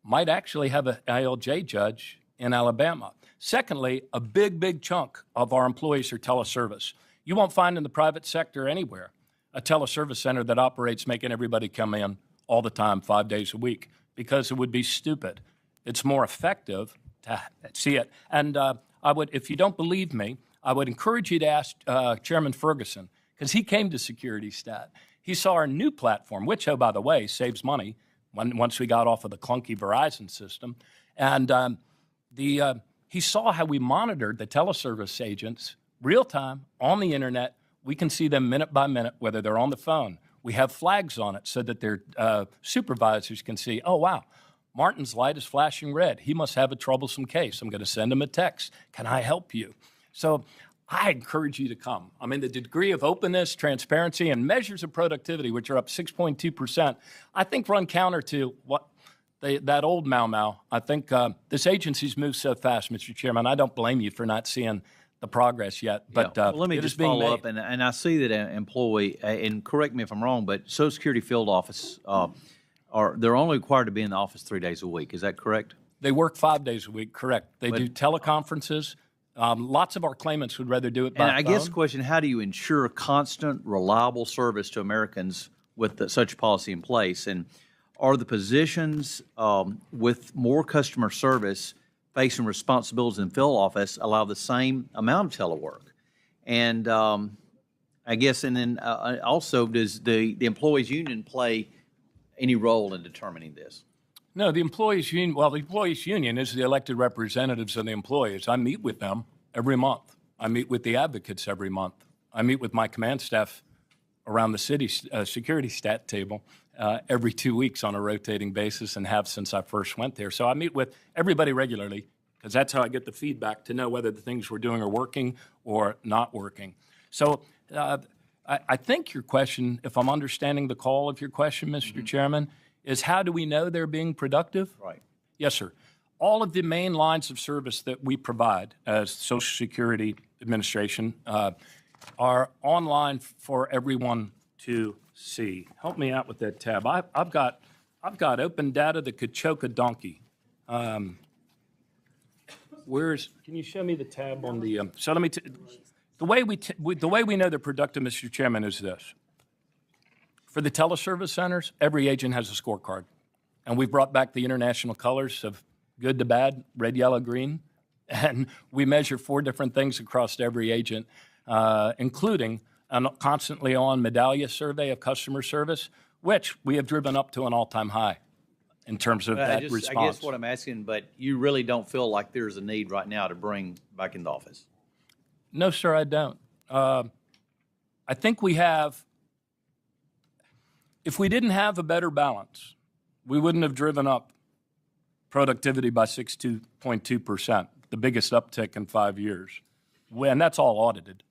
might actually have an ALJ judge in Alabama. Secondly, a big chunk of our employees are teleservice. You won't find in the private sector anywhere a teleservice center that operates making everybody come in all the time, 5 days a week, because it would be stupid. It's more effective to see it. And I would, if you don't believe me, I would encourage you to ask Chairman Ferguson, because he came to Security Stat. He saw our new platform, which, oh, by the way, saves money once we got off of the clunky Verizon system. And he saw how we monitored the teleservice agents real time on the internet. We can see them minute by minute, whether they're on the phone. We have flags on it so that their supervisors can see, oh, wow, Martin's light is flashing red. He must have a troublesome case. I'm going to send him a text. Can I help you? So I encourage you to come. I mean, the degree of openness, transparency, and measures of productivity, which are up 6.2%, I think run counter to what that old Mau. I think this agency's moved so fast, Mr. Chairman. I don't blame you for not seeing the progress yet, but well, let me just follow up, and I see that an employee, and correct me if I'm wrong, but Social Security field office, they're only required to be in the office 3 days a week. Is that correct? They work 5 days a week, correct. They do teleconferences Lots of our claimants would rather do it by And I guess the phone. question, how do you ensure constant, reliable service to Americans with such policy in place? And are the positions with more customer service facing responsibilities in field office allow the same amount of telework? And I guess, and then also, does the employees union play any role in determining this? No, the employees union, well, the employees union is the elected representatives of the employees. I meet with them every month. I meet with the advocates every month. I meet with my command staff around the city security stat table every 2 weeks on a rotating basis, and have since I first went there. So I meet with everybody regularly, because that's how I get the feedback to know whether the things we're doing are working or not working. So I think your question, if I'm understanding the call of your question, Mr. Chairman, is how do we know they're being productive? Right. Yes, sir. All of the main lines of service that we provide as Social Security Administration are online for everyone to see. Help me out with that tab. I've got open data that could choke a donkey. Can you show me the tab on the? So let me. The way we know they're productive, Mr. Chairman, is this. For the teleservice centers, every agent has a scorecard, and we've brought back the international colors of good to bad, red, yellow, green, and we measure 4 different things across every agent, including a constantly on medallia survey of customer service, which we have driven up to an all-time high in terms of that response. I guess what I'm asking, but you really don't feel like there's a need right now to bring back into office? No, sir, I don't. I think we have, if we didn't have a better balance, we wouldn't have driven up productivity by 62.2%, the biggest uptick in 5 years. And that's all audited.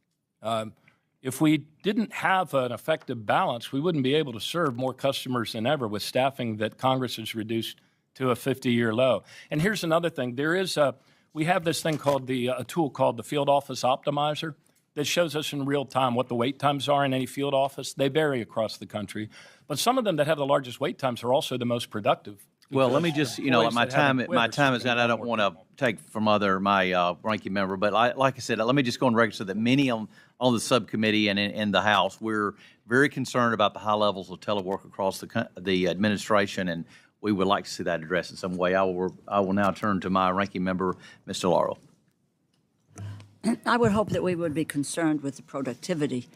If we didn't have an effective balance, we wouldn't be able to serve more customers than ever with staffing that Congress has reduced to a 50-year low. And here's another thing. We have this thing called a tool called the Field Office Optimizer that shows us in real time what the wait times are in any field office. They vary across the country. But some of them that have the largest wait times are also the most productive. Well, let me just, my time is gone. I don't want to take from my ranking member, but like I said, let me just go on record so that many on the subcommittee and in the House, we're very concerned about the high levels of telework across the administration, and we would like to see that addressed in some way. I will now turn to my ranking member, Mr. Laurel. I would hope that we would be concerned with the productivity,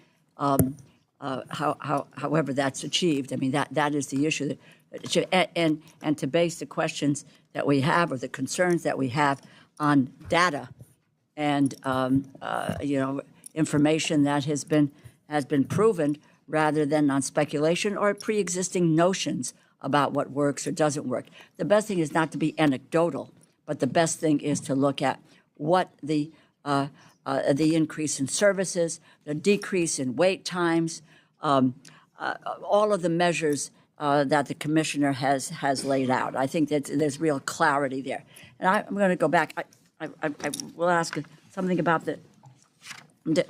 however that's achieved. I mean, that is the issue. And to base the questions that we have or the concerns that we have on data and information that has been proven rather than on speculation or pre-existing notions about what works or doesn't work. The best thing is not to be anecdotal, but the best thing is to look at what the increase in services, the decrease in wait times, all of the measures that the commissioner has laid out. I think that there's real clarity there. And I'm going to go back. I will ask something about the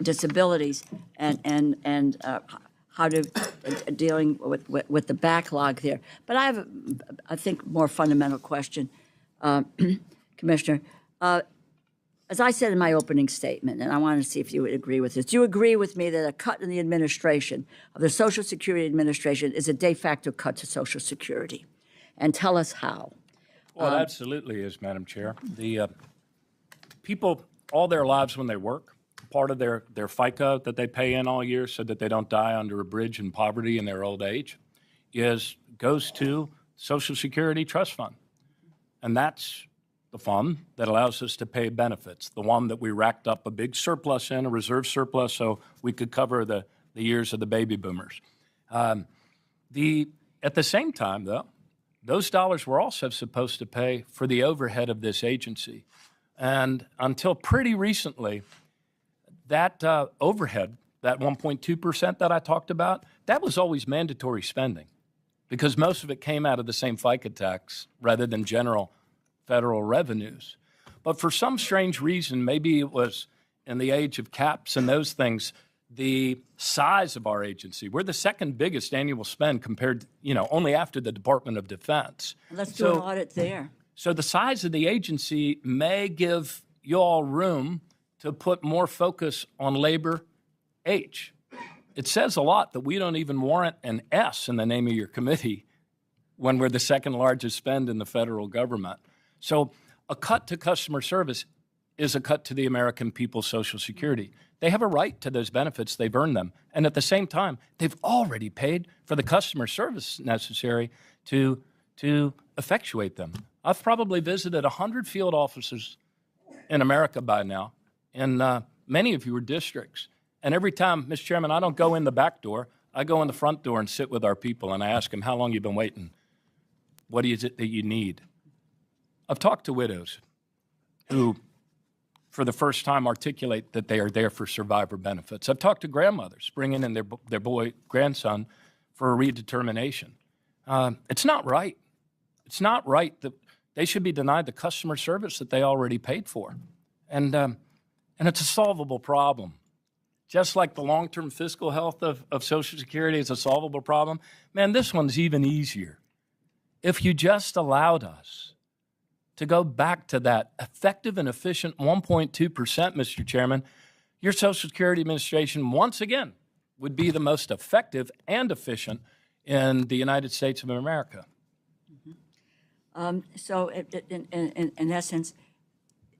disabilities and how to dealing with the backlog there. But I have, I think, more fundamental question, Commissioner. As I said in my opening statement, and I want to see if you would agree with this, do you agree with me that a cut in the administration of the Social Security Administration is a de facto cut to Social Security? And tell us how. Well, it absolutely is, Madam Chair. The people, all their lives when they work, part of their FICA that they pay in all year so that they don't die under a bridge in poverty in their old age, goes to Social Security Trust Fund. And that's the fund that allows us to pay benefits, the one that we racked up a big surplus in, a reserve surplus, so we could cover the years of the baby boomers. At the same time, though, those dollars were also supposed to pay for the overhead of this agency. And until pretty recently, that overhead, that 1.2% that I talked about, that was always mandatory spending because most of it came out of the same FICA tax rather than general federal revenues. But for some strange reason, maybe it was in the age of caps and those things, the size of our agency, we're the second biggest annual spend compared, only after the Department of Defense. Let's do an audit there. So the size of the agency may give you all room to put more focus on labor H. It says a lot that we don't even warrant an S in the name of your committee when we're the second largest spend in the federal government. So a cut to customer service is a cut to the American people's Social Security. They have a right to those benefits. They've earned them. And at the same time, they've already paid for the customer service necessary to effectuate them. I've probably visited 100 field offices in America by now, in many of your districts. And every time, Mr. Chairman, I don't go in the back door. I go in the front door and sit with our people, and I ask them, how long you been waiting? What is it that you need? I've talked to widows who, for the first time, articulate that they are there for survivor benefits. I've talked to grandmothers bringing in their grandson for a redetermination. It's not right. It's not right that they should be denied the customer service that they already paid for. And it's a solvable problem. Just like the long-term fiscal health of Social Security is a solvable problem, man, this one's even easier. If you just allowed us to go back to that effective and efficient 1.2%, Mr. Chairman, your Social Security Administration, once again, would be the most effective and efficient in the United States of America. So in essence,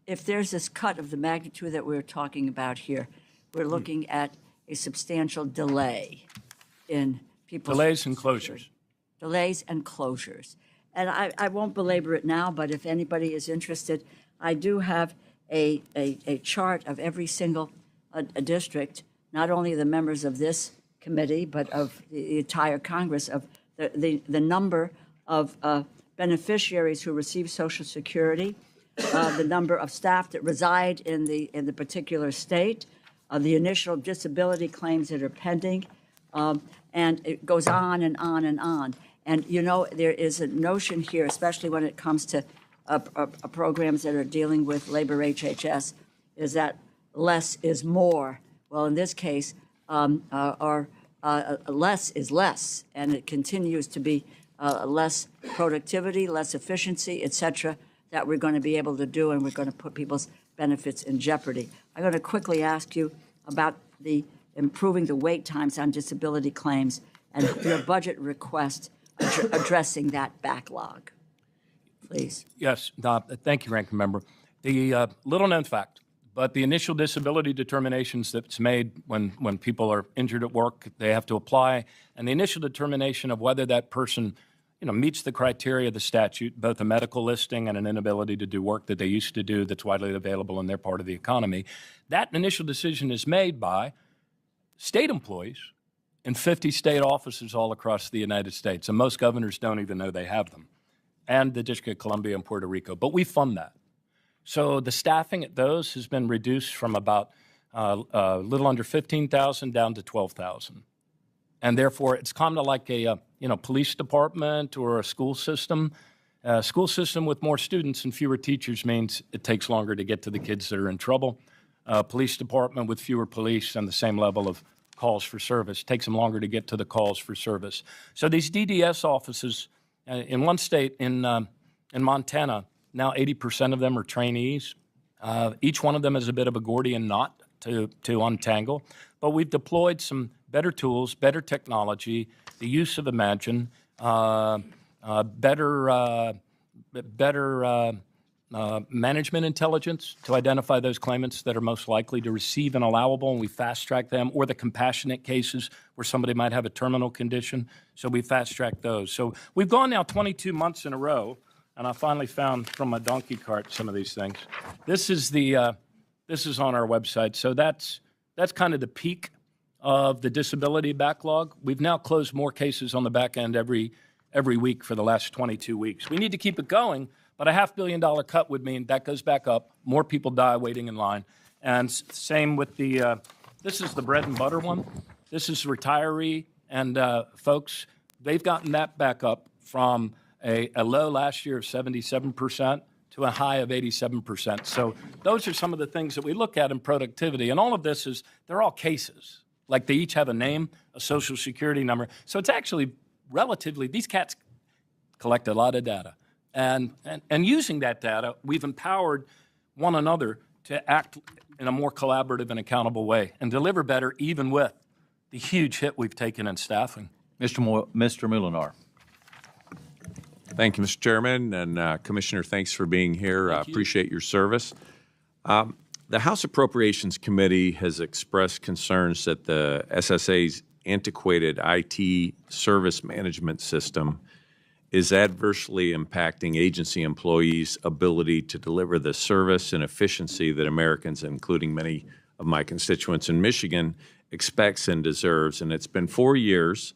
if there's this cut of the magnitude that we're talking about here, we're looking at a substantial delay in people's... Delays and closures. Delays and closures. And I won't belabor it now, but if anybody is interested, I do have a chart of every single district, not only the members of this committee, but of the entire Congress, of the number of beneficiaries who receive Social Security, the number of staff that reside in the particular state, the initial disability claims that are pending, and it goes on and on and on. And, you know, there is a notion here, especially when it comes to programs that are dealing with labor HHS, is that less is more. Well, in this case, less is less, and it continues to be less productivity, less efficiency, et cetera, that we're going to be able to do, and we're going to put people's benefits in jeopardy. I'm going to quickly ask you about the improving the wait times on disability claims and your budget request addressing that backlog, please. Yes, thank you, Ranking Member. The little-known fact, but the initial disability determinations that's made when people are injured at work, they have to apply, and the initial determination of whether that person meets the criteria of the statute, both a medical listing and an inability to do work that they used to do that's widely available in their part of the economy, that initial decision is made by state employees in 50 state offices all across the United States, and most governors don't even know they have them, and the District of Columbia and Puerto Rico. But we fund that. So the staffing at those has been reduced from about a little under 15,000 down to 12,000. And therefore, it's kind of like a police department or a school system. A school system with more students and fewer teachers means it takes longer to get to the kids that are in trouble. A police department with fewer police and the same level of calls for service takes them longer to get to the calls for service. So these DDS offices, in one state, in Montana, now 80% of them are trainees. Each one of them is a bit of a Gordian knot to untangle. But we've deployed some better tools, better technology, the use of Imagine, better management intelligence to identify those claimants that are most likely to receive an allowable, and we fast-track them, or the compassionate cases where somebody might have a terminal condition, so we fast-track those. So we've gone now 22 months in a row, and I finally found from my donkey cart some of these things. This is on our website, so that's kind of the peak of the disability backlog. We've now closed more cases on the back end every week for the last 22 weeks. We need to keep it going, but a $500 million cut would mean that goes back up, more people die waiting in line. And same with this is the bread and butter one. This is retiree, and folks, they've gotten that back up from a low last year of 77% to a high of 87%. So those are some of the things that we look at in productivity. And all of this they're all cases. Like they each have a name, a Social Security number. So it's actually relatively, these cats collect a lot of data. And using that data, we've empowered one another to act in a more collaborative and accountable way and deliver better even with the huge hit we've taken in staffing. Mr. Muhlenar. Thank you, Mr. Chairman, and Commissioner, thanks for being here. Appreciate your service. The House Appropriations Committee has expressed concerns that the SSA's antiquated IT service management system is adversely impacting agency employees' ability to deliver the service and efficiency that Americans, including many of my constituents in Michigan, expects and deserves. And it's been 4 years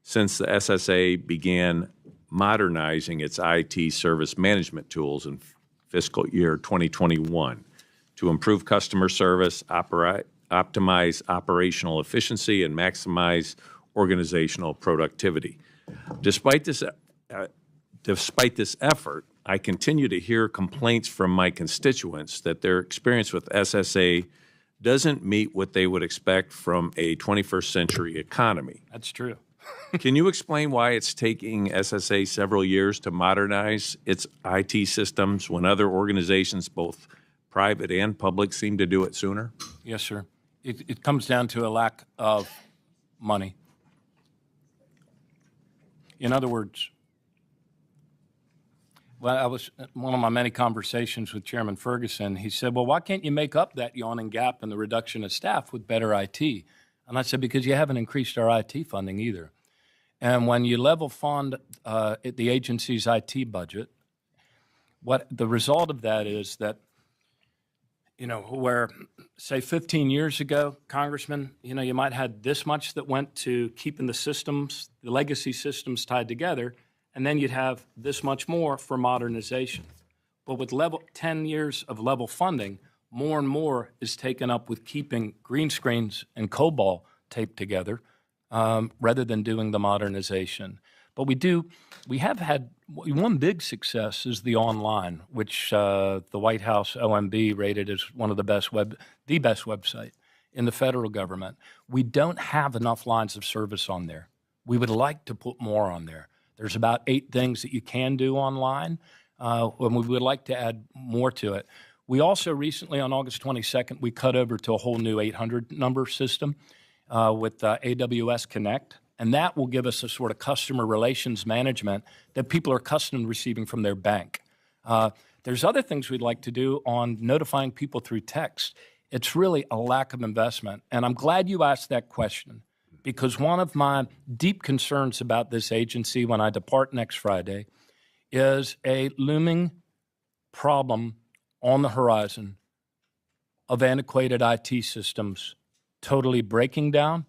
since the SSA began modernizing its IT service management tools in fiscal year 2021 to improve customer service, optimize operational efficiency, and maximize organizational productivity. Despite this effort, I continue to hear complaints from my constituents that their experience with SSA doesn't meet what they would expect from a 21st century economy. That's true. Can you explain why it's taking SSA several years to modernize its IT systems when other organizations, both private and public, seem to do it sooner? Yes, sir. It comes down to a lack of money. In other words, well, I was one of my many conversations with Chairman Ferguson. He said, well, why can't you make up that yawning gap in the reduction of staff with better IT? And I said, because you haven't increased our IT funding either. And when you level fund the agency's IT budget, what the result of that is that, you know, where, say, 15 years ago, Congressman, you know, you might have this much that went to keeping the systems, the legacy systems tied together, and then you'd have this much more for modernization. But with 10 years of level funding, more and more is taken up with keeping green screens and COBOL taped together rather than doing the modernization. But we have had one big success is the online, which the White House OMB rated as one of the best website in the federal government. We don't have enough lines of service on there. We would like to put more on there. There's about 8 things that you can do online, and we would like to add more to it. We also recently, on August 22nd, we cut over to a whole new 800 number system with AWS Connect. And that will give us a sort of customer relations management that people are accustomed to receiving from their bank. There's other things we'd like to do on notifying people through text. It's really a lack of investment. And I'm glad you asked that question, because one of my deep concerns about this agency when I depart next Friday is a looming problem on the horizon of antiquated IT systems totally breaking down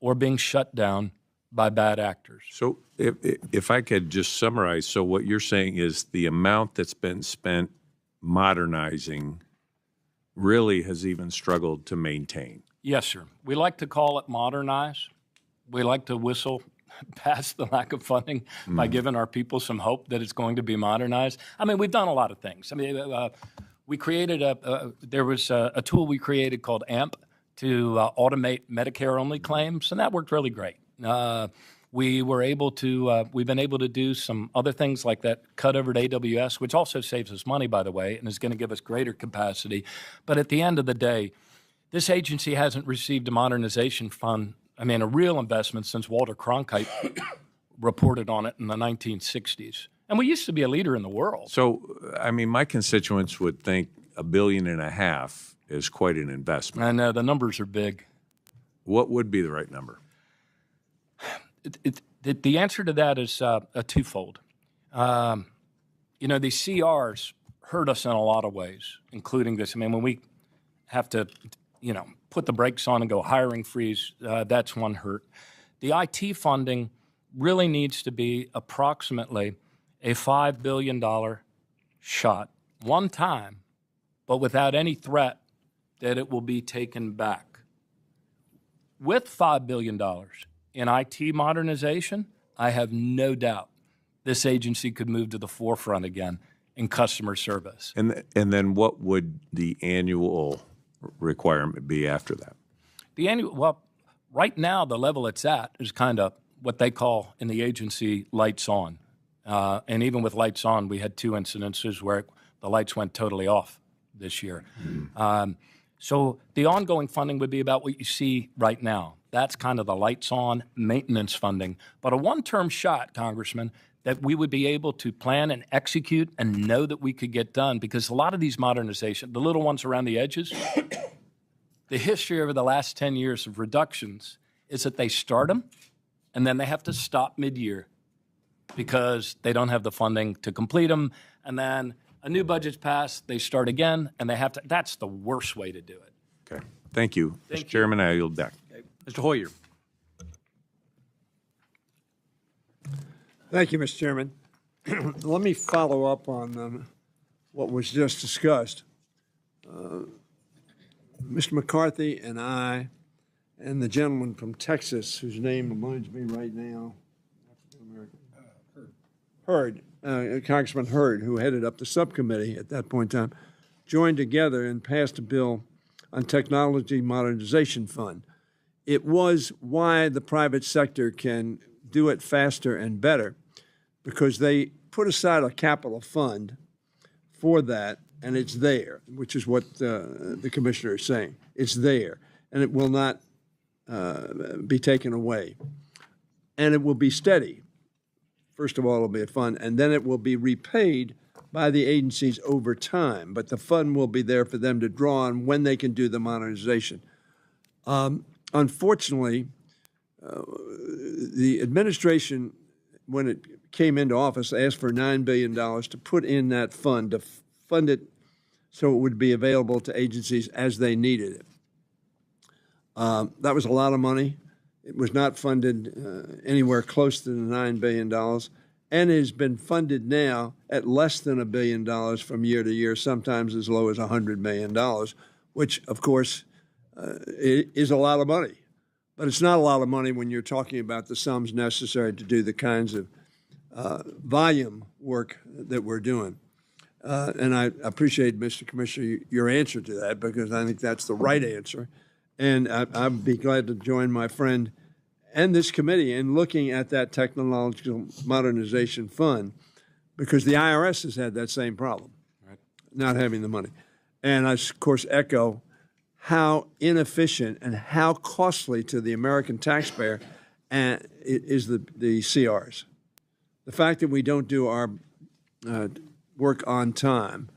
or being shut down by bad actors. So if I could just summarize, so what you're saying is the amount that's been spent modernizing really has even struggled to maintain. Yes, sir. We like to call it modernize. We like to whistle past the lack of funding by giving our people some hope that it's going to be modernized. I mean, we've done a lot of things. I mean, we created there was a tool we created called AMP to automate Medicare-only claims, and that worked really great. We've been able to do some other things like that, cut over to AWS, which also saves us money, by the way, and is going to give us greater capacity. But at the end of the day, this agency hasn't received a modernization fund, a real investment since Walter Cronkite reported on it in the 1960s. And we used to be a leader in the world. So, my constituents would think $1.5 billion is quite an investment. I know, the numbers are big. What would be the right number? The answer to that is twofold. These CRs hurt us in a lot of ways, including this. When we have to, put the brakes on and go hiring freeze, that's one hurt. The IT funding really needs to be approximately a $5 billion shot, one time, but without any threat that it will be taken back. With $5 billion in IT modernization, I have no doubt this agency could move to the forefront again in customer service. And then what would the annual requirement be after that? Right now the level it's at is kind of what they call in the agency lights on. And even with lights on, we had 2 incidences where the lights went totally off this year. So the ongoing funding would be about what you see right now. That's kind of the lights on maintenance funding. But a one-term shot, Congressman, that we would be able to plan and execute and know that we could get done, because a lot of these modernization, the little ones around the edges, the history over the last 10 years of reductions is that they start them and then they have to stop mid-year because they don't have the funding to complete them. And then a new budget's passed, they start again, and they have to. That's the worst way to do it. Okay. Thank you. Mr. Chairman, I yield back. Mr. Hoyer. Thank you, Mr. Chairman. Let me follow up on what was just discussed. Mr. McCarthy and I and the gentleman from Texas, whose name reminds me right now, Hurd, Congressman Hurd, who headed up the subcommittee at that point in time, joined together and passed a bill on Technology Modernization Fund. It was why the private sector can do it faster and better, because they put aside a capital fund for that, and it's there, which is what the commissioner is saying. It's there, and it will not be taken away. And it will be steady. First of all, it'll be a fund, and then it will be repaid by the agencies over time. But the fund will be there for them to draw on when they can do the modernization. Unfortunately, the administration, when it came into office, asked for $9 billion to put in that fund, to fund it so it would be available to agencies as they needed it. That was a lot of money. It was not funded anywhere close to the $9 billion, and it has been funded now at less than $1 billion from year to year, sometimes as low as $100 million, which, of course, is a lot of money. But it's not a lot of money when you're talking about the sums necessary to do the kinds of volume work that we're doing. And I appreciate, Mr. Commissioner, your answer to that, because I think that's the right answer. And I'd be glad to join my friend and this committee in looking at that Technological Modernization Fund, because the IRS has had that same problem, not having the money. And I, of course, echo how inefficient and how costly to the American taxpayer is the CRs. The fact that we don't do our work on time,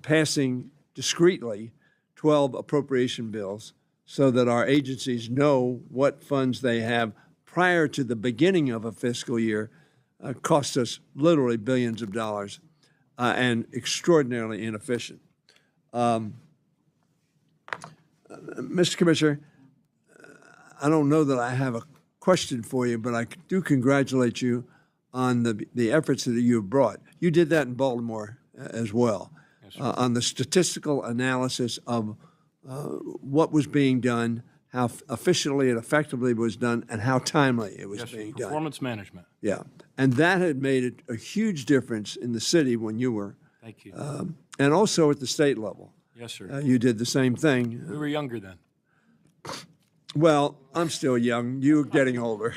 passing discreetly 12 appropriation bills so that our agencies know what funds they have prior to the beginning of a fiscal year, costs us literally billions of dollars and extraordinarily inefficient. Mr. Commissioner, I don't know that I have a question for you, but I do congratulate you on the efforts that you have brought. You did that in Baltimore as well, on the statistical analysis of what was being done, how efficiently and effectively it was done, and how timely it was being done. Performance management. Yeah, and that had made a huge difference in the city when you were. Thank you. And also at the state level. Yes, sir. You did the same thing. We were younger then. Well, I'm still young. You're getting older.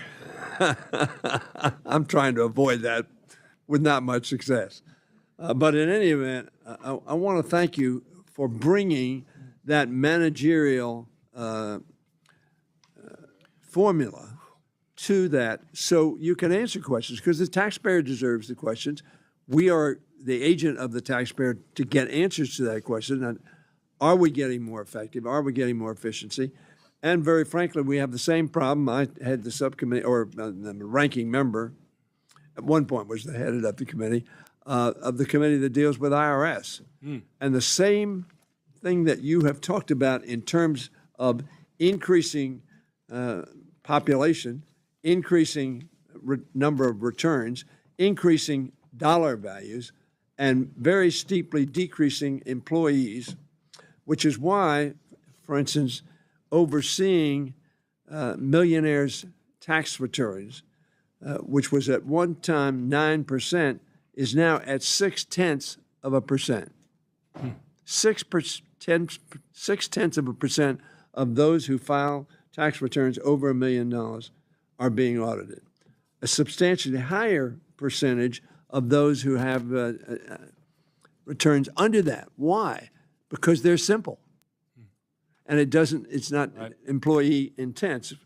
I'm trying to avoid that with not much success. But in any event, I want to thank you for bringing that managerial formula to that so you can answer questions, because the taxpayer deserves the questions. We are the agent of the taxpayer to get answers to that question. And are we getting more effective? Are we getting more efficiency? And very frankly, we have the same problem. I had the subcommittee, or the ranking member, at one point was the head of the committee that deals with IRS. And the same thing that you have talked about in terms of increasing population, increasing number of returns, increasing dollar values, and very steeply decreasing employees, which is why, for instance, overseeing millionaires' tax returns, which was at one time 9%, is now at 0.6%. 0.6% of those who file tax returns over $1 million are being audited. A substantially higher percentage of those who have returns under that. Why? Because they're simple. And it's not employee intensive.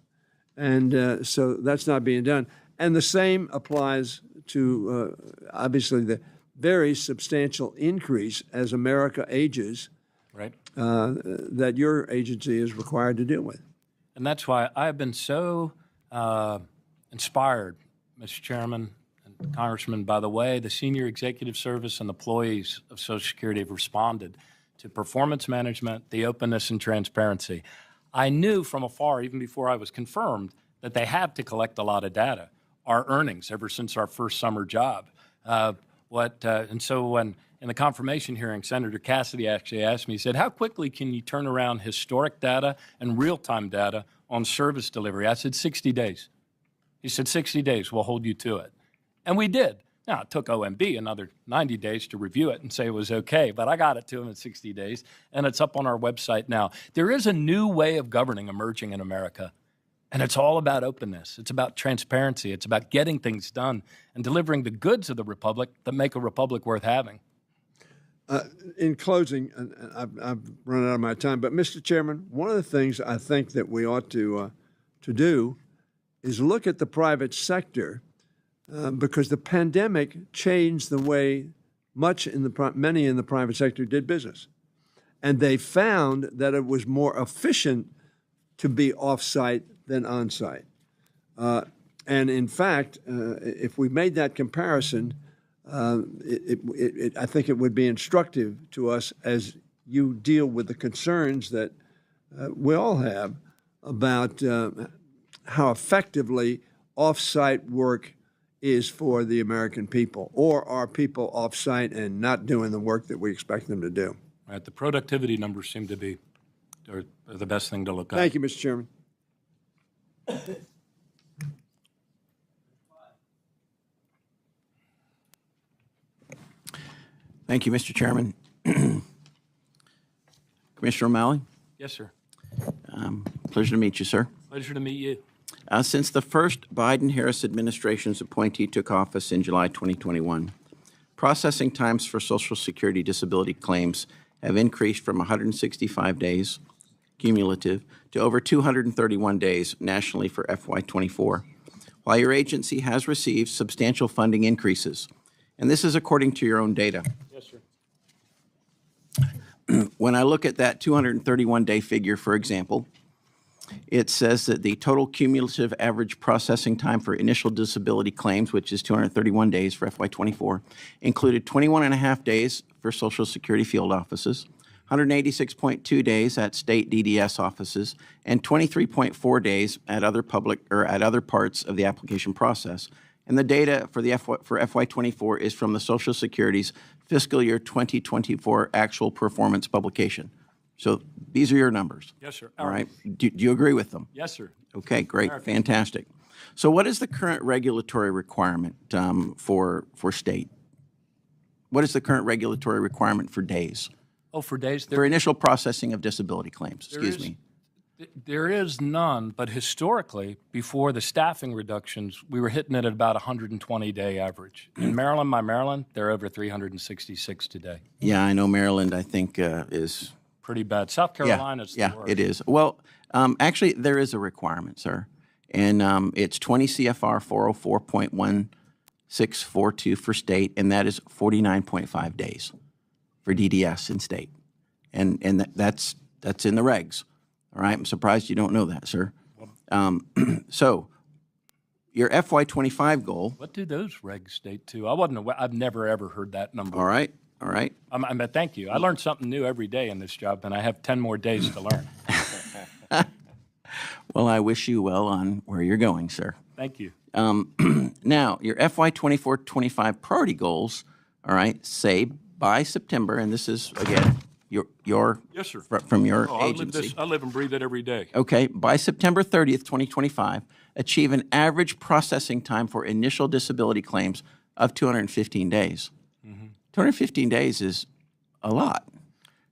And so that's not being done. And the same applies to, obviously, the very substantial increase as America ages that your agency is required to deal with. And that's why I've been so inspired, Mr. Chairman and Congressman, by the way the senior executive service and employees of Social Security have responded to performance management, the openness and transparency. I knew from afar, even before I was confirmed, that they have to collect a lot of data, our earnings ever since our first summer job. And so when in the confirmation hearing, Senator Cassidy actually asked me, he said, how quickly can you turn around historic data and real-time data on service delivery? I said, 60 days. He said, 60 days, we'll hold you to it. And we did. Now, it took OMB another 90 days to review it and say it was okay, but I got it to him in 60 days, and it's up on our website now. There is a new way of governing emerging in America, and it's all about openness. It's about transparency. It's about getting things done and delivering the goods of the republic that make a republic worth having. In closing, I've run out of my time, but Mr. Chairman, one of the things I think that we ought to do is look at the private sector because the pandemic changed the way many in the private sector did business. And they found that it was more efficient to be off-site than on-site. And in fact, if we made that comparison, I think it would be instructive to us as you deal with the concerns that we all have about how effectively off-site work is for the American people, or are people off-site and not doing the work that we expect them to do? Right, the productivity numbers seem to be are the best thing to look at. Thank you, Mr. Chairman. Thank you, Mr. Chairman. Commissioner O'Malley? Yes, sir. Pleasure to meet you, sir. Pleasure to meet you. Since the first Biden-Harris administration's appointee took office in July 2021, processing times for Social Security disability claims have increased from 165 days cumulative to over 231 days nationally for FY24, while your agency has received substantial funding increases. And this is according to your own data. Yes, sir. When I look at that 231-day figure, for example, it says that the total cumulative average processing time for initial disability claims, which is 231 days for FY24, included 21.5 days for Social Security field offices, 186.2 days at state DDS offices, and 23.4 days at other public or at other parts of the application process. And the data for FY24 is from the Social Security's Fiscal Year 2024 actual performance publication. So these are your numbers. Yes, sir. All right. Do you agree with them? Yes, sir. Okay, great. Fantastic. So what is the current regulatory requirement for state? What is the current regulatory requirement for days? Oh, for days? For initial processing of disability claims, excuse me. There is none, but historically, before the staffing reductions, we were hitting it at about 120-day average. In Maryland, they're over 366 today. Yeah, I know Maryland, I think, is pretty bad. South Carolina's the worst. Yeah, it is. Well, actually, there is a requirement, sir, and it's 20 CFR 404.1642 for state, and that is 49.5 days for DDS in state, and that's in the regs. All right, I'm surprised you don't know that, sir. So, your FY25 goal. What do those regs state to? I wasn't aware. I've never ever heard that number. All right, all right. Thank you. I learn something new every day in this job, and I have 10 more days to learn. Well, I wish you well on where you're going, sir. Thank you. Now, your FY24-25 priority goals, all right, say by September, and this is, again, your yes, sir. From your agency. I live and breathe it every day. Okay, by September 30th, 2025, achieve an average processing time for initial disability claims of 215 days. 215 days is a lot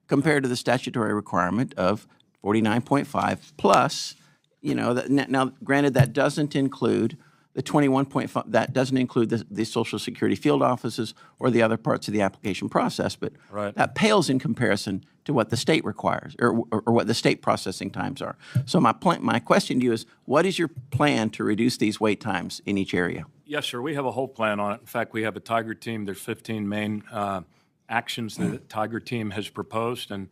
compared to the statutory requirement of 49.5 plus, now granted that doesn't include The 21.5, that doesn't include the Social Security field offices or the other parts of the application process, but Right. that pales in comparison to what the state requires or what the state processing times are. So my question to you is, what is your plan to reduce these wait times in each area? Yes, sir. We have a whole plan on it. In fact, we have a Tiger team. There's 15 main actions that the Tiger team has proposed, and